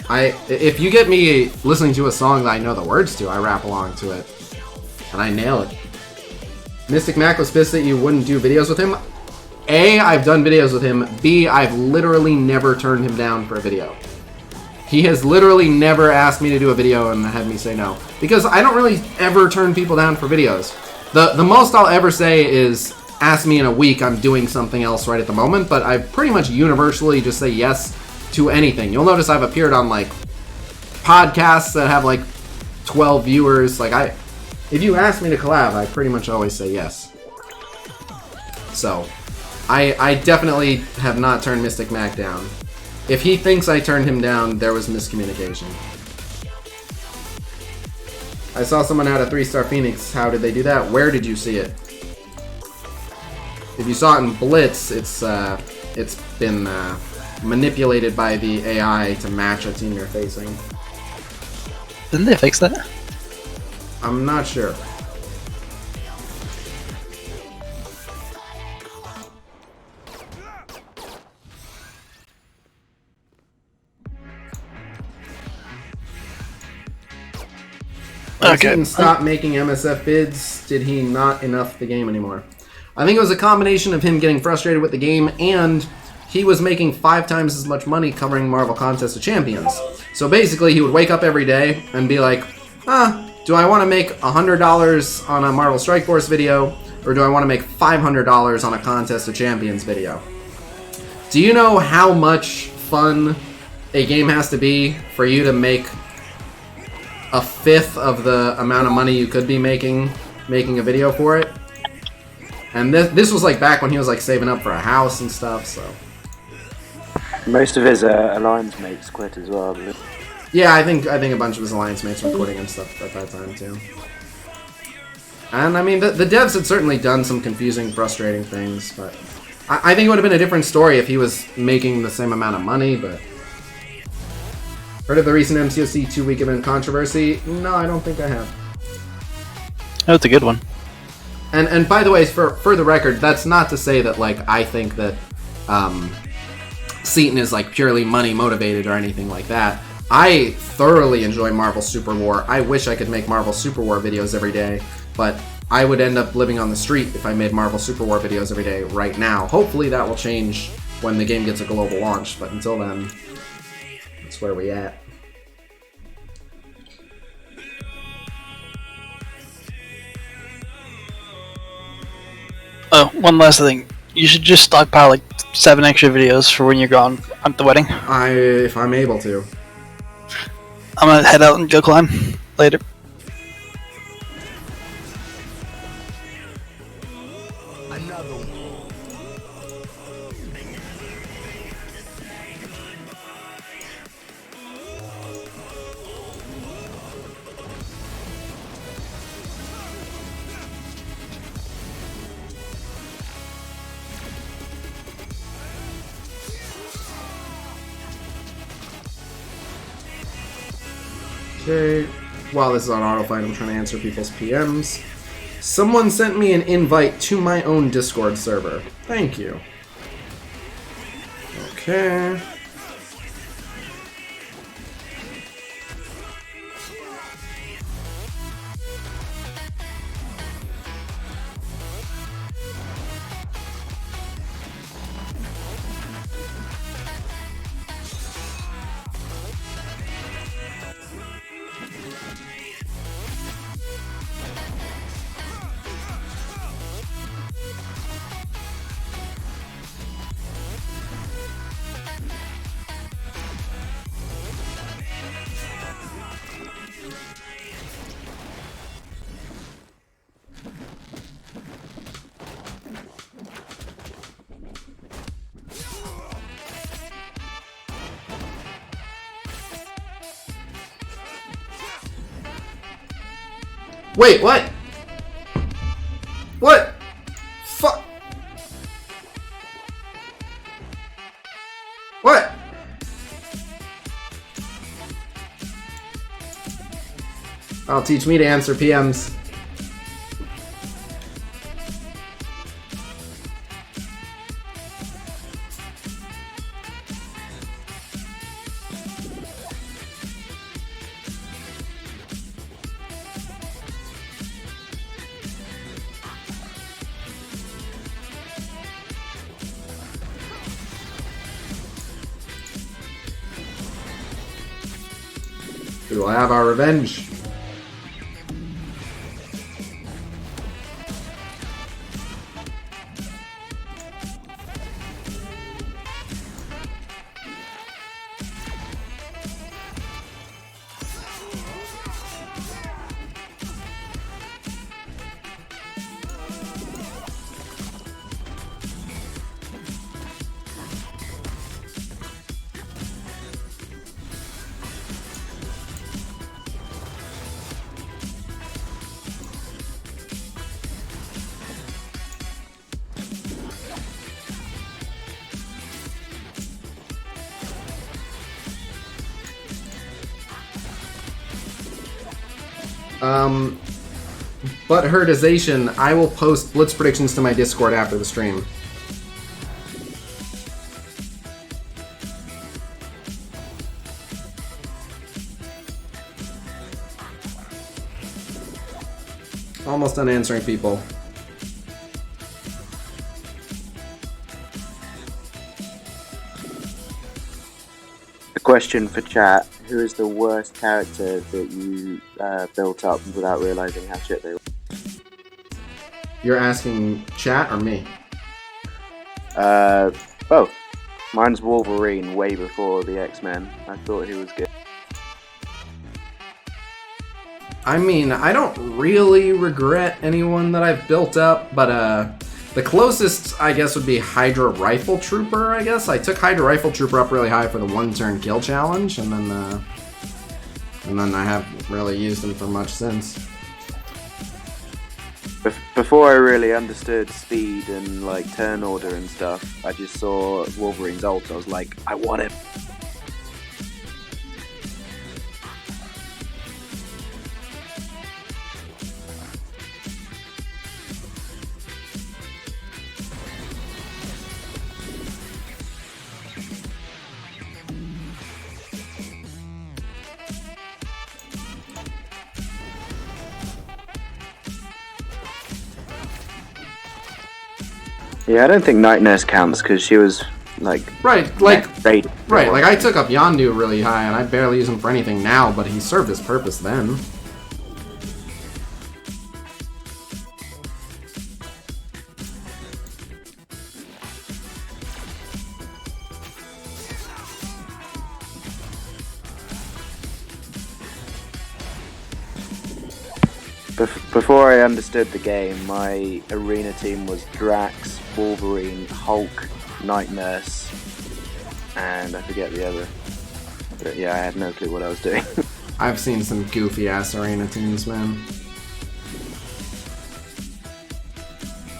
if you get me listening to a song that I know the words to, I rap along to it. And I nail it. Mystic Mac was pissed that you wouldn't do videos with him. A, I've done videos with him. B, I've literally never turned him down for a video. He has literally never asked me to do a video and had me say no. Because I don't really ever turn people down for videos. The most I'll ever say is, ask me in a week, I'm doing something else right at the moment, but I pretty much universally just say yes to anything. You'll notice I've appeared on like podcasts that have like 12 viewers. Like if you ask me to collab, I pretty much always say yes. So I definitely have not turned Mystic Mac down. If he thinks I turned him down, there was miscommunication. I saw someone had a 3-star Phoenix. How did they do that? Where did you see it? If you saw it in Blitz, it's been manipulated by the AI to match a team you're facing. Didn't they fix that? I'm not sure. Okay. He stopped making MSF bids. Did he not enough the game anymore? I think it was a combination of him getting frustrated with the game, and he was making 5 times as much money covering Marvel Contest of Champions. So basically, he would wake up every day and be like, do I want to make $100 on a Marvel Strike Force video, or do I want to make $500 on a Contest of Champions video? Do you know how much fun a game has to be for you to make a fifth of the amount of money you could be making a video for it? And this was like back when he was like saving up for a house and stuff, so... Most of his alliance mates quit as well, I believe. Yeah, I think a bunch of his alliance mates were quitting and stuff at that time too. And I mean, the devs had certainly done some confusing, frustrating things, but I think it would have been a different story if he was making the same amount of money, but... Heard of the recent MCOC 2-week event controversy? No, I don't think I have. That's a good one. And by the way, for the record, that's not to say that, like, I think that Seaton is, like, purely money motivated or anything like that. I thoroughly enjoy Marvel Super War. I wish I could make Marvel Super War videos every day, but I would end up living on the street if I made Marvel Super War videos every day right now. Hopefully that will change when the game gets a global launch, but until then, that's where we at. Oh, one last thing. You should just stockpile like 7 extra videos for when you're gone at the wedding. If I'm able to. I'm gonna head out and go climb. Later. Okay. While this is on autofight, I'm trying to answer people's PMs. Someone sent me an invite to my own Discord server. Thank you. Okay. Wait, what? What? Fuck. What? I'll teach me to answer PMs. We will have our revenge. Butthurtization, I will post Blitz predictions to my Discord after the stream. Almost done answering people. A question for chat. Who is the worst character that you built up without realizing how shit they were? You're asking chat or me? Both. Mine's Wolverine way before the X-Men. I thought he was good. I mean, I don't really regret anyone that I've built up, but the closest, I guess, would be Hydra Rifle Trooper, I guess. I took Hydra Rifle Trooper up really high for the one-turn kill challenge, and then I haven't really used him for much since. Before I really understood speed and like turn order and stuff, I just saw Wolverine's ult. I was like, I want him. Yeah, I don't think Night Nurse counts because she was like right. Like I took up Yondu really high, and I barely use him for anything now, but he served his purpose then. Before I understood the game, my arena team was Drax, Wolverine, Hulk, Night Nurse, and I forget the other. But yeah, I had no clue what I was doing. I've seen some goofy ass arena teams, man.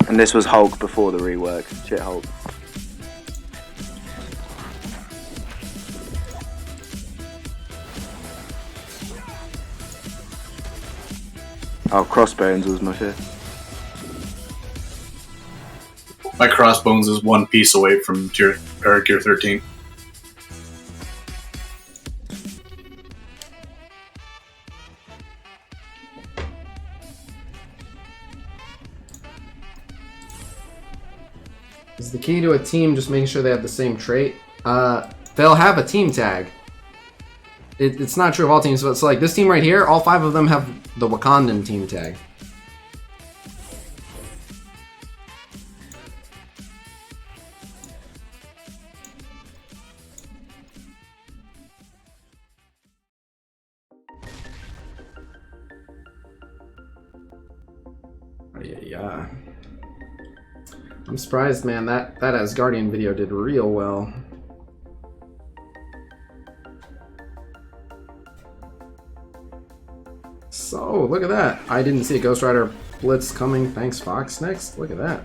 And this was Hulk before the rework. Shit, Hulk. Oh, Crossbones was my fifth. My Crossbones is one piece away from Gear 13. Is the key to a team just making sure they have the same trait? They'll have a team tag. It's not true of all teams, but it's like this team right here, all 5 of them have the Wakandan team tag. Yeah. I'm surprised, man. That Asgardian video did real well. So, look at that. I didn't see a Ghost Rider Blitz coming. Thanks, Fox Next. Look at that.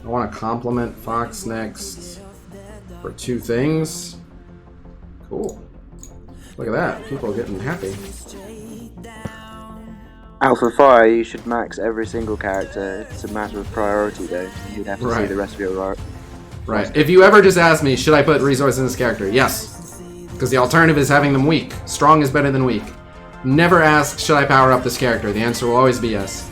I want to compliment Fox Next for 2 things. Cool. Look at that. People are getting happy. Alpha Fire, you should max every single character. It's a matter of priority, though. You'd have to see the rest of your art. Right. If you ever just ask me, should I put resources in this character? Yes. Because the alternative is having them weak. Strong is better than weak. Never ask, should I power up this character? The answer will always be yes.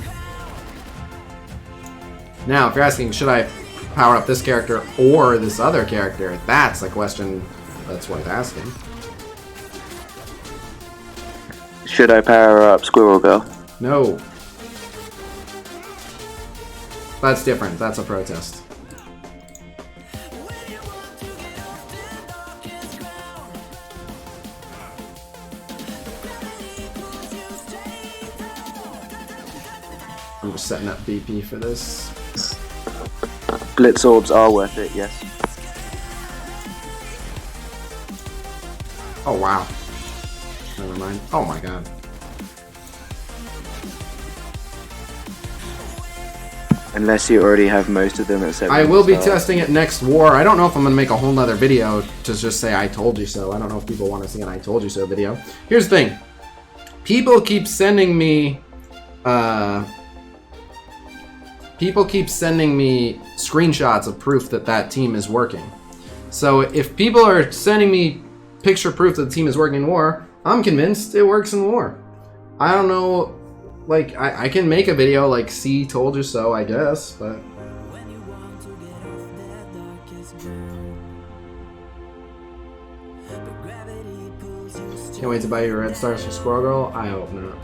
Now, if you're asking, should I power up this character or this other character? That's a question that's worth asking. Should I power up Squirrel Girl? No. That's different. That's a protest. I'm just setting up BP for this. Blitz orbs are worth it, yes. Oh, wow. Never mind. Oh my god. Unless you already have most of them at 7. I will be testing it next war. I don't know if I'm going to make a whole nother video to just say I told you so. I don't know if people want to see an I told you so video. Here's the thing. People keep sending me screenshots of proof that that team is working. So if people are sending me picture proof that the team is working in war, I'm convinced it works in war. I don't know, like, I can make a video like, see, told you so, I guess, but... Can't wait to buy your red stars for Squirrel Girl? I hope not.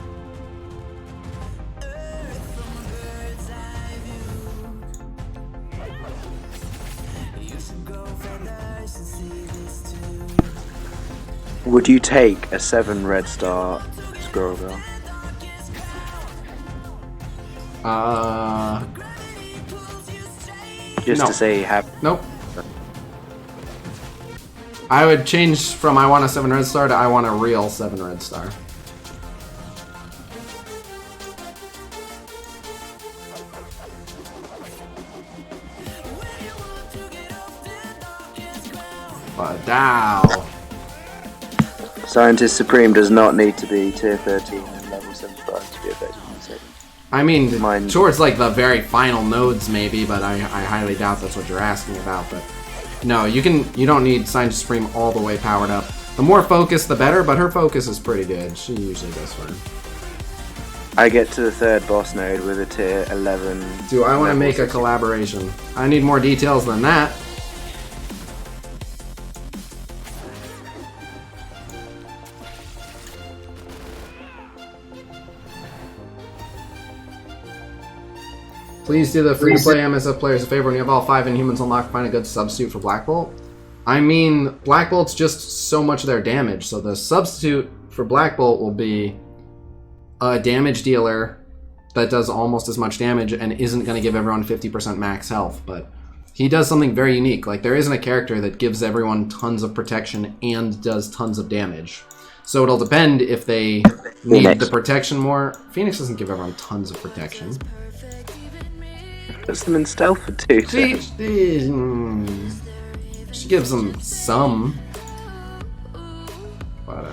Would you take a 7 red star Squirrel Girl? Just no. to say have. Nope. I would change from I want a 7 red star to I want a real 7 red star. Wow. Scientist Supreme does not need to be tier 13 and level 75 to be effective in the second. I mean, towards like the very final nodes maybe, but I highly doubt that's what you're asking about. But no, you don't need Scientist Supreme all the way powered up. The more focus, the better. But her focus is pretty good. She usually does fine. I get to the 3rd boss node with a tier 11. Do I want to make a collaboration? I need more details than that. Please do the free-to-play MSF players a favor when you have all 5 Inhumans unlocked, find a good substitute for Black Bolt. I mean, Black Bolt's just so much of their damage, so the substitute for Black Bolt will be a damage dealer that does almost as much damage and isn't going to give everyone 50% max health, but he does something very unique. Like, there isn't a character that gives everyone tons of protection and does tons of damage. So it'll depend if they need the protection more. Phoenix doesn't give everyone tons of protection. Puts them in stealth for 2. She gives them some. But,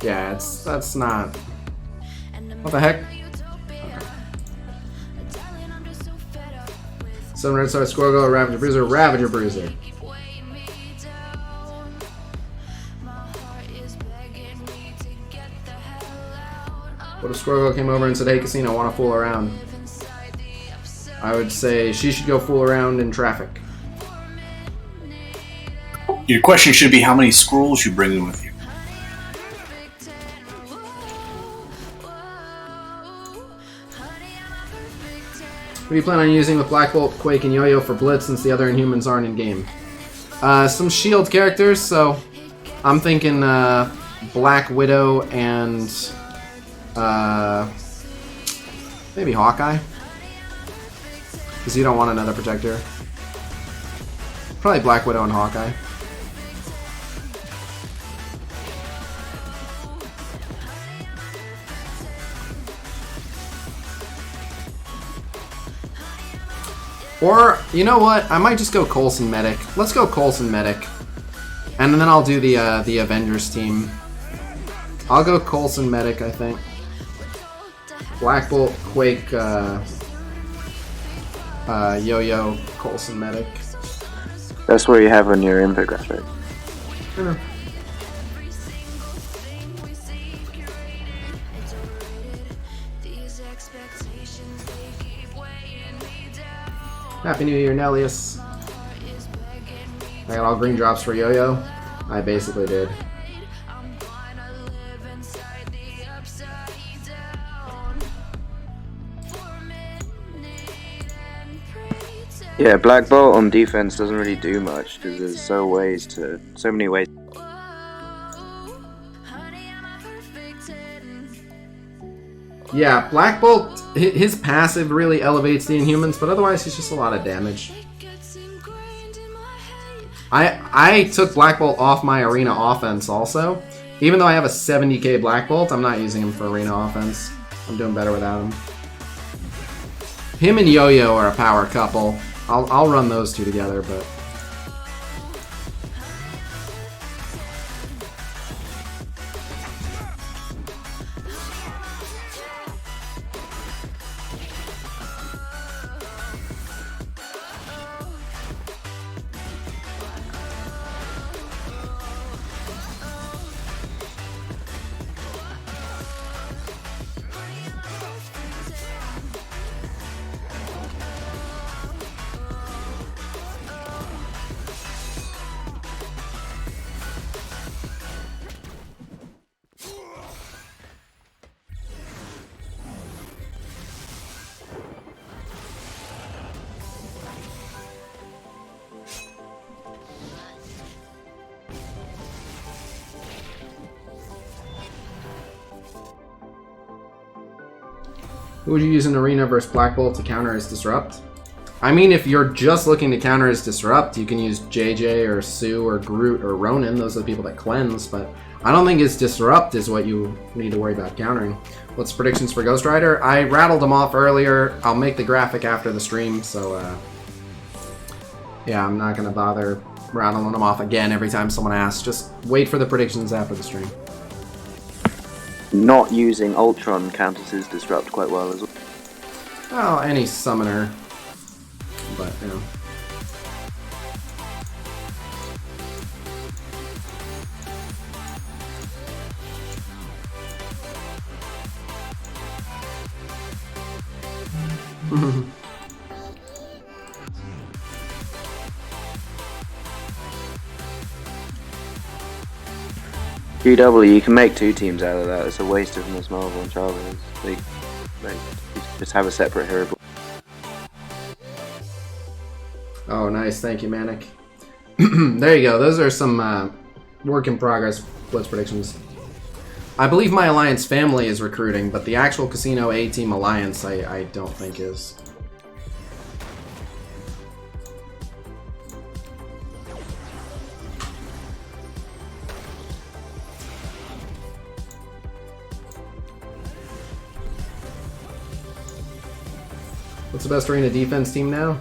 Yeah, that's not... What the heck? Okay. 7 red star, Squirgle, Ravager Bruiser, Ravager Bruiser. What if Squirgle came over and said, hey Casino, wanna fool around? I would say she should go fool around in traffic. Your question should be how many squirrels you bring with you. What do you plan on using with Black Bolt, Quake, and Yo-Yo for Blitz since the other Inhumans aren't in game? Some shield characters, so I'm thinking Black Widow and maybe Hawkeye. Because you don't want another protector. Probably Black Widow and Hawkeye. Or, you know what? I might just go Coulson Medic. Let's go Coulson Medic. And then I'll do the Avengers team. I'll go Coulson Medic, I think. Black Bolt, Quake, Yo-Yo, Coulson Medic. That's what you have on your infographic. Yeah. Happy New Year, Nellius. I got all green drops for Yo-Yo. I basically did. Yeah, Black Bolt on defense doesn't really do much because there's so many ways. Yeah, Black Bolt, his passive really elevates the Inhumans, but otherwise he's just a lot of damage. I took Black Bolt off my arena offense also. Even though I have a 70k Black Bolt, I'm not using him for arena offense. I'm doing better without him. Him and Yo-Yo are a power couple. I'll run those two together, but... Who would you use in Arena versus Black Bolt to counter his Disrupt? I mean, if you're just looking to counter his Disrupt, you can use JJ or Sue or Groot or Ronin. Those are the people that cleanse, but I don't think his Disrupt is what you need to worry about countering. What's predictions for Ghost Rider? I rattled them off earlier. I'll make the graphic after the stream, so yeah, I'm not going to bother rattling them off again every time someone asks. Just wait for the predictions after the stream. Not using Ultron counters his Disrupt quite well as well. Oh, any summoner. But, you know. GW, you can make 2 teams out of that. It's a waste of Miss Marvel and Chavez. They just have a separate hero. Oh, nice. Thank you, Manic. There you go. Those are some work in progress Blitz predictions. I believe my Alliance family is recruiting, but the actual Casino A-Team Alliance I don't think is. What's the best arena defense team now?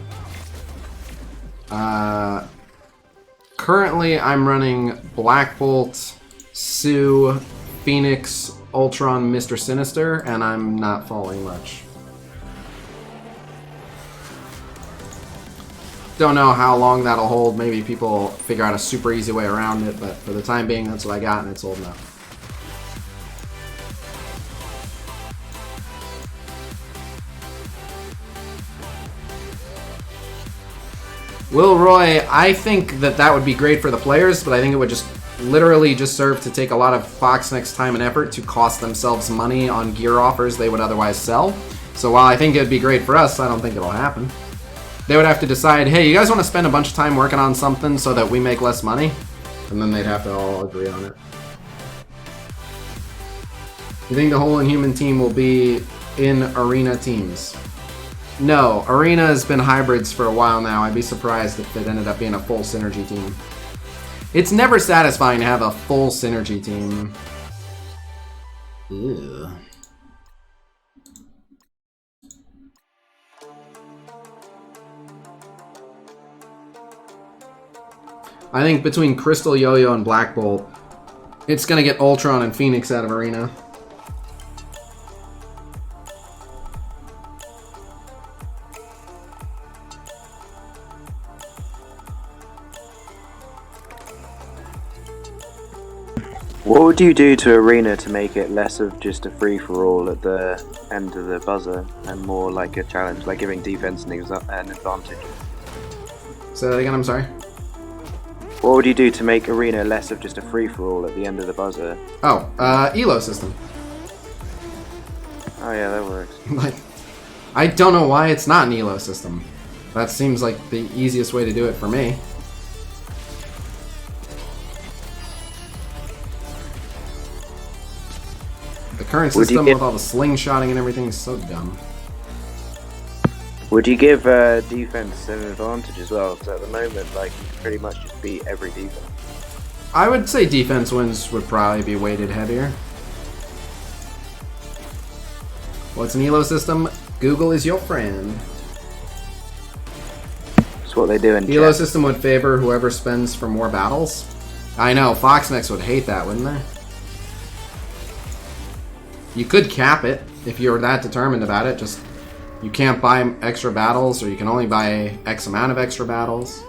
Currently I'm running Black Bolt, Sue, Phoenix, Ultron, Mr. Sinister, and I'm not falling much. Don't know how long that'll hold. Maybe people figure out a super easy way around it, but for the time being, that's what I got, and it's holding up. Will Roy, I think that would be great for the players, but I think it would just literally just serve to take a lot of Foxneck's time and effort to cost themselves money on gear offers they would otherwise sell. So while I think it'd be great for us, I don't think it'll happen. They would have to decide, hey, you guys want to spend a bunch of time working on something so that we make less money? And then they'd have to all agree on it. You think the whole Inhuman team will be in arena teams? No, Arena has been hybrids for a while now. I'd be surprised if it ended up being a full synergy team. It's never satisfying to have a full synergy team. Ew. I think between Crystal Yo-Yo and Black Bolt, it's gonna get Ultron and Phoenix out of Arena. What would you do to Arena to make it less of just a free-for-all at the end of the buzzer and more like a challenge, like giving defense an advantage? Say that again, I'm sorry. What would you do to make Arena less of just a free-for-all at the end of the buzzer? Oh, Elo system. Oh yeah, that works. Like, I don't know why it's not an Elo system. That seems like the easiest way to do it for me. The current system with all the slingshotting and everything is so dumb. Would you give defense an advantage as well? Because at the moment, like, you can pretty much just beat every defense. I would say defense wins would probably be weighted heavier. What's an Elo system? Google is your friend. That's what they do in Elo chat. system would favor whoever spends for more battles. I know, Foxnex would hate that, wouldn't they? You could cap it if you were that determined about it. Just, you can't buy extra battles, or you can only buy X amount of extra battles.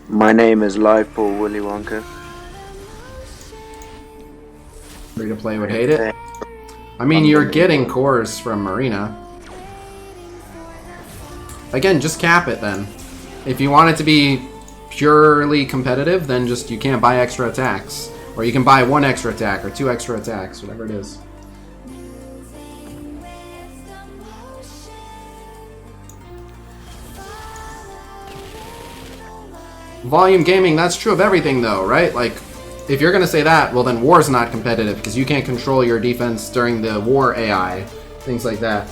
My name is Live Paul Willy Wonka. Free to play would hate it. I mean, you're getting cores from Marina. Again, just cap it then. If you want it to be purely competitive, then just you can't buy extra attacks. Or you can buy 1 extra attack or 2 extra attacks, whatever it is. Volume gaming, that's true of everything though, right? Like, if you're gonna say that, well then war's not competitive because you can't control your defense during the war AI. Things like that.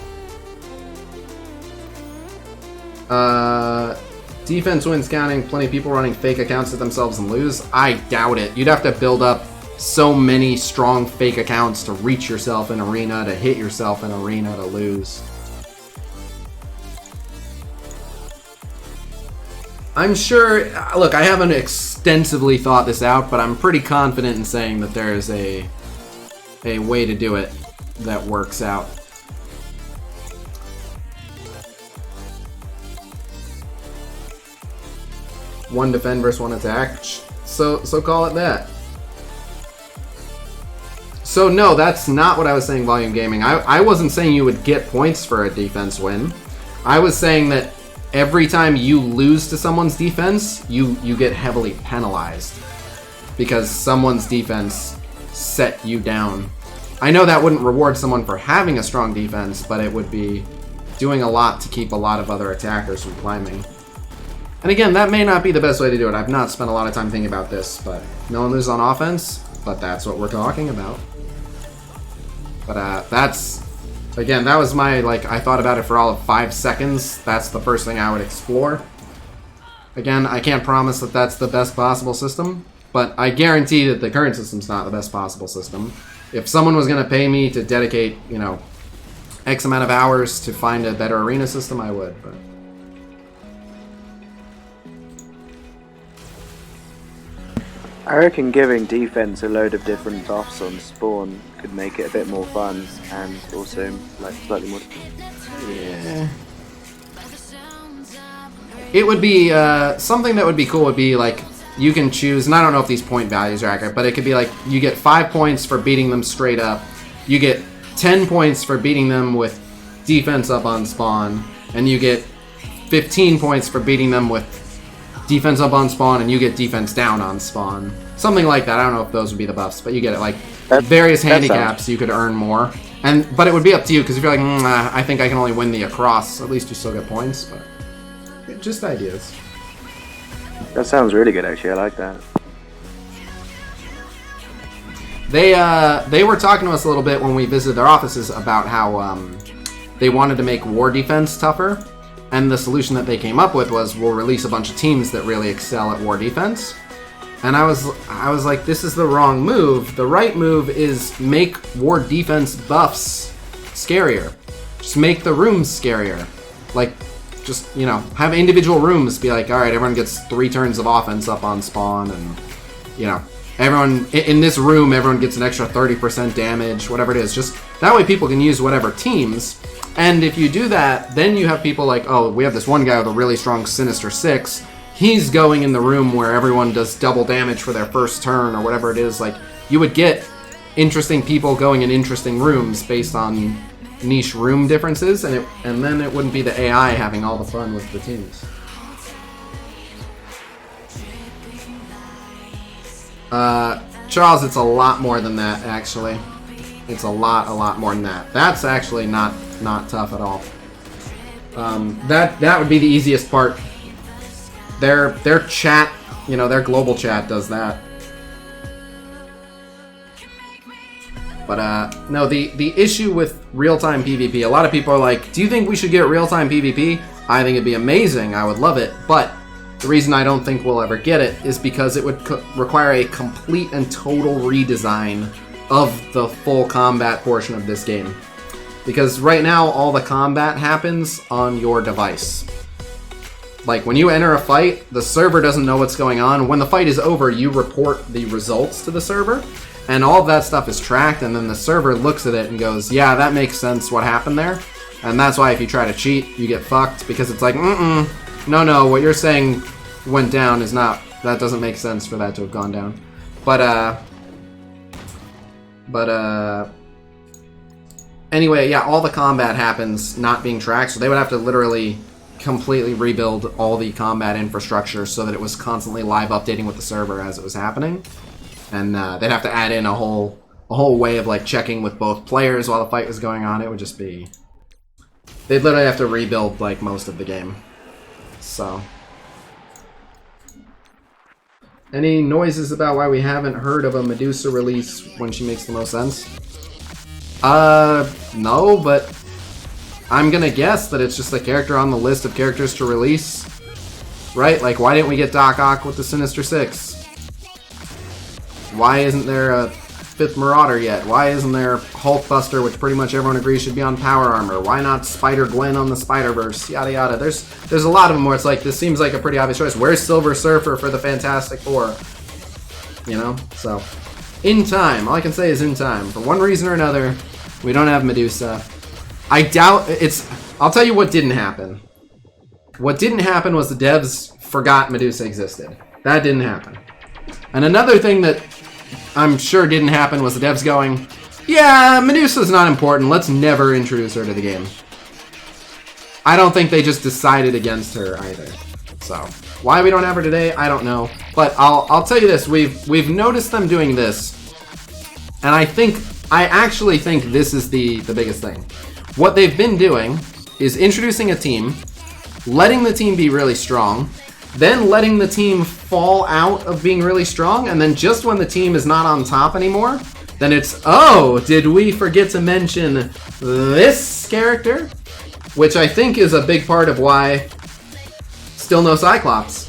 Defense wins counting, plenty of people running fake accounts to themselves and lose. I doubt it. You'd have to build up so many strong fake accounts to reach yourself in Arena, to hit yourself in Arena, to lose. I'm sure, look, I haven't extensively thought this out, but I'm pretty confident in saying that there is a way to do it that works out. One defend versus 1 attack. So call it that. So no, that's not what I was saying, Volume Gaming. I wasn't saying you would get points for a defense win. I was saying that every time you lose to someone's defense, you get heavily penalized. Because someone's defense set you down. I know that wouldn't reward someone for having a strong defense, but it would be doing a lot to keep a lot of other attackers from climbing. And again, that may not be the best way to do it. I've not spent a lot of time thinking about this, but no one loses on offense, but that's what we're talking about. But that's, again, that was my, I thought about it for all of 5 seconds. That's the first thing I would explore. Again, I can't promise that that's the best possible system, but I guarantee that the current system's not the best possible system. If someone was going to pay me to dedicate, X amount of hours to find a better arena system, I would, but I reckon giving defense a load of different buffs on spawn could make it a bit more fun and also like slightly more. Yeah. It would be something that would be cool. Would be like you can choose, and I don't know if these point values are accurate, but it could be like you get 5 points for beating them straight up, you get 10 points for beating them with defense up on spawn, and you get 15 points for beating them with defense up on spawn, and you get defense down on spawn. Something like that. I don't know if those would be the buffs, but you get it. Like various handicaps, you could earn more. But it would be up to you, because if you're like, I think I can only win the across, at least you still get points. But just ideas. That sounds really good, actually. I like that. They were talking to us a little bit when we visited their offices about how they wanted to make war defense tougher. And the solution that they came up with was, we'll release a bunch of teams that really excel at war defense. And I was like, this is the wrong move. The right move is make war defense buffs scarier. Just make the rooms scarier. Like, just, you know, have individual rooms be like, alright, everyone gets 3 turns of offense up on spawn, and, you know, everyone, in this room, everyone gets an extra 30% damage, whatever it is. Just, that way people can use whatever teams. And if you do that, then you have people like, oh, we have this one guy with a really strong Sinister 6. He's going in the room where everyone does double damage for their first turn, or whatever it is. Like, you would get interesting people going in interesting rooms based on niche room differences, and then it wouldn't be the AI having all the fun with the teams. Charles, it's a lot more than that, actually. It's a lot more than that. That's actually not tough at all. That would be the easiest part. Their chat, you know, their global chat does that. But no, the issue with real-time PvP, a lot of people are like, do you think we should get real-time PvP? I think it'd be amazing. I would love it. But the reason I don't think we'll ever get it is because it would require a complete and total redesign of the full combat portion of this game. Because right now, all the combat happens on your device. Like, when you enter a fight, the server doesn't know what's going on. When the fight is over, you report the results to the server, and all of that stuff is tracked, and then the server looks at it and goes, yeah, that makes sense what happened there. And that's why if you try to cheat, you get fucked, because it's like, no, what you're saying went down is not, that doesn't make sense for that to have gone down. Anyway, yeah, all the combat happens not being tracked, so they would have to literally completely rebuild all the combat infrastructure so that it was constantly live updating with the server as it was happening. And they'd have to add in a whole way of like checking with both players while the fight was going on. It would just be... They'd literally have to rebuild like most of the game. So... Any noises about why we haven't heard of a Medusa release when she makes the most sense? No, but I'm gonna guess that it's just a character on the list of characters to release. Right? Like, why didn't we get Doc Ock with the Sinister 6? Why isn't there a 5th Marauder yet? Why isn't there Hulkbuster, which pretty much everyone agrees should be on Power Armor? Why not Spider-Gwen on the Spider-Verse? Yada yada. There's a lot of them where it's like, this seems like a pretty obvious choice. Where's Silver Surfer for the Fantastic Four? You know? So, in time. All I can say is in time. For one reason or another, we don't have Medusa. I doubt it's... I'll tell you what didn't happen. What didn't happen was the devs forgot Medusa existed. That didn't happen. And another thing that I'm sure didn't happen was the devs going, yeah, Medusa's not important, let's never introduce her to the game. I don't think they just decided against her either. So, why we don't have her today, I don't know. But I'll tell you this, we've noticed them doing this, and I actually think this is the biggest thing. What they've been doing is introducing a team, letting the team be really strong, then letting the team fall out of being really strong, and then just when the team is not on top anymore, then it's, oh, did we forget to mention this character? Which I think is a big part of why still no Cyclops.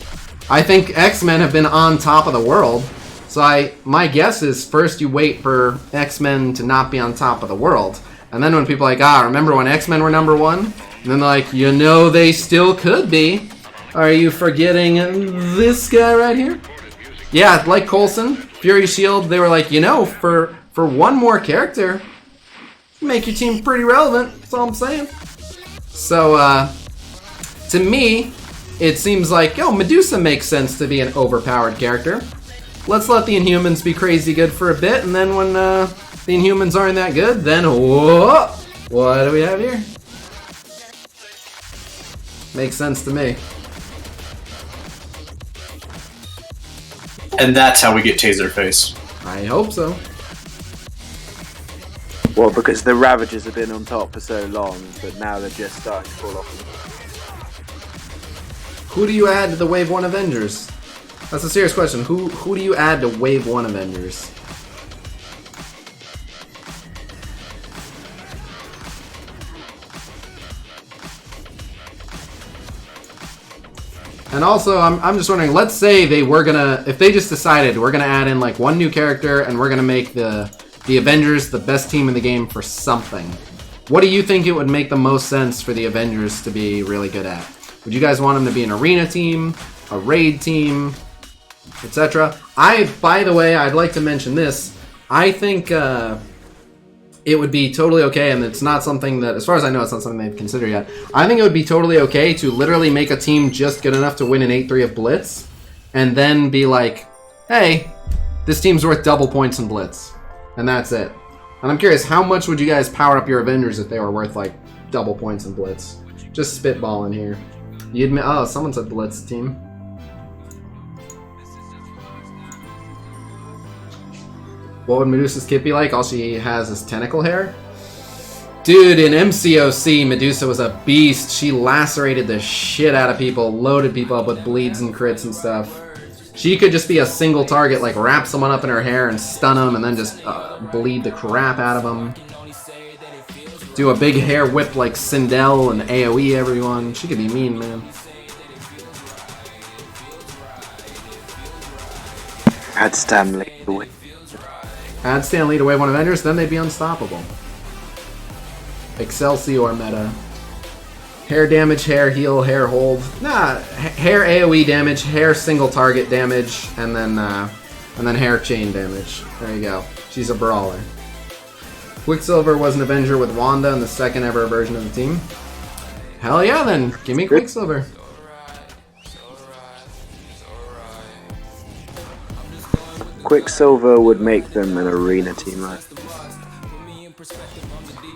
I think X-Men have been on top of the world, so my guess is first you wait for X-Men to not be on top of the world, and then when people are like, remember when X-Men were #1? And then they're like, you know they still could be. Are you forgetting this guy right here? Yeah, like Coulson, Fury Shield, they were like, you know, for one more character, make your team pretty relevant. That's all I'm saying. So, to me, it seems like, yo, Medusa makes sense to be an overpowered character. Let's let the Inhumans be crazy good for a bit, and then when the Inhumans aren't that good, then whoa, what do we have here? Makes sense to me. And that's how we get Taserface. I hope so. Well, because the Ravagers have been on top for so long, but now they're just starting to fall off. Who do you add to the Wave 1 Avengers? That's a serious question. Who do you add to Wave 1 Avengers? And also, I'm just wondering, let's say they were gonna, if they just decided we're gonna add in like one new character and we're gonna make the Avengers the best team in the game for something. What do you think it would make the most sense for the Avengers to be really good at? Would you guys want them to be an arena team, a raid team, etc.? By the way, I'd like to mention this. I think it would be totally okay, and it's not something that, as far as I know, it's not something they've considered yet. I think it would be totally okay to literally make a team just good enough to win an 8-3 of Blitz, and then be like, hey, this team's worth double points in Blitz. And that's it. And I'm curious, how much would you guys power up your Avengers if they were worth, like, double points in Blitz? Just spitballing here. You admit, oh, someone said Blitz team. What would Medusa's kit be like? All she has is tentacle hair? Dude, in MCOC, Medusa was a beast. She lacerated the shit out of people, loaded people up with bleeds and crits and stuff. She could just be a single target, like wrap someone up in her hair and stun them and then just bleed the crap out of them. Do a big hair whip like Sindel and AoE everyone. She could be mean, man. Add Stanley. Add Stan Lee to Wave 1 Avengers, then they'd be unstoppable. Excelsior meta. Hair damage, hair heal, hair hold. Nah, hair AoE damage, hair single target damage, and then hair chain damage. There you go. She's a brawler. Quicksilver was an Avenger with Wanda in the second ever version of the team. Hell yeah, then. Give me Quicksilver. Quicksilver would make them an arena team, right?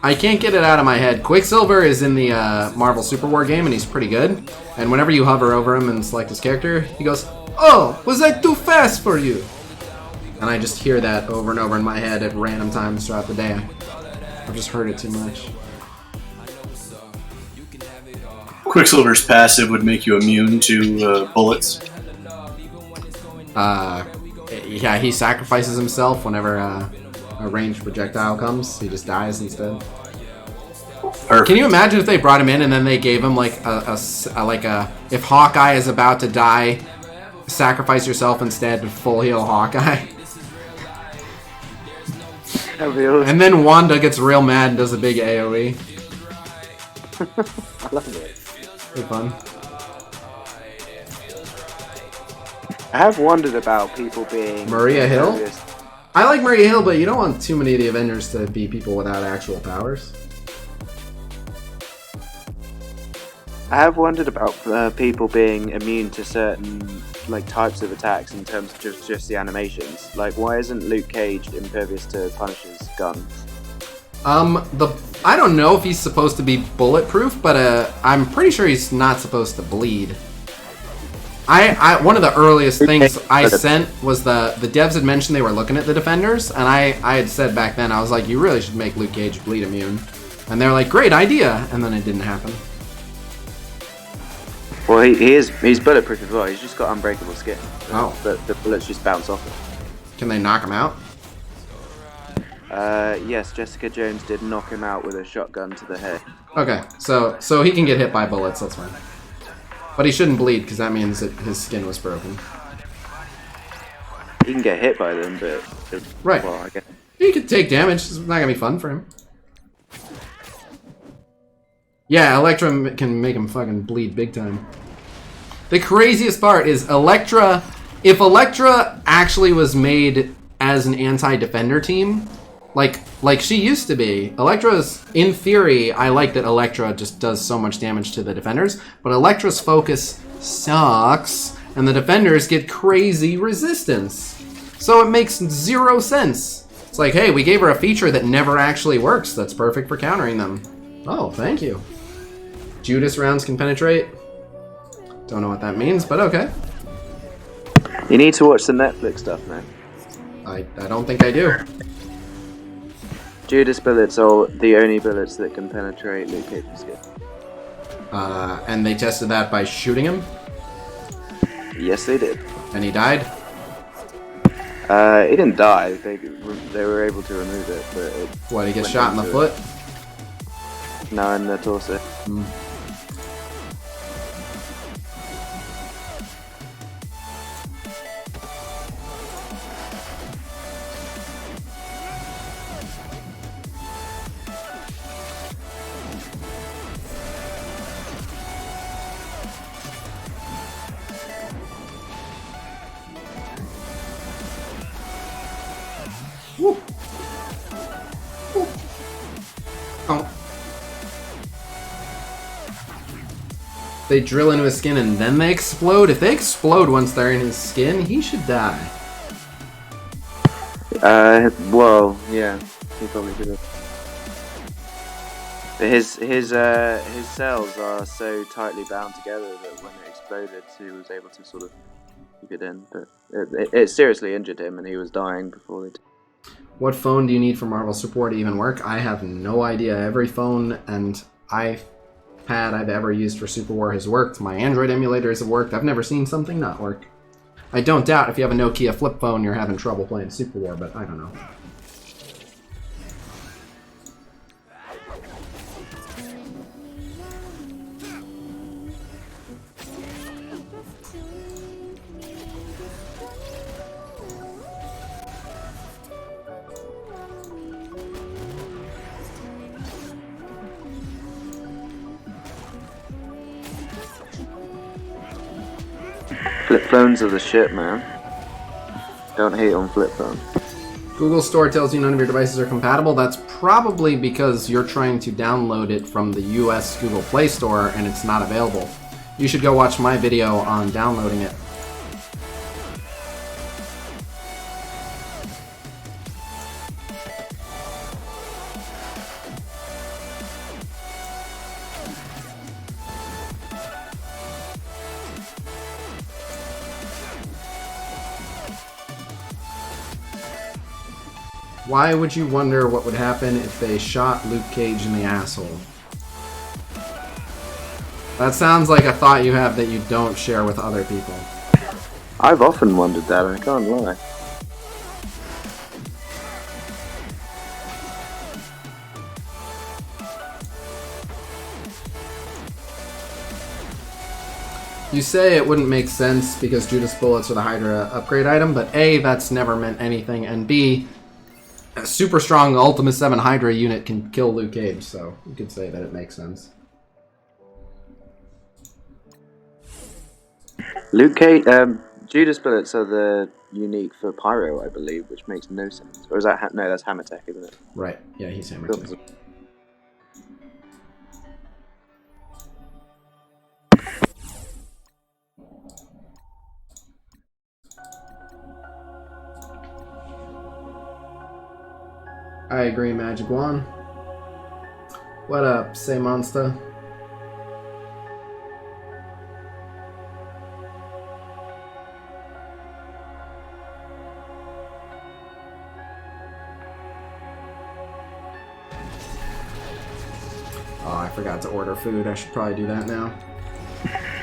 I can't get it out of my head. Quicksilver is in the Marvel Super War game, and he's pretty good. And whenever you hover over him and select his character, he goes, "Oh, was I too fast for you?" And I just hear that over and over in my head at random times throughout the day. I've just heard it too much. Quicksilver's passive would make you immune to bullets. Yeah, he sacrifices himself whenever a ranged projectile comes. He just dies instead. Perfect. Can you imagine if they brought him in and then they gave him like if Hawkeye is about to die, sacrifice yourself instead to full heal Hawkeye. And then Wanda gets real mad and does a big AoE. I love it. Pretty fun. I have wondered about people being... Maria Hill? I like Maria Hill, but you don't want too many of the Avengers to be people without actual powers. I have wondered about people being immune to certain like types of attacks in terms of just the animations. Like, why isn't Luke Cage impervious to Punisher's gun? I don't know if he's supposed to be bulletproof, but I'm pretty sure he's not supposed to bleed. One of the earliest things I sent was the devs had mentioned they were looking at the defenders, and I had said back then, I was like, you really should make Luke Cage bleed immune. And they were like, great idea, and then it didn't happen. Well, he's bulletproof as well. He's just got unbreakable skin. Oh. The bullets just bounce off it. Can they knock him out? Yes, Jessica Jones did knock him out with a shotgun to the head. Okay, so he can get hit by bullets, that's fine. But he shouldn't bleed, because that means that his skin was broken. He can get hit by them, but... Right. Well, I guess. He could take damage, it's not gonna be fun for him. Yeah, Elektra can make him fucking bleed big time. The craziest part is Elektra If Electra actually was made as an anti-defender team, like she used to be, Electra's, in theory, I like that Electra just does so much damage to the defenders, but Electra's focus sucks, and the defenders get crazy resistance. So it makes zero sense. It's like, hey, we gave her a feature that never actually works. That's perfect for countering them. Oh, thank you. Judas rounds can penetrate. Don't know what that means, but okay. You need to watch the Netflix stuff, man. I don't think I do. Judas bullets are the only bullets that can penetrate Luke Cage's skin. And they tested that by shooting him, Yes, they did. and he died. He didn't die. They were able to remove it, but it What, he gets went shot in the into foot? it. No, in the torso. Woo. Woo. Oh. They drill into his skin and then they explode? If they explode once they're in his skin, he should die. Well, yeah, he probably could have. His cells are so tightly bound together that when it exploded, he was able to sort of keep it in. But it seriously injured him, and he was dying before they. What phone do you need for Marvel support to even work? I have no idea. Every phone and iPad I've ever used for Super War has worked. My Android emulators have worked. I've never seen something not work. I don't doubt if you have a Nokia flip phone, you're having trouble playing Super War, but I don't know. Flip phones are the shit, man. Don't hate on flip phones. Google Store tells you none of your devices are compatible. That's probably because you're trying to download it from the US Google Play Store and it's not available. You should go watch my video on downloading it. Why would you wonder what would happen if they shot Luke Cage in the asshole? That sounds like a thought you have that you don't share with other people. I've often wondered that, I can't lie. You say it wouldn't make sense because Judas bullets are the Hydra upgrade item, but A, that's never meant anything, and B, a super strong Ultima 7 Hydra unit can kill Luke Cage, so you could say that it makes sense. Luke Cage, Judas bullets are the unique for Pyro, I believe, which makes no sense. Or is that no? That's Hammer Tech, isn't it? Right, yeah, he's Hammer too. I agree, Magic Wand. What up, say monster? Oh, I forgot to order food. I should probably do that now.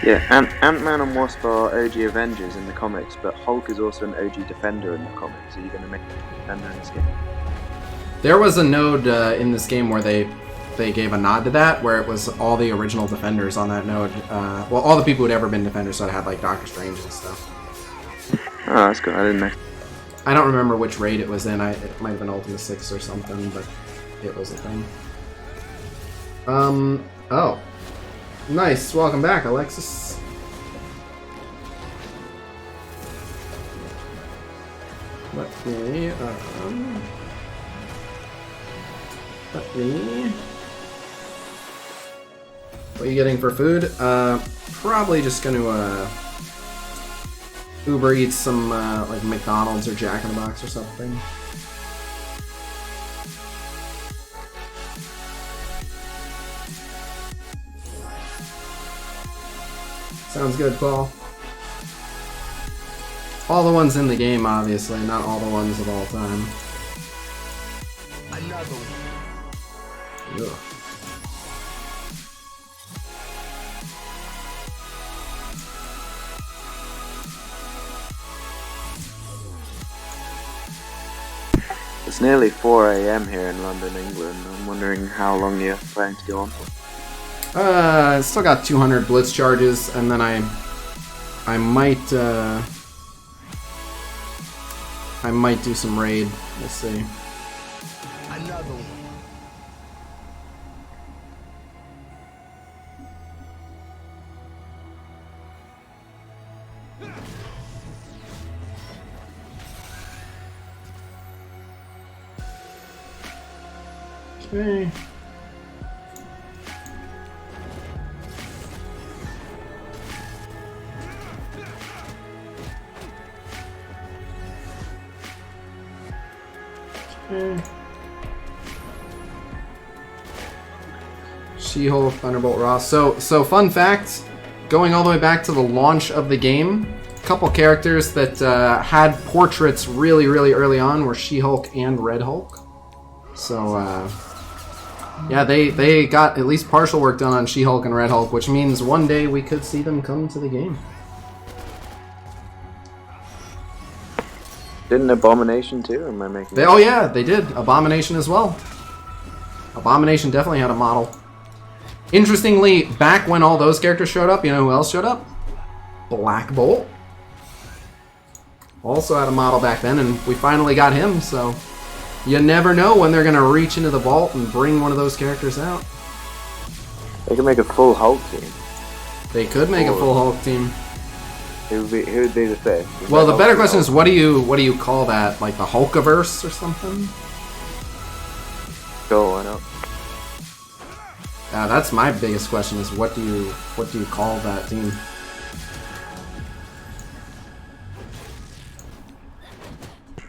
Yeah, Ant-Man and Wasp are OG Avengers in the comics, but Hulk is also an OG Defender in the comics. Are you going to make a Defender in this game? There was a node in this game where they gave a nod to that, where it was all the original Defenders on that node. Well, all the people who'd ever been Defenders, so it had like Doctor Strange and stuff. Oh, that's good. I didn't know. I don't remember which raid it was in. It might have been Ultima 6 or something, but it was a thing. Oh. Nice. Welcome back, Alexis. Let me. What are you getting for food? Probably just gonna Uber Eats some like McDonald's or Jack in the Box or something. Sounds good, Paul. All the ones in the game, obviously, not all the ones of all time. Another one. Ugh. It's nearly 4 a.m. here in London, England. I'm wondering how long you're planning to go on for. Still got 200 Blitz charges, and then I might do some raid. Let's see. Another one. Okay. She-Hulk, Thunderbolt Ross. So fun fact, going all the way back to the launch of the game, a couple characters that had portraits really early on were She-Hulk and Red Hulk. So yeah, they got at least partial work done on She-Hulk and Red Hulk, which means one day we could see them come to the game. Didn't Abomination too? Or am I making? Oh yeah, they did. Abomination as well. Abomination definitely had a model. Interestingly, back when all those characters showed up, you know who else showed up? Black Bolt. Also had a model back then, and we finally got him, so you never know when they're gonna reach into the vault and bring one of those characters out. They could make a full Hulk team. They could make a full Hulk team. Who would be the fifth? Well, the better question is, what do you call that? Like the Hulkiverse or something? Go on up. That's my biggest question: is what do you call that team?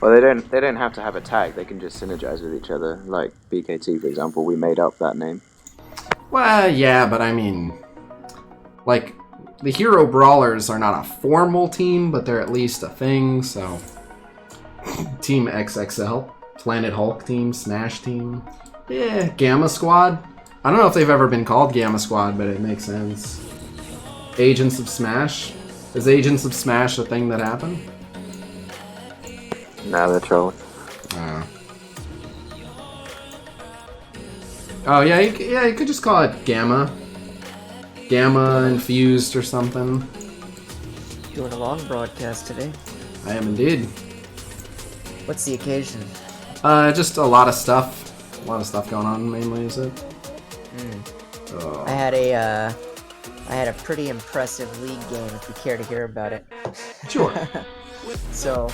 Well, they don't have to have a tag. They can just synergize with each other. Like BKT, for example, we made up that name. Well, yeah, but I mean, like, the Hero Brawlers are not a formal team, but they're at least a thing, so... Team XXL, Planet Hulk team, Smash team. Yeah, Gamma Squad. I don't know if they've ever been called Gamma Squad, but it makes sense. Agents of Smash. Is Agents of Smash a thing that happened? Nah, they're trolling. Oh, yeah, you could just call it Gamma. Gamma Infused or something. Doing a long broadcast today. I am indeed. What's the occasion? Just a lot of stuff. A lot of stuff going on, mainly, is it? I had a pretty impressive league game, if you care to hear about it. Sure. So,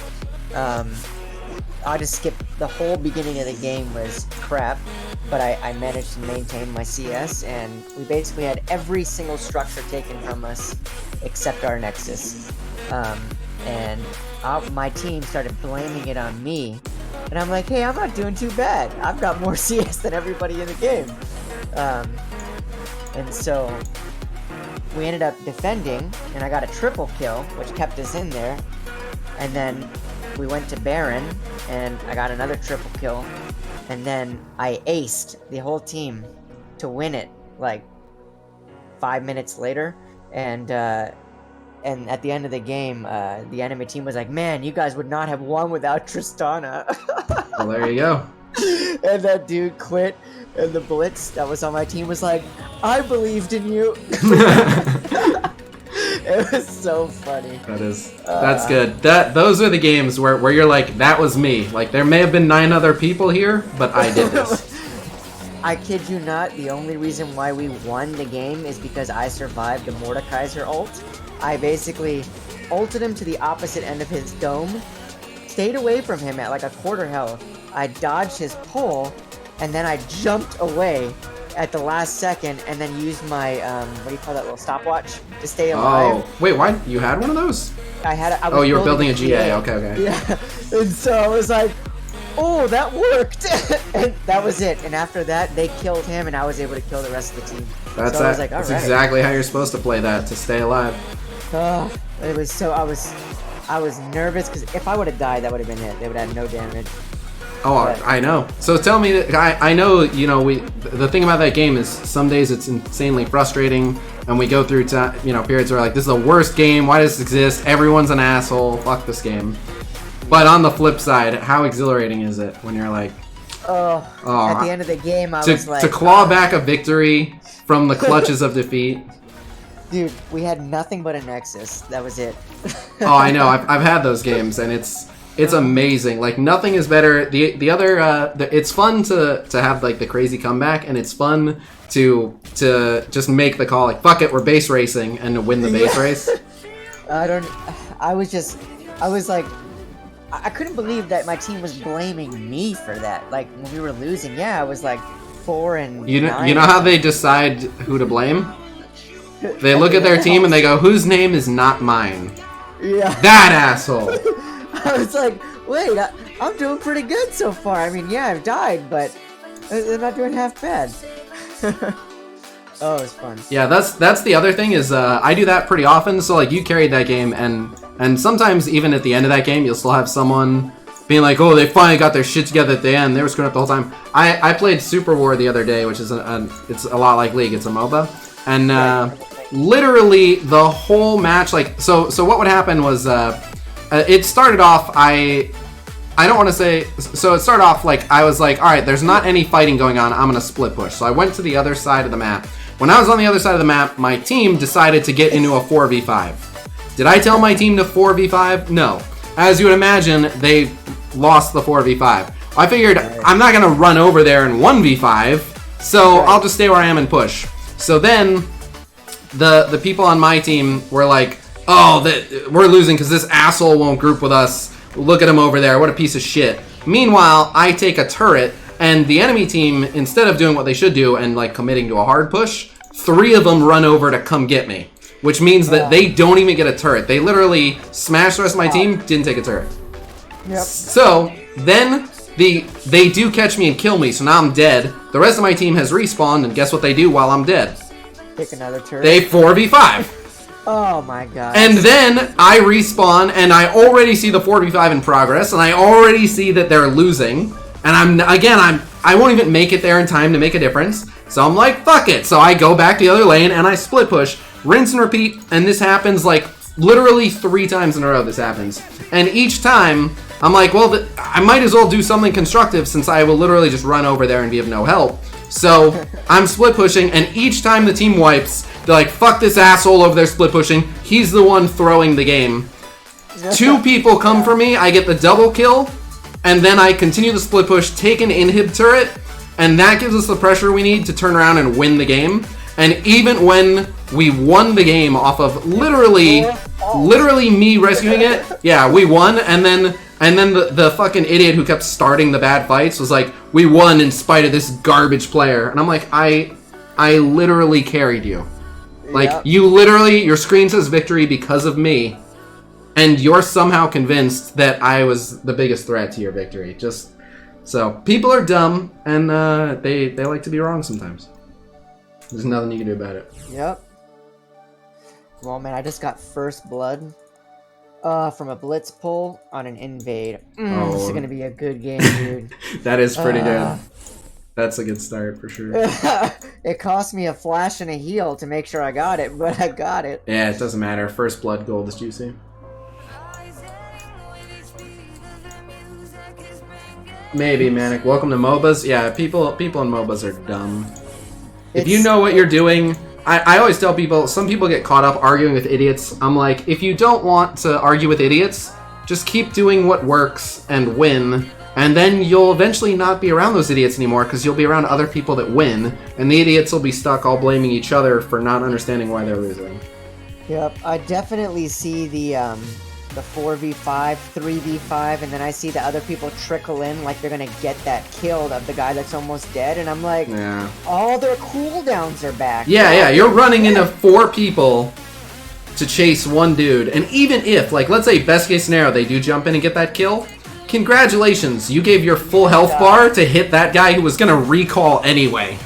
I just skipped the whole beginning of the game was crap, but I managed to maintain my CS, and we basically had every single structure taken from us except our Nexus. And my team started blaming it on me, and I'm like, hey, I'm not doing too bad. I've got more CS than everybody in the game. And so we ended up defending, and I got a triple kill, which kept us in there. And then we went to Baron, and I got another triple kill. And then I aced the whole team to win it, like 5 minutes later. And at the end of the game, the enemy team was like, man, you guys would not have won without Tristana. Well, there you go. And that dude quit, and the Blitz that was on my team was like, I believed in you. It was so funny. That's good. Those are the games where you're like, that was me. Like, there may have been 9 other people here, but I did this. I kid you not, the only reason why we won the game is because I survived the Mordekaiser ult. I basically ulted him to the opposite end of his dome, stayed away from him at like a quarter health. I dodged his pull, and then I jumped away at the last second, and then used my what do you call that little stopwatch to stay alive. Oh, wait, why? You had one of those? I was you were building a GA. Okay. Yeah, and so I was like, oh, that worked, and that was it. And after that, they killed him, and I was able to kill the rest of the team. That's so I was like, all that's right. exactly how you're supposed to play that to stay alive. It was so I was nervous because if I would have died, that would have been it. They would have had no damage. Oh, I know. So tell me, I know, you know, the thing about that game is some days it's insanely frustrating, and we go through periods where like, this is the worst game. Why does this exist? Everyone's an asshole. Fuck this game. But on the flip side, how exhilarating is it when you're like, at the end of the game, I was like, to claw back a victory from the clutches of defeat. Dude, we had nothing but a Nexus. That was it. Oh, I know. I've had those games, and it's amazing. Like, nothing is better. The other it's fun to have like the crazy comeback, and it's fun to just make the call like, fuck it, we're base racing, and to win the base race. I was like, I couldn't believe that my team was blaming me for that. Like, when we were losing, I was like 4-9. You know how they decide who to blame? They look at their team and they go, whose name is not mine? Yeah. That asshole. I was like, wait, I'm doing pretty good so far. I mean, I've died, but they're not doing half bad. Oh, it was fun. Yeah, that's the other thing is I do that pretty often. So like, you carried that game, and sometimes even at the end of that game, you'll still have someone being like, oh, they finally got their shit together at the end. They were screwing up the whole time. I played Super War the other day, which is it's a lot like League. It's a MOBA, and literally the whole match, like, so what would happen was it started off, I don't want to say, so it started off like, I was like, alright, there's not any fighting going on, I'm gonna split push. So I went to the other side of the map. When I was on the other side of the map, my team decided to get into a 4v5. Did I tell my team to 4v5? No. As you would imagine, they lost the 4v5. I figured I'm not gonna run over there and 1v5, so I'll just stay where I am and push. So then, the people on my team were like, oh, we're losing because this asshole won't group with us. Look at him over there. What a piece of shit. Meanwhile, I take a turret, and the enemy team, instead of doing what they should do and like committing to a hard push, 3 of them run over to come get me. Which means that they don't even get a turret. They literally smashed the rest of my team, didn't take a turret. Yep. So, then they do catch me and kill me, so now I'm dead. The rest of my team has respawned, and guess what they do while I'm dead? Pick another turret. They 4v5. Oh my god. And then I respawn, and I already see the 4v5 in progress, and I already see that they're losing. And I won't even make it there in time to make a difference. So I'm like, fuck it. So I go back to the other lane, and I split push, rinse and repeat, and this happens like literally 3 times in a row this happens. And each time, I'm like, well, I might as well do something constructive since I will literally just run over there and be of no help. So I'm split pushing, and each time the team wipes, they're like, fuck this asshole over there split pushing. He's the one throwing the game. 2 people come for me, I get the double kill, and then I continue the split push, take an inhib turret, and that gives us the pressure we need to turn around and win the game. And even when we won the game off of literally me rescuing it, yeah, we won, and then the fucking idiot who kept starting the bad fights was like, we won in spite of this garbage player. And I'm like, I literally carried you. Like, you literally, your screen says victory because of me, and you're somehow convinced that I was the biggest threat to your victory. So, people are dumb, and they like to be wrong sometimes. There's nothing you can do about it. Yep. Well, man, I just got first blood from a Blitz pull on an invade. This is gonna be a good game, dude. That is pretty good. That's a good start for sure. It cost me a flash and a heal to make sure I got it, but I got it. Yeah, it doesn't matter. First blood gold is juicy. Maybe, Manic. Welcome to MOBAs. Yeah, people in MOBAs are dumb. If you know what you're doing, I always tell people, some people get caught up arguing with idiots. I'm like, if you don't want to argue with idiots, just keep doing what works and win, and then you'll eventually not be around those idiots anymore because you'll be around other people that win, and the idiots will be stuck all blaming each other for not understanding why they're losing. Yep, I definitely see the the 4v5, 3v5, and then I see the other people trickle in like they're gonna get that kill of the guy that's almost dead, and I'm like, Yeah. all their cooldowns are back. Yeah, you're running into 4 people to chase one dude, and even if, like, let's say best case scenario, they do jump in and get that kill, congratulations, you gave your full health bar to hit that guy who was gonna recall anyway.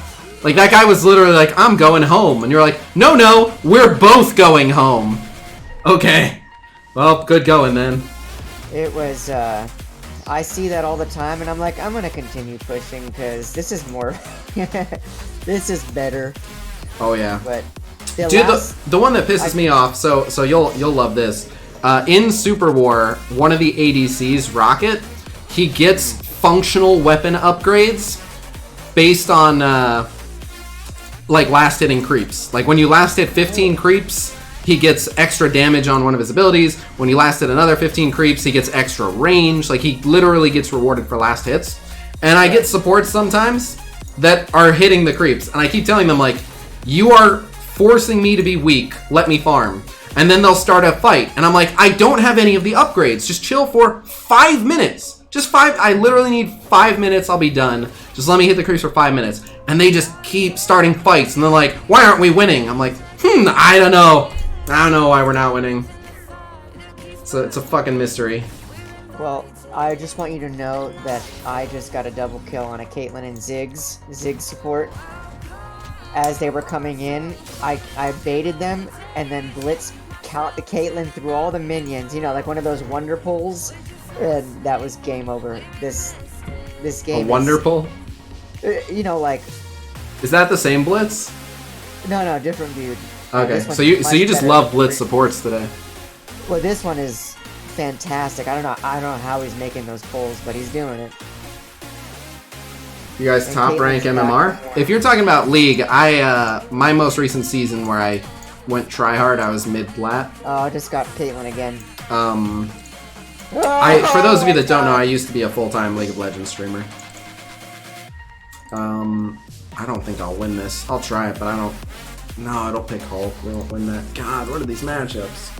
Like, that guy was literally like, I'm going home, and you're like, no, we're both going home. Okay. Well, good going then. It was, I see that all the time, and I'm like, I'm gonna continue pushing, because this is more, this is better, Oh yeah. but Dude, the one that pisses me off, so you'll love this. In Super War, one of the ADCs, Rocket, he gets functional weapon upgrades based on like last hitting creeps. Like when you last hit 15 creeps, he gets extra damage on one of his abilities. When you last hit another 15 creeps, he gets extra range. Like he literally gets rewarded for last hits. And I get supports sometimes that are hitting the creeps, and I keep telling them like, you are forcing me to be weak, let me farm. And then they'll start a fight, and I'm like, I don't have any of the upgrades, just chill for 5 minutes. Just 5, I literally need 5 minutes, I'll be done. Just let me hit the creeps for 5 minutes. And they just keep starting fights, and they're like, why aren't we winning? I'm like, I don't know. I don't know why we're not winning. So it's a fucking mystery. Well, I just want you to know that I just got a double kill on a Caitlyn and Ziggs support. As they were coming in, I baited them, and then Blitz count the Caitlyn through all the minions, you know, like one of those wonder pulls, and that was game over. This game A wonder pull? you know, like... Is that the same Blitz? No, different dude. Okay, This one's so you much just better love than Blitz the- supports today. Well, this one is fantastic. I don't know how he's making those pulls, but he's doing it. You guys And top rank Caitlin's MMR? back. If you're talking about League, my most recent season where I went tryhard, I was mid-plat. Oh, I just got Caitlyn again. For those of you that don't know, I used to be a full-time League of Legends streamer. I don't think I'll win this. I'll try it, but I don't... No, I don't pick Hulk. We won't win that. God, what are these matchups?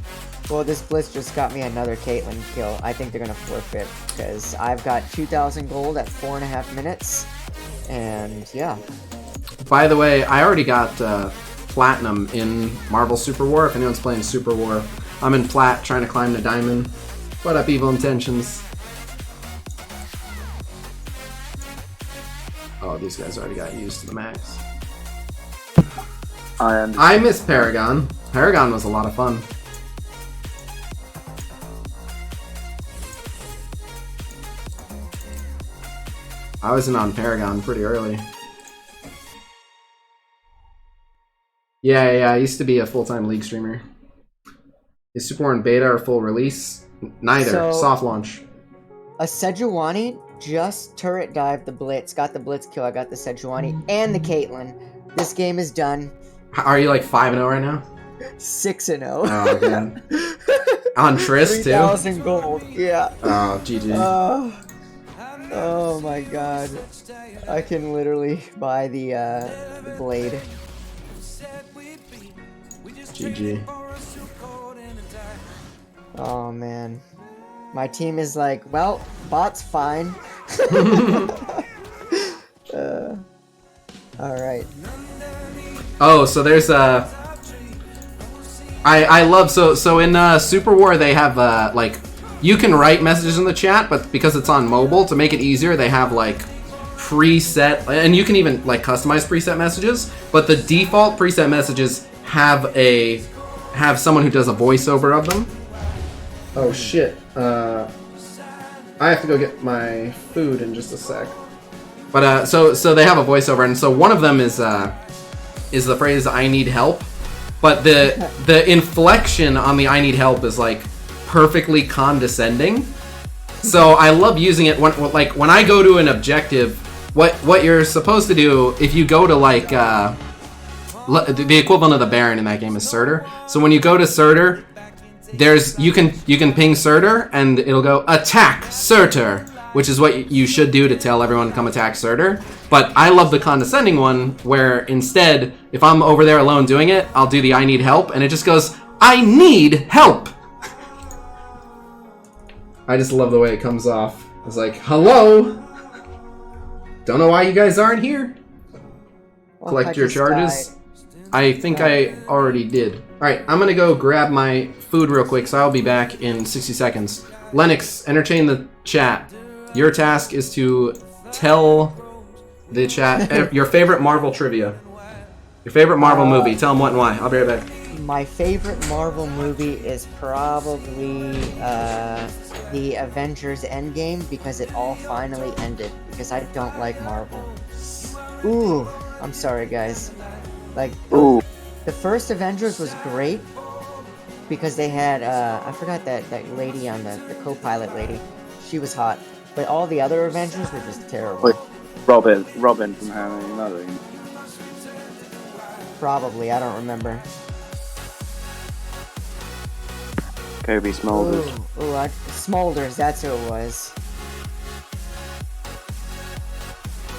Well, this Blitz just got me another Caitlyn kill. I think they're gonna forfeit, because I've got 2,000 gold at 4.5 minutes, and yeah. By the way, I already got Platinum in Marvel Super War. If anyone's playing Super War, I'm in Plat, trying to climb to Diamond. What up, Evil Intentions? Oh, these guys already got used to the max. I miss Paragon. Paragon was a lot of fun. I was in on Paragon pretty early. Yeah, I used to be a full-time League streamer. Is Super War in beta or full release? Neither. So- Soft launch. A Sejuani just turret dived the Blitz, got the Blitz kill, I got the Sejuani, and the Caitlyn. This game is done. Are you like 5-0 right now? 6-0. Oh, man. On Triss, too? 3,000 gold, yeah. Oh, GG. Oh my god. I can literally buy the blade. GG. Oh man. My team is like, well, bot's fine. Alright. Oh, so there's I love so in Super War they have like you can write messages in the chat, but because it's on mobile, to make it easier, they have like preset, and you can even like customize preset messages, but the default preset messages have someone who does a voiceover of them. Oh shit. I have to go get my food in just a sec. But so they have a voiceover, and so one of them is the phrase "I need help," but the inflection on the "I need help" is like perfectly condescending. So I love using it when I go to an objective. What you're supposed to do if you go to like the equivalent of the Baron in that game is Surtur. So when you go to Surtur, you can ping Surtur and it'll go attack Surtur, which is what you should do to tell everyone to come attack Surtur. But I love the condescending one where instead, if I'm over there alone doing it, I'll do the I need help, and it just goes, I need help! I just love the way it comes off. It's like, hello? Don't know why you guys aren't here. Well, Collect I your just charges. died. I think I already did. Alright, I'm gonna go grab my food real quick, so I'll be back in 60 seconds. Lennox, entertain the chat. Your task is to tell the chat your favorite Marvel trivia. Your favorite Marvel movie. Tell them what and why. I'll be right back. My favorite Marvel movie is probably the Avengers Endgame because it all finally ended. Because I don't like Marvel. Ooh, I'm sorry, guys. Like, Ooh. the first Avengers was great because they had I forgot that lady on the co-pilot lady. She was hot, but all the other Avengers were just terrible. Wait. Robin from How I Met Your Mother. Probably, I don't remember. Kobe Smulders. Smulders, that's who it was.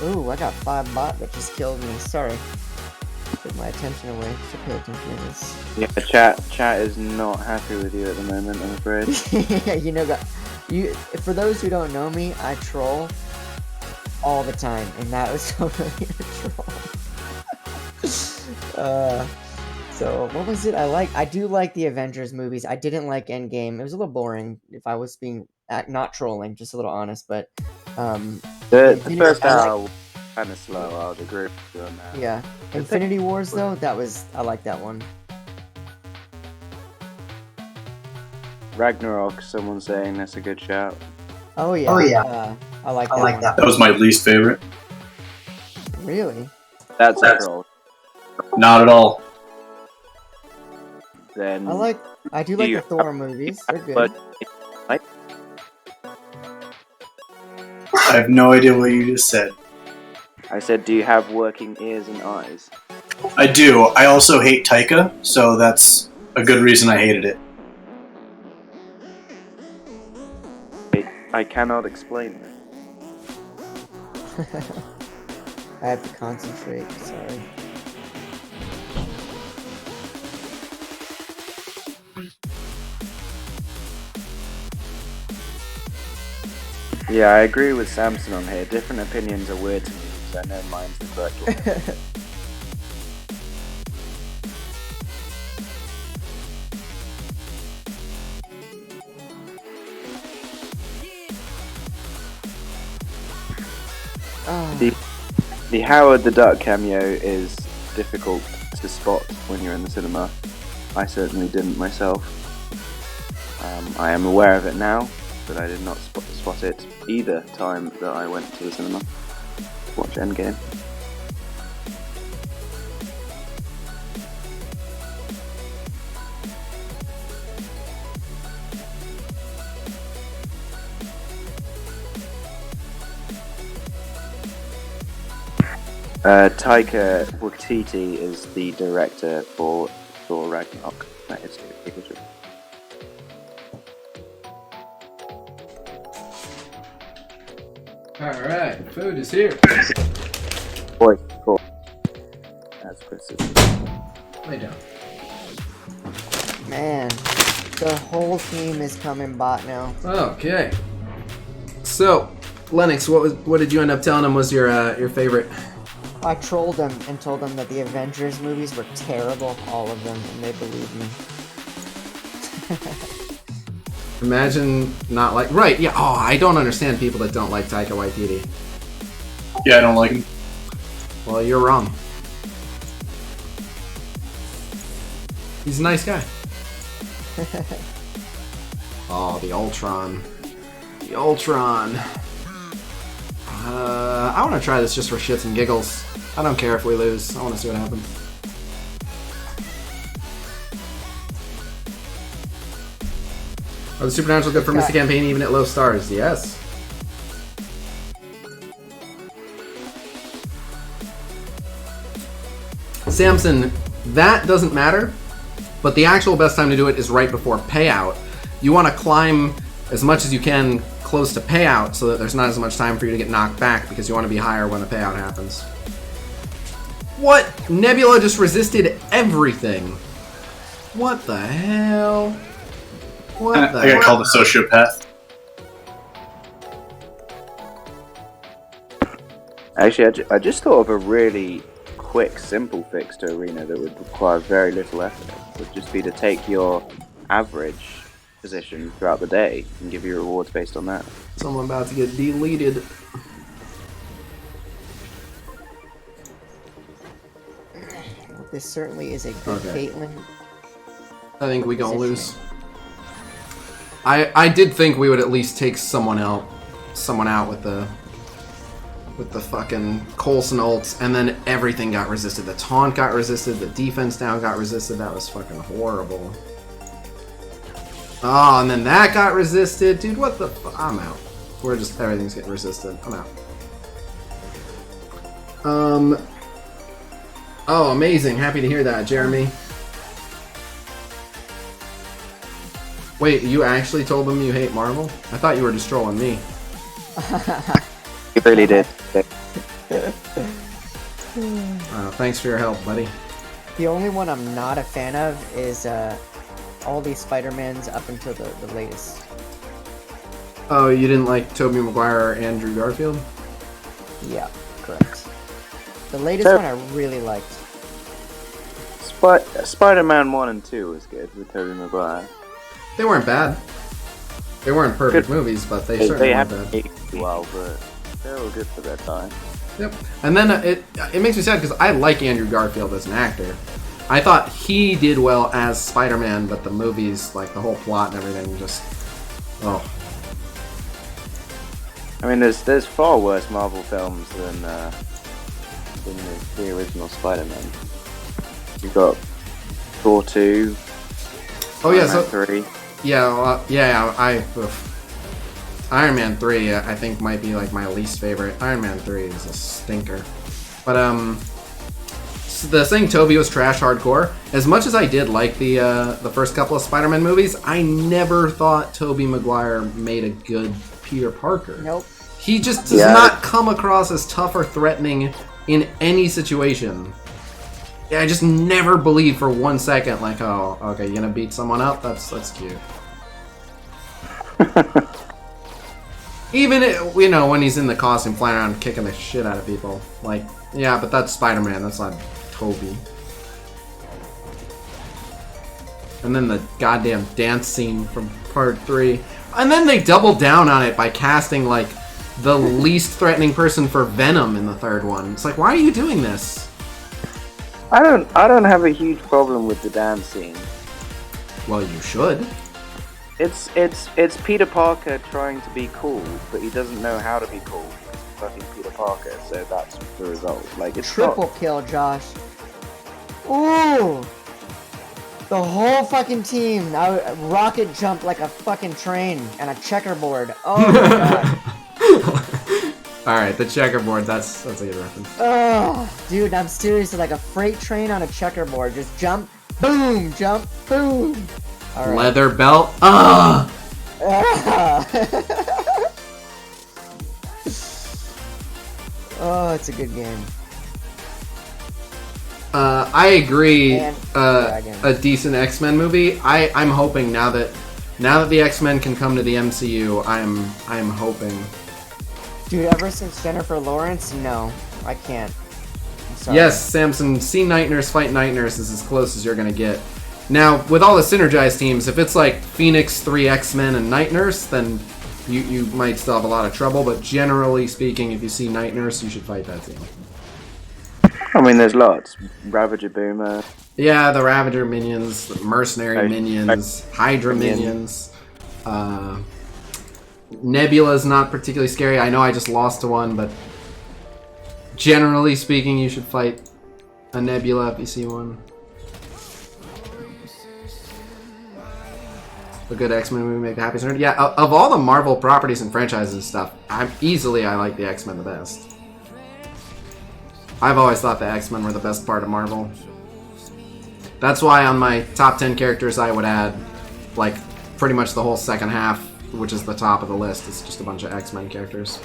Ooh, I got 5 bot that just killed me. Sorry. Took my attention away. Should pay attention to this. Yeah, chat is not happy with you at the moment, I'm afraid. You know, for those who don't know me, I troll all the time, and that was totally a troll. So what was it? I do like the Avengers movies. I didn't like Endgame. It was a little boring. If I was being not trolling, just a little honest, but the first hour kind of slow. I would agree with you on that. Yeah, Infinity Wars though, I like that one. Ragnarok, someone saying that's a good shout. Oh yeah. I like that. That was my least favorite. Really? That's a troll. Not at all. Then I do like the Thor movies. They're good. But I have no idea what you just said. I said, do you have working ears and eyes? I do. I also hate Taika, so that's a good reason I hated it. I cannot explain it. I have to concentrate. Sorry. Yeah, I agree with Samson on here. Different opinions are weird to me, because I know mine's the correct one. The Howard the Duck cameo is difficult to spot when you're in the cinema. I certainly didn't myself. I am aware of it now, but I did not spot it either time that I went to the cinema to watch Endgame. Taika Waititi is the director for Thor Ragnarok. That is it. Alright, food is here. Boy, cool. That's Chris's. Lay down. Man, the whole team is coming bot now. Okay. So, Lennox, what did you end up telling him was your favorite? I trolled them and told them that the Avengers movies were terrible, all of them, and they believed me. Imagine not like... Right, yeah. Oh, I don't understand people that don't like Taika Waititi. Yeah, I don't like him. Well, you're wrong. He's a nice guy. Oh, the Ultron. The Ultron. I want to try this just for shits and giggles. I don't care if we lose. I want to see what happens. Are the Supernatural good for Mystic Campaign even at low stars? Yes. Samson, that doesn't matter, but the actual best time to do it is right before payout. You want to climb as much as you can close to payout so that there's not as much time for you to get knocked back because you want to be higher when the payout happens. What? Nebula just resisted everything. What the hell? What the I got called a sociopath. Actually, I just thought of a really quick, simple fix to Arena that would require very little effort. It would just be to take your average position throughout the day and give you rewards based on that. Someone about to get deleted. This certainly is a good Okay. Caitlyn. I think we gonna lose. I did think we would at least take someone out with the fucking Coulson ults, and then everything got resisted. The taunt got resisted, the defense down got resisted. That was fucking horrible. Oh, and then that got resisted. Dude, what the I'm out. Everything's getting resisted. I'm out. Oh, amazing. Happy to hear that, Jeremy. Wait, you actually told them you hate Marvel? I thought you were just trolling me. You really did. Thanks for your help, buddy. The only one I'm not a fan of is all these Spider-Mans up until the latest. Oh, you didn't like Tobey Maguire or Andrew Garfield? Yeah, correct. The latest So- one I really liked. Spider-Man 1 and 2 was good with Tobey Maguire. They weren't bad. They weren't perfect movies, but they certainly They weren't haven't bad. aged well, but they were good for their time. Yep. And then it makes me sad because I like Andrew Garfield as an actor. I thought he did well as Spider-Man, but the movies, like the whole plot and everything, just oh. I mean, there's far worse Marvel films than the original Spider-Man. You've got Thor 2, Oh yeah, Iron Man so 3. Iron Man 3 I think might be like my least favorite. Iron Man 3 is a stinker. But the saying Toby was trash hardcore. As much as I did like the first couple of Spider-Man movies, I never thought Tobey Maguire made a good Peter Parker. Nope. He just does not come across as tough or threatening in any situation. Yeah, I just never believed for 1 second, like, oh, okay, you gonna beat someone up? That's cute. Even, when he's in the costume flying around kicking the shit out of people. Like, yeah, but that's Spider-Man, that's not Toby. And then the goddamn dance scene from part 3. And then they doubled down on it by casting, like, the least threatening person for Venom in the third one. It's like, why are you doing this? I don't have a huge problem with the dance scene. Well, you should. It's Peter Parker trying to be cool, but he doesn't know how to be cool. He's fucking Peter Parker, so that's the result. Like it's Triple not, kill, Josh. Ooh! The whole fucking team. I rocket jumped like a fucking train and a checkerboard. Oh my god. Alright, the checkerboard, that's a good reference. Oh, dude, I'm serious. Like a freight train on a checkerboard. Just jump, boom, jump, boom. All right. Leather belt. Ah! Oh, it's a good game. I agree. And- A decent X-Men movie. I'm hoping now that the X-Men can come to the MCU, I'm hoping. Dude, ever since Jennifer Lawrence, no, I can't. I'm sorry. Yes, Samson, see Night Nurse fight Night Nurse is as close as you're gonna get. Now, with all the synergized teams, if it's like Phoenix, 3 X-Men, and Night Nurse, then you might still have a lot of trouble, but generally speaking, if you see Night Nurse, you should fight that team. I mean, there's lots. Ravager Boomer. Yeah, the Ravager minions, the Mercenary minions, Hydra Minion. minions. Nebula's not particularly scary. I know I just lost to one, but generally speaking, you should fight a Nebula if you see one. A good X-Men movie make a happy nerd. Yeah, of all the Marvel properties and franchises and stuff, I like the X-Men the best. I've always thought the X-Men were the best part of Marvel. That's why on my top 10 characters I would add, like, pretty much the whole second half, which is the top of the list. It's just a bunch of X-Men characters.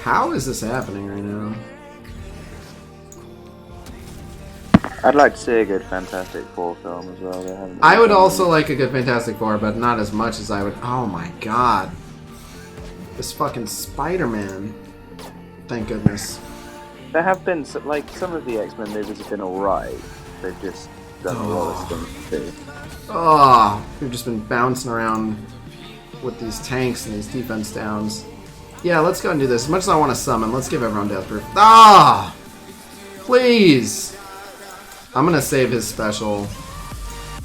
How is this happening right now? I'd like to see a good Fantastic Four film as well. They haven't I would done also one. like a good Fantastic Four, but not as much as I would... Oh my god. This fucking Spider-Man. Thank goodness. there have been like some of the X-Men movies have been alright. They've just done a lot of things too. Oh, we've just been bouncing around with these tanks and these defense downs. Yeah, let's go and do this. As much as I want to summon, let's give everyone death proof. Ah! Please! I'm gonna save his special.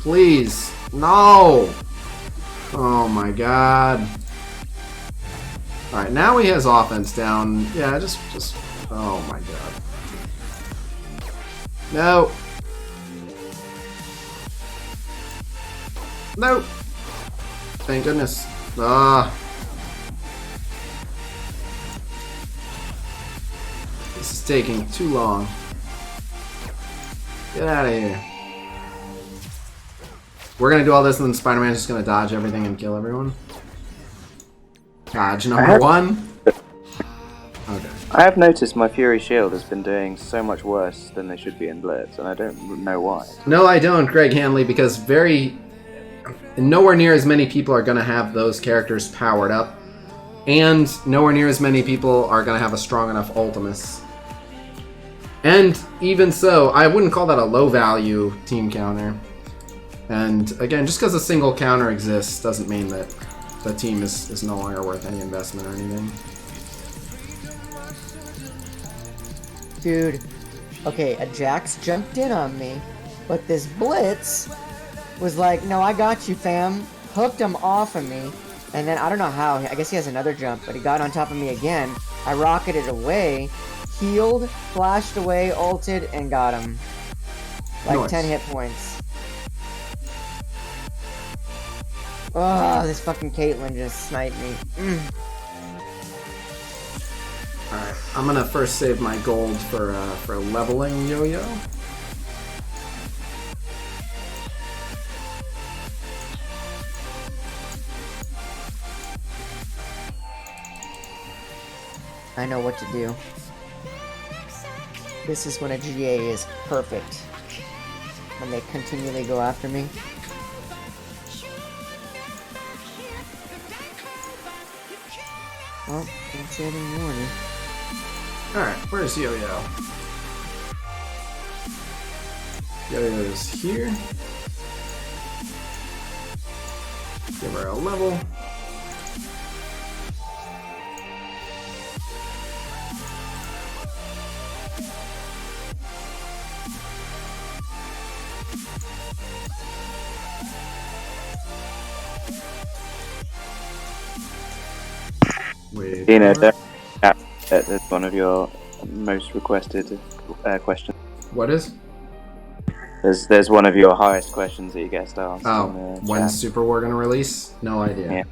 Please! No! Oh my god. Alright, now he has offense down. Yeah, just... Oh my god. No! No! Thank goodness. Ah! This is taking too long. Get out of here. We're gonna do all this and then Spider-Man's just gonna dodge everything and kill everyone. Dodge number 1. Okay. I have noticed my Fury Shield has been doing so much worse than they should be in Blitz, and I don't know why. No, I don't, Greg Hanley, because nowhere near as many people are gonna have those characters powered up, and nowhere near as many people are gonna have a strong enough Ultimus. And even so, I wouldn't call that a low value team counter. And again, just because a single counter exists doesn't mean that the team is no longer worth any investment or anything. Dude, okay, a Jax jumped in on me, but this Blitz was like, no, I got you, fam. Hooked him off of me, and then I don't know how, I guess he has another jump, but he got on top of me again. I rocketed away, healed, flashed away, ulted, and got him. Like Nice. 10 hit points. Oh, this fucking Caitlyn just sniped me. Alright, I'm gonna first save my gold for leveling Yo-Yo. I know what to do. This is when a GA is perfect. When they continually go after me. Well, can't say any more. Alright, where's Yo-Yo? Yo-Yo's here. Give her a level. Wait. You know, that's one of your most requested questions. What is? There's one of your highest questions that you get asked. Oh, in the when's chat. Super War gonna release? No idea. Yeah.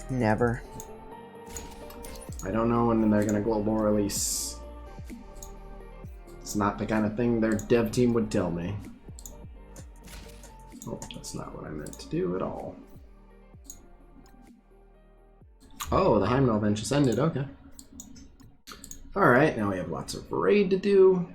Never. I don't know when they're gonna global release. It's not the kind of thing their dev team would tell me. Oh, that's not what I meant to do at all. Oh, the Heimdall event just ended, okay. Alright, now we have lots of raid to do.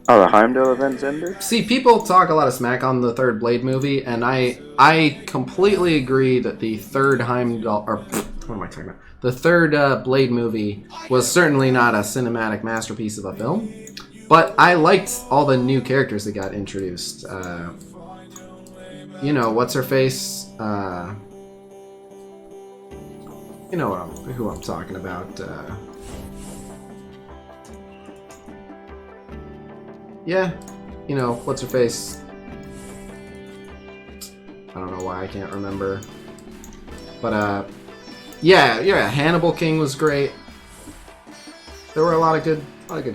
Oh, the Heimdall event's ended? See, people talk a lot of smack on the third Blade movie, and I completely agree that the third Heimdall, or what am I talking about? The third Blade movie was certainly not a cinematic masterpiece of a film, but I liked all the new characters that got introduced. You know, what's her face? You know who I'm talking about. Yeah, you know, what's her face? I don't know why I can't remember. But yeah, Hannibal King was great. There were a lot of good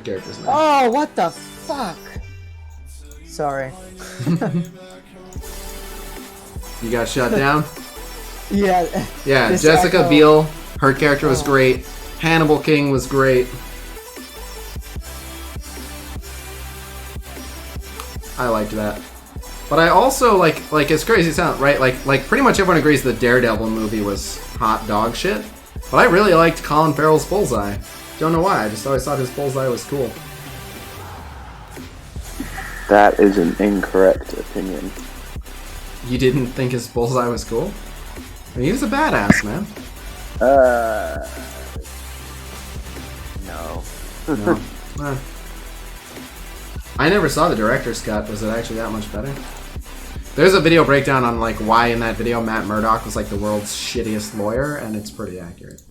characters in there. Oh, what the fuck? Sorry. You got shut down? Yeah. Yeah, This Jessica echo. Biel, her character was Oh. great. Hannibal King was great. I liked that. But I also like it's crazy as it sounds, right? Like pretty much everyone agrees the Daredevil movie was hot dog shit. But I really liked Colin Farrell's Bullseye. Don't know why, I just always thought his Bullseye was cool. That is an incorrect opinion. You didn't think his Bullseye was cool? I mean, he was a badass, man. No. No. Eh. I never saw the director's cut. Was it actually that much better? There's a video breakdown on like why in that video Matt Murdock was like the world's shittiest lawyer, and it's pretty accurate.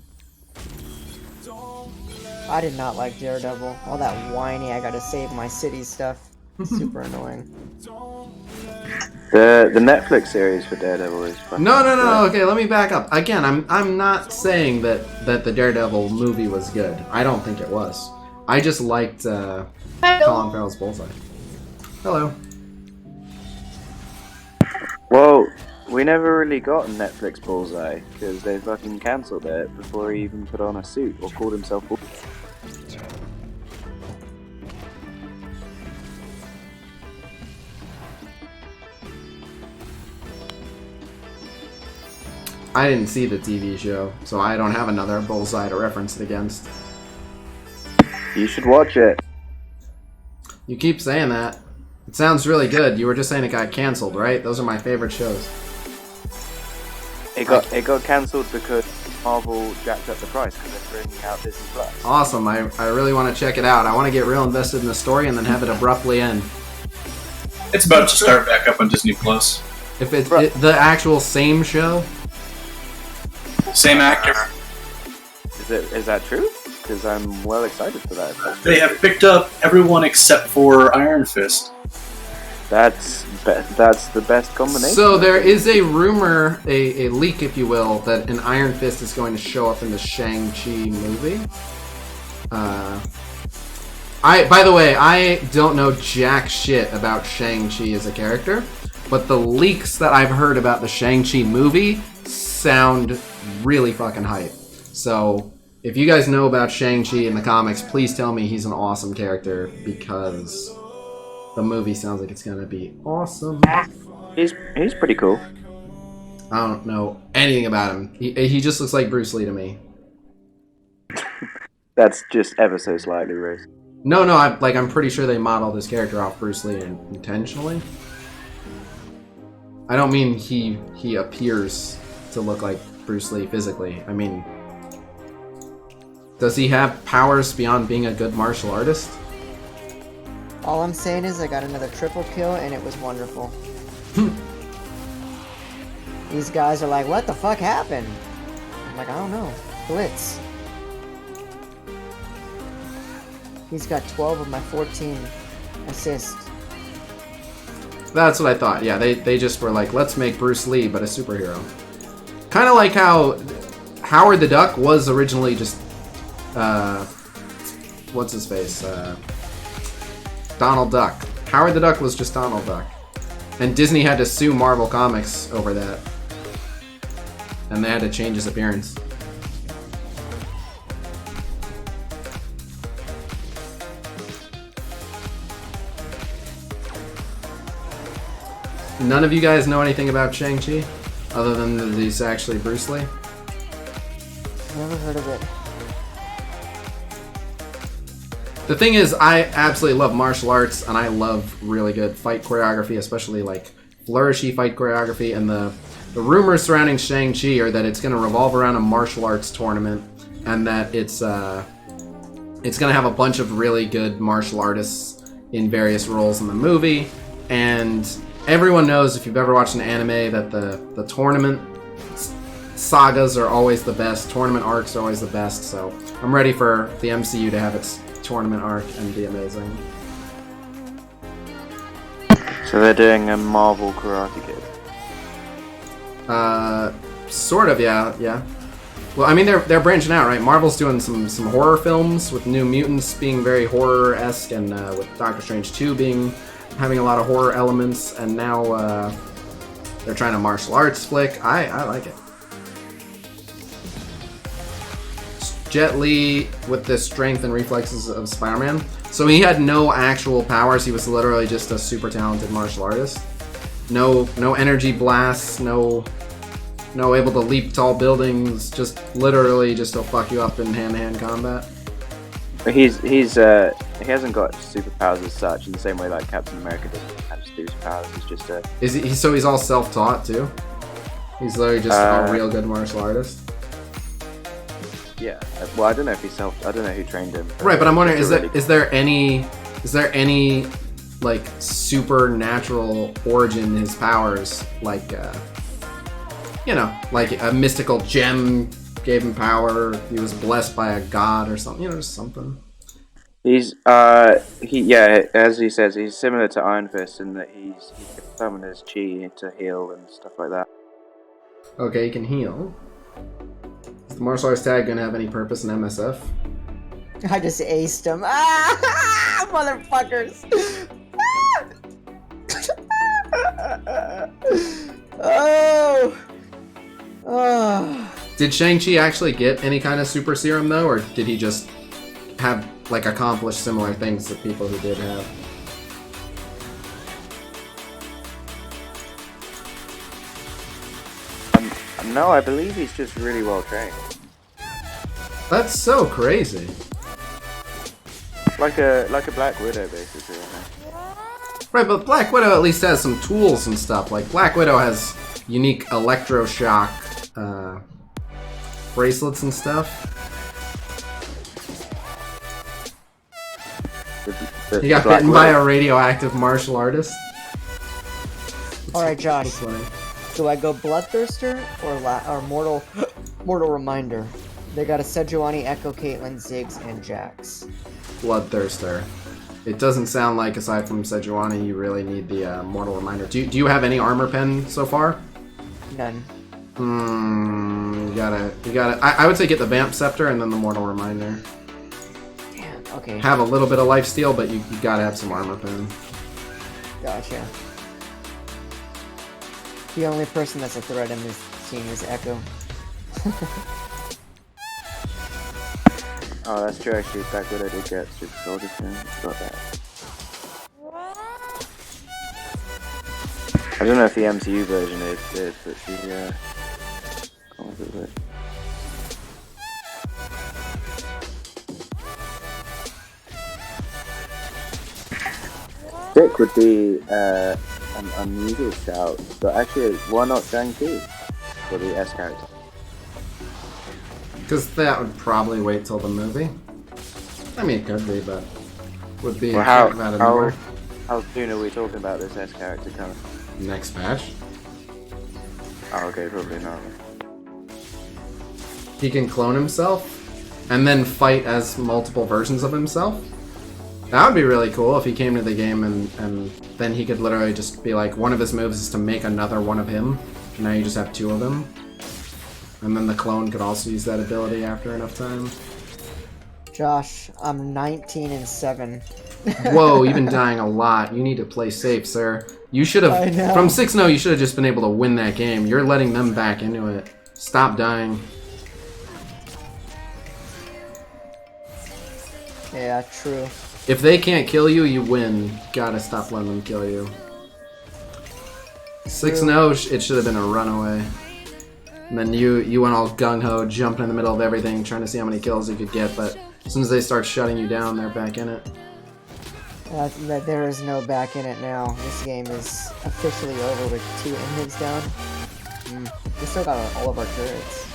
I did not like Daredevil. All that whiny, I gotta save my city stuff. Super annoying. The Netflix series for Daredevil is fucking No. great. Okay, let me back up. Again, I'm not saying that the Daredevil movie was good. I don't think it was. I just liked Colin Farrell's Bullseye. Hello. Well, we never really got a Netflix Bullseye because they fucking cancelled it before he even put on a suit or called himself Bullseye. I didn't see the TV show, so I don't have another Bullseye to reference it against. You should watch it. You keep saying that. It sounds really good. You were just saying it got canceled, right? Those are my favorite shows. It got cancelled because Marvel jacked up the price because they're bringing out Disney Plus. Awesome. I really want to check it out. I want to get real invested in the story and then have it abruptly end. It's about to start back up on Disney Plus. If it's the actual same show? Same actor. Is that true? Because I'm well excited for that. They have picked up everyone except for Iron Fist. That's the best combination. So there is a rumor, a leak, if you will, that an Iron Fist is going to show up in the Shang-Chi movie. By the way, I don't know jack shit about Shang-Chi as a character, but the leaks that I've heard about the Shang-Chi movie sound really fucking hype. So if you guys know about Shang-Chi in the comics, please tell me he's an awesome character, because the movie sounds like it's gonna be awesome. He's pretty cool. I don't know anything about him. He just looks like Bruce Lee to me. That's just ever so slightly racist. No, I'm pretty sure they modeled this character off Bruce Lee intentionally. I don't mean he appears to look like Bruce Lee physically. I mean, does he have powers beyond being a good martial artist? All I'm saying is I got another triple kill and it was wonderful. These guys are like, what the fuck happened? I'm like, I don't know. Blitz. He's got 12 of my 14 assists. That's what I thought. Yeah, they just were like, let's make Bruce Lee, but a superhero. Kind of like how Howard the Duck was originally just, what's his face? Donald Duck. Howard the Duck was just Donald Duck. And Disney had to sue Marvel Comics over that. And they had to change his appearance. None of you guys know anything about Shang-Chi? Other than that he's actually Bruce Lee? Never heard of it. The thing is, I absolutely love martial arts, and I love really good fight choreography, especially like flourishy fight choreography, and the rumors surrounding Shang-Chi are that it's going to revolve around a martial arts tournament, and that it's going to have a bunch of really good martial artists in various roles in the movie, and everyone knows, if you've ever watched an anime, that the tournament sagas are always the best, tournament arcs are always the best, so I'm ready for the MCU to have its tournament arc and be amazing. So they're doing a Marvel Karate Kid. Sort of, yeah. Well, I mean, they're branching out, right? Marvel's doing some horror films with New Mutants being very horror-esque, and with Doctor Strange 2 having a lot of horror elements, and now they're trying a martial arts flick. I like it. Jet Li with the strength and reflexes of Spider-Man. So he had no actual powers. He was literally just a super talented martial artist. No energy blasts. No able to leap tall buildings. Just literally just to fuck you up in hand-to-hand combat. He hasn't got superpowers as such in the same way like Captain America doesn't have superpowers. He's just a. So he's all self-taught too? He's literally just a real good martial artist? Yeah. Well, I don't know if he I don't know who trained him. Right, but I'm wondering, It's is there any like supernatural origin in his powers, like you know, like a mystical gem gave him power, he was blessed by a god or something, you know, just something. He's as he says, he's similar to Iron Fist in that he can summon his chi to heal and stuff like that. Okay, he can heal. Is the martial arts tag gonna have any purpose in MSF? I just aced him. Ah, motherfuckers! Oh! Oh! Did Shang-Chi actually get any kind of super serum though, or did he just have like accomplish similar things that people who did have? No, I believe he's just really well trained. That's so crazy. Like a Black Widow, basically. Right, but Black Widow at least has some tools and stuff. Like Black Widow has unique electroshock bracelets and stuff. He got bitten by a radioactive martial artist. Alright, Josh. That's funny. Do I go Bloodthirster or Mortal Reminder? They got a Sejuani, Echo, Caitlyn, Ziggs, and Jax. Bloodthirster. It doesn't sound like, aside from Sejuani, you really need the Mortal Reminder. Do you have any armor pen so far? None. You gotta. I would say get the Vamp Scepter and then the Mortal Reminder. Damn. Okay. Have a little bit of lifesteal, but you gotta have some armor pen. Gotcha. The only person that's a threat in this team is Echo. Oh, that's true. Actually, Black Widow did get Super Soldier Pen. Got that. I don't know if the MCU version did, but she comes with it. Dick would be an unusual shout, but actually, why not Shang-Chi for the S character? Because that would probably wait till the movie. I mean, it could be, but would be Well, out of nowhere. how soon are we talking about this S character coming? Next patch. Oh, okay, probably not. He can clone himself and then fight as multiple versions of himself. That would be really cool if he came to the game and then he could literally just be like, one of his moves is to make another one of him. And now you just have two of him. And then the clone could also use that ability after enough time. Josh, I'm 19-7. Whoa, you've been dying a lot. You need to play safe, sir. You should I have, know. from 6-0, you should have just been able to win that game. You're letting them back into it. Stop dying. Yeah, true. If they can't kill you, you win. Gotta stop letting them kill you. 6-0, it should have been a runaway. And then you went all gung-ho, jumping in the middle of everything, trying to see how many kills you could get, but as soon as they start shutting you down, they're back in it. There is no back in it now. This game is officially over with 2 inhibs down. We still got all of our turrets.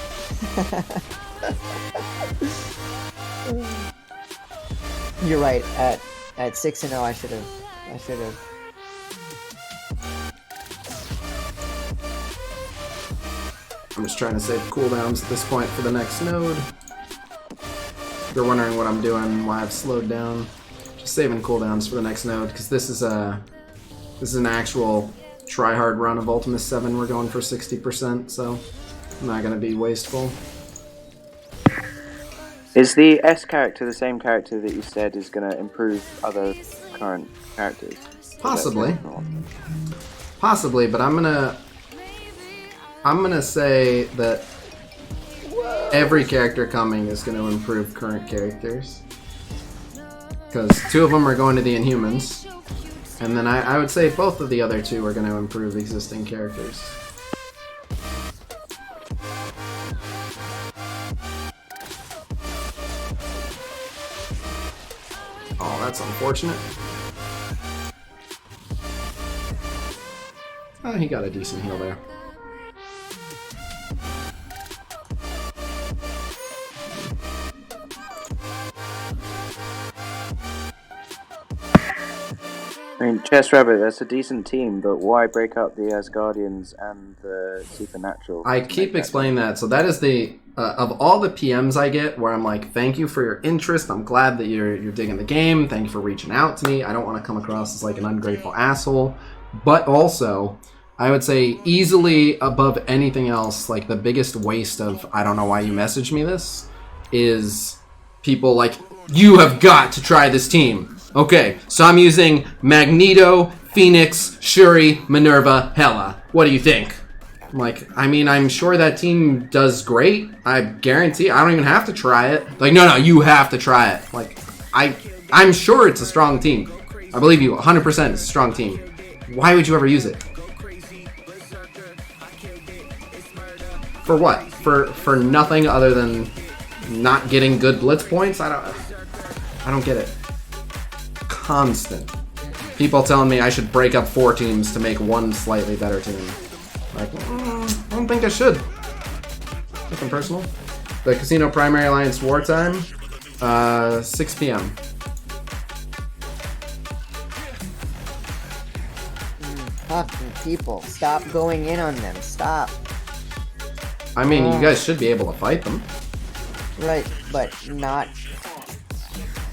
You're right. At 6-0, I should have. I'm just trying to save cooldowns at this point for the next node. If you're wondering what I'm doing, why I've slowed down, just saving cooldowns for the next node, because this is an actual try-hard run of Ultimus 7. We're going for 60%, so I'm not going to be wasteful. Is the S character the same character that you said is going to improve other current characters? Possibly. Possibly, but I'm gonna say that every character coming is going to improve current characters. Because 2 of them are going to the Inhumans. And then I would say both of the other 2 are going to improve existing characters. Oh, that's unfortunate. Oh, he got a decent heal there. I mean, Chess Rabbit, that's a decent team, but why break up the Asgardians and the Supernatural? I to keep make explaining that. So that is the of all the PMs I get where I'm like, thank you for your interest. I'm glad that you're digging the game. Thank you for reaching out to me. I don't want to come across as like an ungrateful asshole. But also, I would say easily above anything else, like the biggest waste of I don't know why you messaged me this is people like, you have got to try this team. Okay, so I'm using Magneto, Phoenix, Shuri, Minerva, Hela. What do you think? I'm like, I mean, I'm sure that team does great. I guarantee I don't even have to try it. Like, no, you have to try it. Like, I'm sure it's a strong team. I believe you 100% it's a strong team. Why would you ever use it? For what? For nothing other than not getting good blitz points? I don't get it. Constant. People telling me I should break up 4 teams to make one slightly better team. Like, I don't think I should. Nothing personal. The Casino Primary Alliance Wartime, 6 p.m. Fucking people. Stop going in on them. Stop. I mean, you guys should be able to fight them. Right, but not...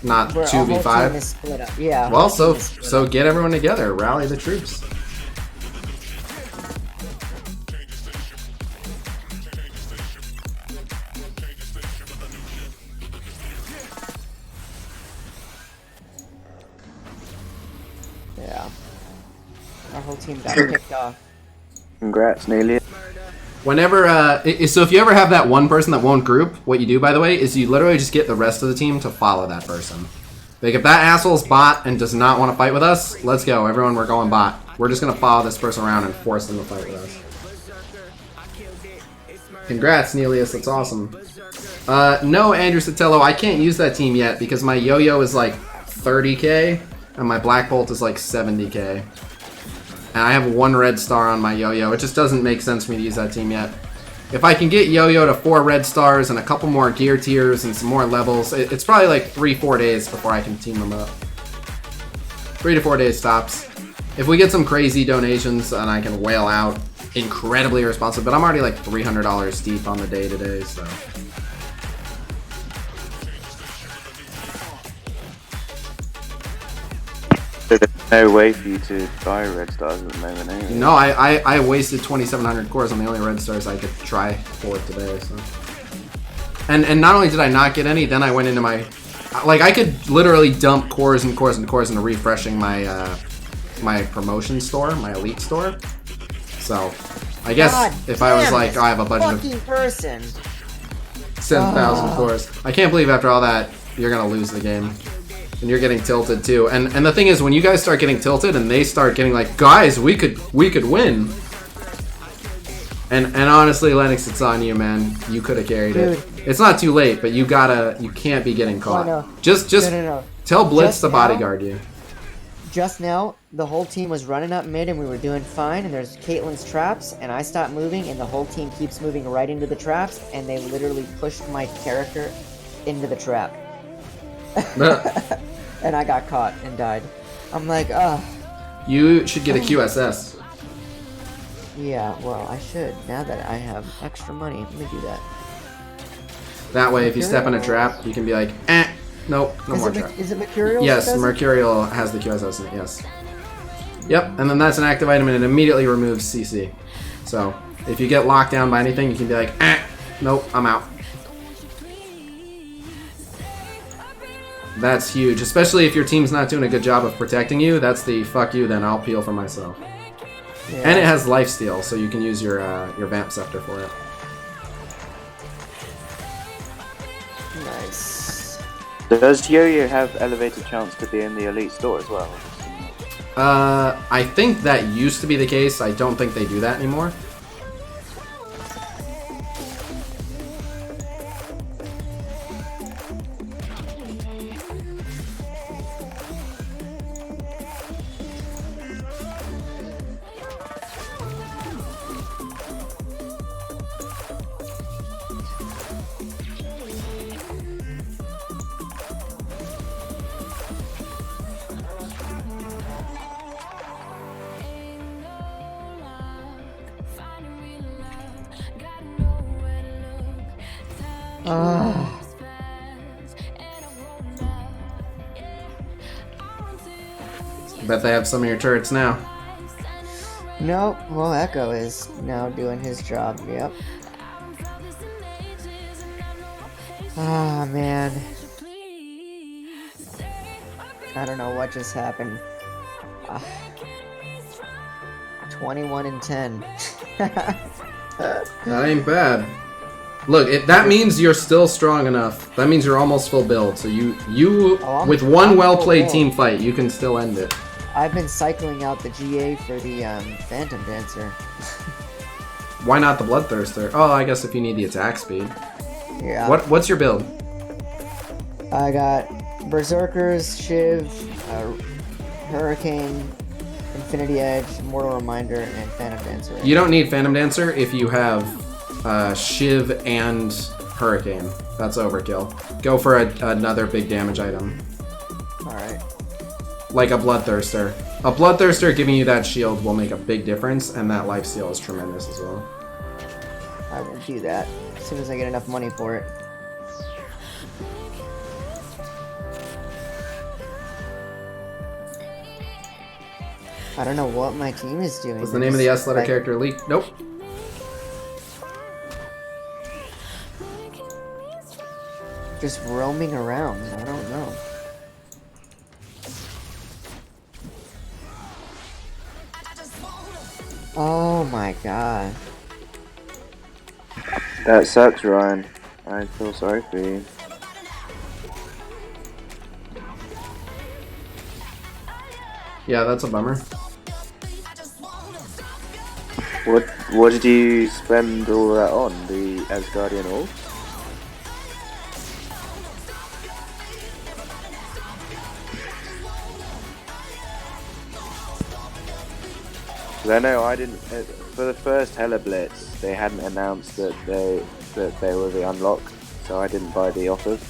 Not Our whole team is 2v5. split up. Yeah. Well, our team so is split so up. get everyone together. Rally the troops. Yeah. Our whole team got kicked off. Congrats, Nelia. Whenever, so if you ever have that one person that won't group, what you do, by the way, is you literally just get the rest of the team to follow that person. Like, if that asshole's bot and does not want to fight with us, let's go. Everyone, we're going bot. We're just going to follow this person around and force them to fight with us. Congrats, Nelius. That's awesome. No, Andrew Sotelo, I can't use that team yet because my yo-yo is like 30k and my Black Bolt is like 70k. And I have 1 red star on my yo-yo. It just doesn't make sense for me to use that team yet. If I can get yo-yo to 4 red stars and a couple more gear tiers and some more levels, it's probably like 3-4 days before I can team them up. 3 to 4 days tops. If we get some crazy donations and I can whale out, incredibly responsive, but I'm already like $300 deep on the day today, so. There's no way for you to buy red stars at the moment, anyway. No, I wasted 2,700 cores on the only red stars I could try for today, so. And not only did I not get any, then I went into my... Like, I could literally dump cores and cores and cores into refreshing my, my promotion store, my elite store. So, I guess God if I was damn like, this oh, I have a budget fucking of person. 7,000 cores. I can't believe after all that, you're gonna lose the game. And you're getting tilted too. And the thing is, when you guys start getting tilted and they start getting like, guys, we could win. And honestly, Lennox, it's on you, man. You could have carried it. It's not too late, but you can't be getting caught. no. Just No. tell Blitz Just to now- bodyguard you. Just now, the whole team was running up mid and we were doing fine, and there's Caitlyn's traps, and I stopped moving, and the whole team keeps moving right into the traps, and they literally pushed my character into the trap. And I got caught and died. I'm like, You should get a QSS. yeah, well, I should. Now that I have extra money, let me do that. That way, if you step in a trap, you can be like, nope, no more trap. Is it Mercurial? Yes, that does it? Mercurial has the QSS in it, yes. Yep, and then that's an active item and it immediately removes CC. So, if you get locked down by anything, you can be like, nope, I'm out. That's huge, especially if your team's not doing a good job of protecting you. That's the fuck you, then I'll peel for myself. Yeah. And it has lifesteal, so you can use your Vamp Scepter for it. Nice. Does Yo-Yo have elevated chance to be in the elite store as well? I think that used to be the case. I don't think they do that anymore. Ah. Bet they have some of your turrets now. Nope. Well, Echo is now doing his job. Yep. Ah, man. I don't know what just happened. Ah. 21 and 10. That ain't bad. Look, that means you're still strong enough. That means you're almost full build. So with one well-played team fight, you can still end it. I've been cycling out the GA for the Phantom Dancer. Why not the Bloodthirster? Oh, I guess if you need the attack speed. Yeah. What's your build? I got Berserkers, Shiv, Hurricane, Infinity Edge, Mortal Reminder, and Phantom Dancer. You don't need Phantom Dancer if you have Shiv and Hurricane. That's overkill. Go for another big damage item. Alright. Like a Bloodthirster. A Bloodthirster giving you that shield will make a big difference, and that lifesteal is tremendous as well. I will do that as soon as I get enough money for it. I don't know what my team is doing. What's the name of the S letter character leak? Nope. Just roaming around. I don't know. Oh my god. That sucks, Ryan. I feel sorry for you. Yeah, that's a bummer. What did you spend all that on? The Asgardian Orb? I know I didn't. For the first Hella Blitz, they hadn't announced that they were the unlock, so I didn't buy the offers.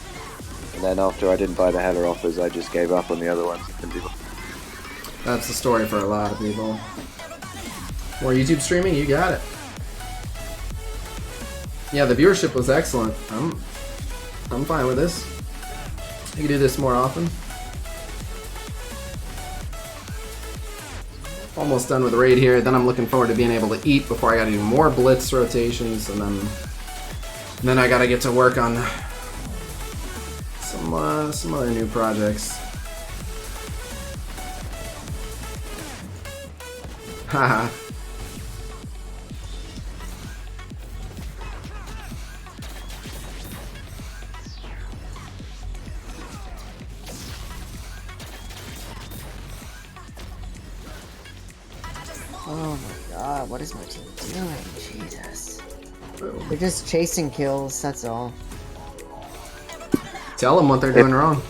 And then after I didn't buy the Hella offers, I just gave up on the other ones. That's the story for a lot of people. More YouTube streaming, you got it. Yeah, the viewership was excellent. I'm fine with this. You can do this more often. Almost done with the raid here. Then I'm looking forward to being able to eat before I gotta do more Blitz rotations, and then I gotta get to work on some other new projects. Haha. Oh my god, what is my team doing? Jesus. They're just chasing kills, that's all. Tell them what they're doing wrong.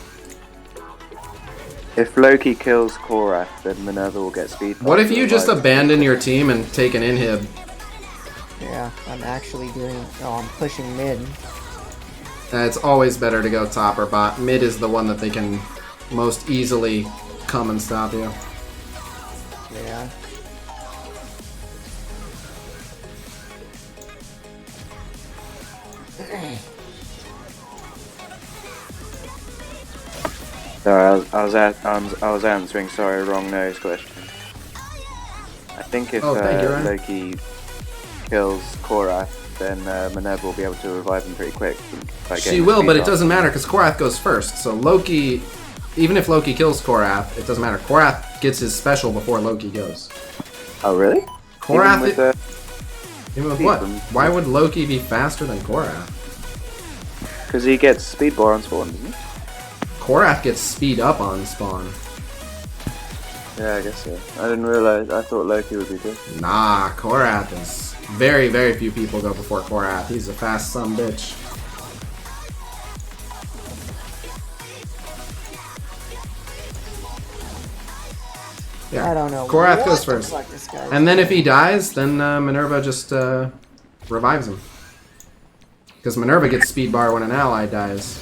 If Loki kills Korath, then Minerva will get speed. What if you just abandon your team and take an inhib? Yeah, I'm actually doing... Oh, I'm pushing mid. It's always better to go top or bot. Mid is the one that they can most easily come and stop you. Yeah. Sorry, I was answering. Sorry, wrong nose question. I think if thank you, Ryan. Loki kills Korath, then Minerva will be able to revive him pretty quick. She will, but it doesn't matter because Korath goes first. So Loki, even if Loki kills Korath, it doesn't matter. Korath gets his special before Loki goes. Oh really? Korath. Even with what? Why would Loki be faster than Korath? Because he gets speed bar on spawn, doesn't he? Korath gets speed up on spawn. Yeah, I guess so. I didn't realize. I thought Loki would be good. Nah, Korath is... Very, very few people go before Korath. He's a fast son bitch. Yeah. I don't know. Korath goes first. And then if he dies, then Minerva just revives him. Because Minerva gets speed bar when an ally dies.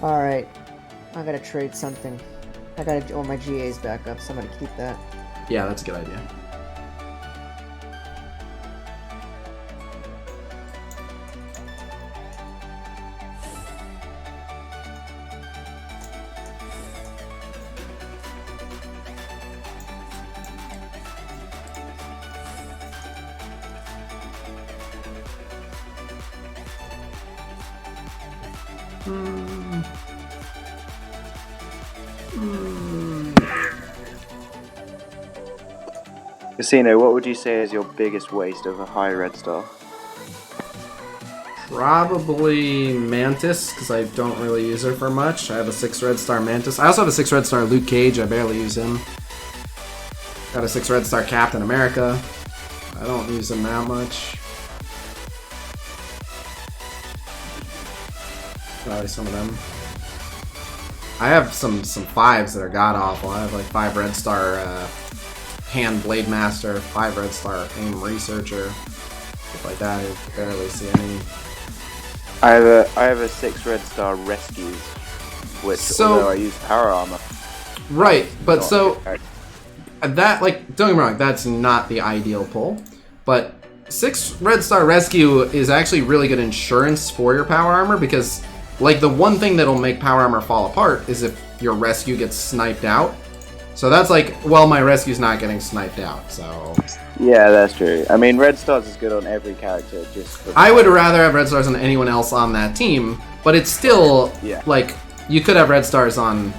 Alright. I gotta trade something. I gotta. Oh, my GA's back up. Somebody keep that. Yeah, that's a good idea. Casino, what would you say is your biggest waste of a high red star? Probably Mantis, because I don't really use her for much. I have a 6 red star Mantis. I also have a 6 red star Lootcakes. I barely use him. Got a 6 red star Captain America. I don't use him that much. Probably some of them. I have some 5s that are god awful. I have like 5 red star Hand Blade Master, 5 red star Aim Researcher, stuff like that. I barely see any. I have a 6 red star Rescues, which although I use power armor. Right, but so that, like, don't get me wrong, that's not the ideal pull, but 6 red star Rescue is actually really good insurance for your power armor, because like the one thing that'll make power armor fall apart is if your rescue gets sniped out. So that's like, well, my rescue's not getting sniped out, so... Yeah, that's true. I mean, red stars is good on every character, just for... I would rather have red stars than anyone else on that team, but it's still, like, you could have red stars on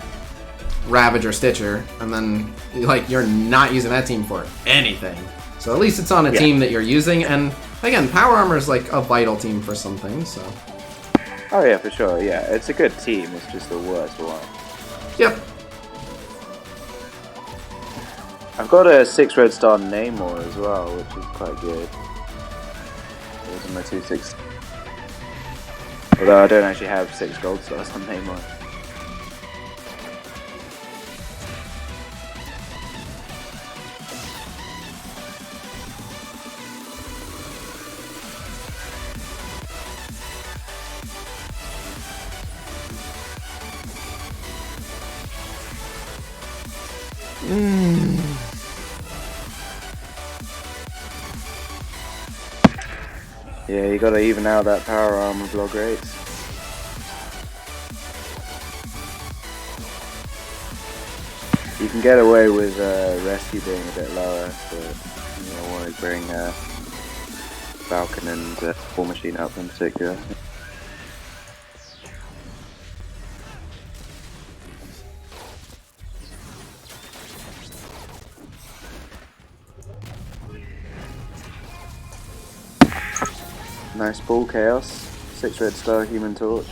Ravage or Stitcher, and then, like, you're not using that team for anything. So at least it's on a team that you're using, and, again, power armor is, like, a vital team for some things, so... Oh yeah, for sure, yeah. It's a good team, it's just the worst one. Yep. I've got a 6 red star Namor as well, which is quite good. Those are my 2 6. Although I don't actually have 6 gold stars on Namor. Yeah, you gotta even out that power armor block rates. You can get away with rescue being a bit lower, but you don't want to bring Falcon and War Machine up in particular. Nice ball, Chaos. 6 red star Human Torch.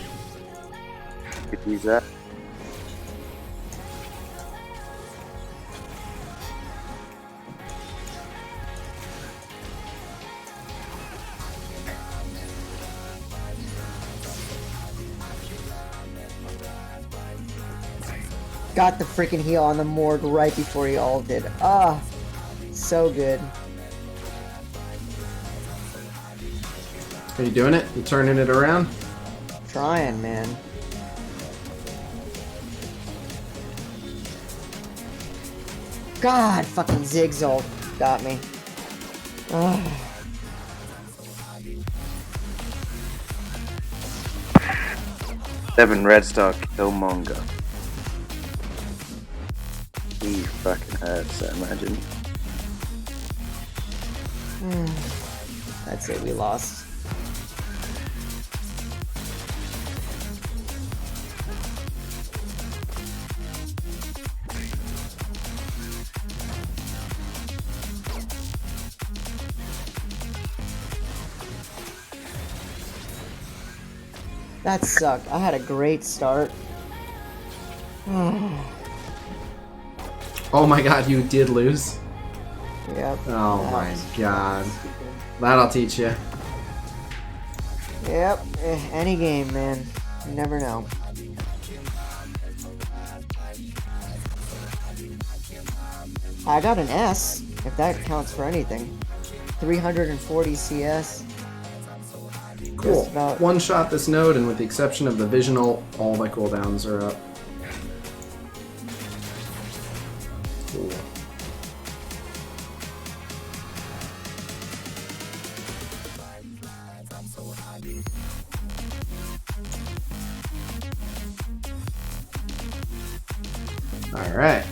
Could use that. Got the freaking heal on the morgue right before y'all did. Ah, so good. Are you doing it? You turning it around? Trying, man. God, fucking Zigzag got me. Ugh. Seven red star Killmonger. He fucking hurts, I imagine. That's it, we lost. That sucked. I had a great start. Oh my god, you did lose? Yep. Oh my god. That'll teach you. Yep. Any game, man. You never know. I got an S, if that counts for anything. 340 CS. Cool. One shot this node, and with the exception of the visional, all my cooldowns are up. Cool. Alright,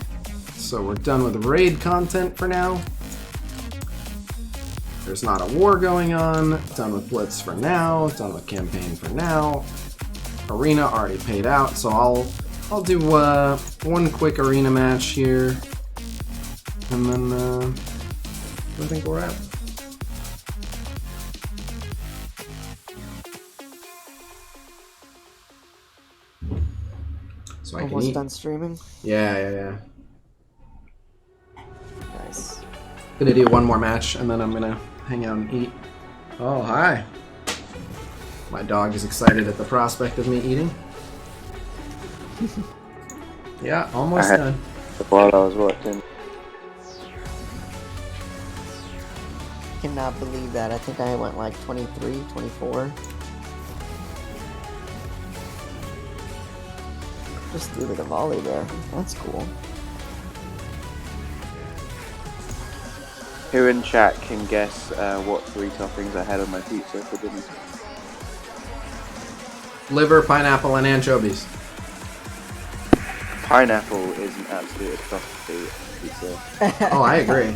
so we're done with raid content for now. There's not a war going on. Done with Blitz for now. Done with campaign for now. Arena already paid out, so I'll do one quick arena match here, and then I think we're at. So I can Almost eat. done streaming? Yeah. Nice. Gonna do one more match, and then I'm gonna hang out and eat. Oh, hi. My dog is excited at the prospect of me eating. Yeah, almost done. While I was watching. Cannot believe that. I think I went like 23, 24. Just threw like a volley there. That's cool. Who in chat can guess what 3 toppings I had on my pizza for dinner? Liver, pineapple, and anchovies. Pineapple is an absolute atrocity on pizza. Oh, I agree.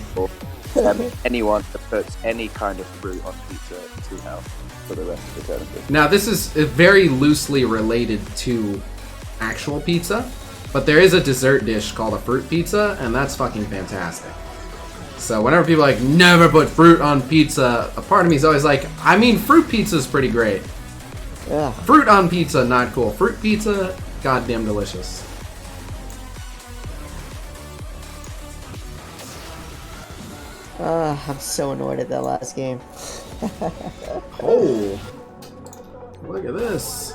Anyone that puts any kind of fruit on pizza to hell for the rest of eternity. Now, this is very loosely related to actual pizza, but there is a dessert dish called a fruit pizza, and that's fucking fantastic. So whenever people are like, never put fruit on pizza, a part of me is always like, I mean, fruit pizza is pretty great. Yeah. Fruit on pizza, not cool. Fruit pizza, goddamn delicious. I'm so annoyed at that last game. Oh, look at this.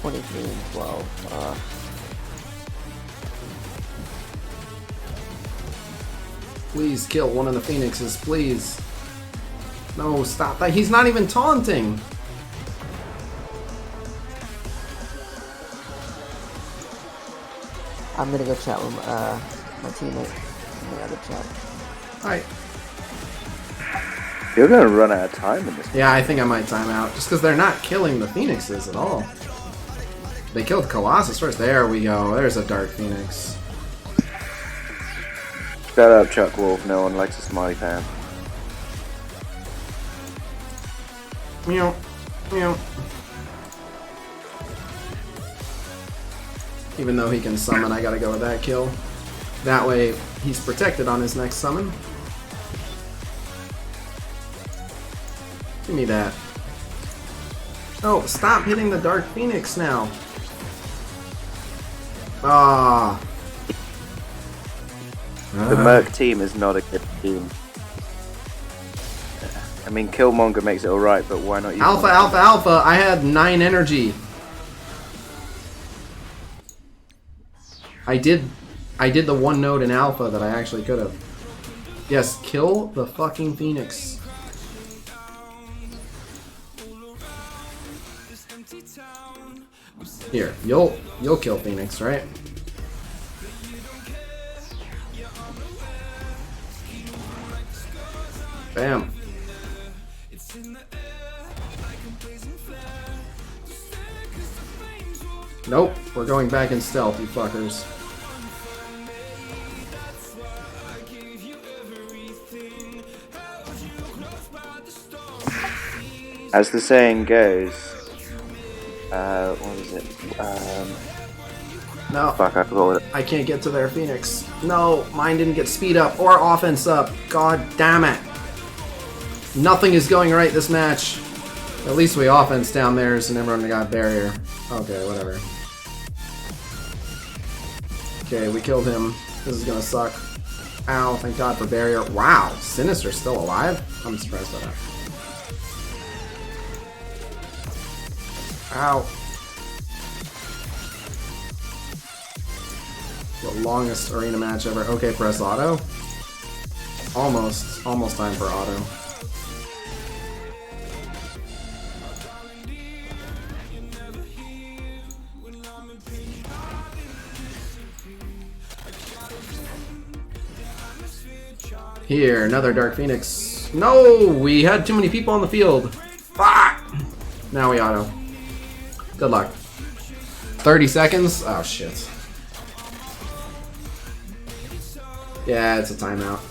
$23 and 12. Please kill one of the phoenixes, please. No, stop that. He's not even taunting. I'm gonna go chat with my teammate in the other chat. Alright. You're gonna run out of time in this. Yeah, I think I might time out. Just because they're not killing the phoenixes at all. They killed Colossus first. There we go. There's a Dark Phoenix. Shut up, Chuck Wolf. No one likes a smiley fan. Meow. Meow. Even though he can summon, I gotta go with that kill. That way, he's protected on his next summon. Give me that. Oh, stop hitting the Dark Phoenix now. Ah. The Merc team is not a good team. I mean, Killmonger makes it alright, but why not use Alpha, one? alpha, alpha. I had 9 energy. I did the one node in alpha that I actually could have. Yes, kill the fucking Phoenix. Here, you'll kill Phoenix, right? Bam. Nope, we're going back in stealth, you fuckers. As the saying goes, what is it? No, Fuck, I forgot what it. I can't get to their Phoenix. No, mine didn't get speed up or offense up. God damn it. Nothing is going right this match. At least we offense down theirs and everyone got barrier. Okay, whatever. Okay, we killed him. This is gonna suck. Ow, thank God for barrier. Wow, Sinister's still alive? I'm surprised by that. Ow. The longest arena match ever. Okay, press auto. Almost time for auto. Here, another Dark Phoenix. No, we had too many people on the field. Fuck! Now we auto. Good luck. 30 seconds? Oh shit. Yeah, it's a timeout.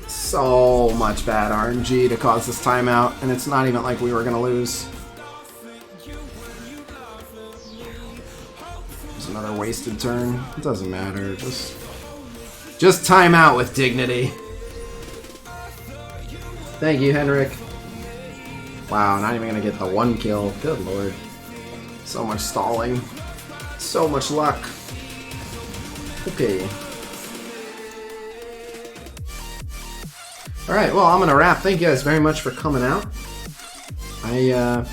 So much bad RNG to cause this timeout, and it's not even like we were gonna lose. There's another wasted turn. It doesn't matter. Just time out with dignity. Thank you, Henrik. Wow, not even gonna get the 1 kill. Good lord. So much stalling. So much luck. Okay. Alright, well, I'm gonna wrap. Thank you guys very much for coming out. I'll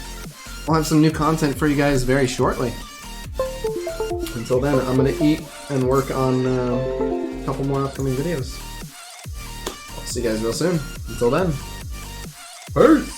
have some new content for you guys very shortly. Until then, I'm gonna eat and work on a couple more upcoming videos. I'll see you guys real soon. Until then, peace!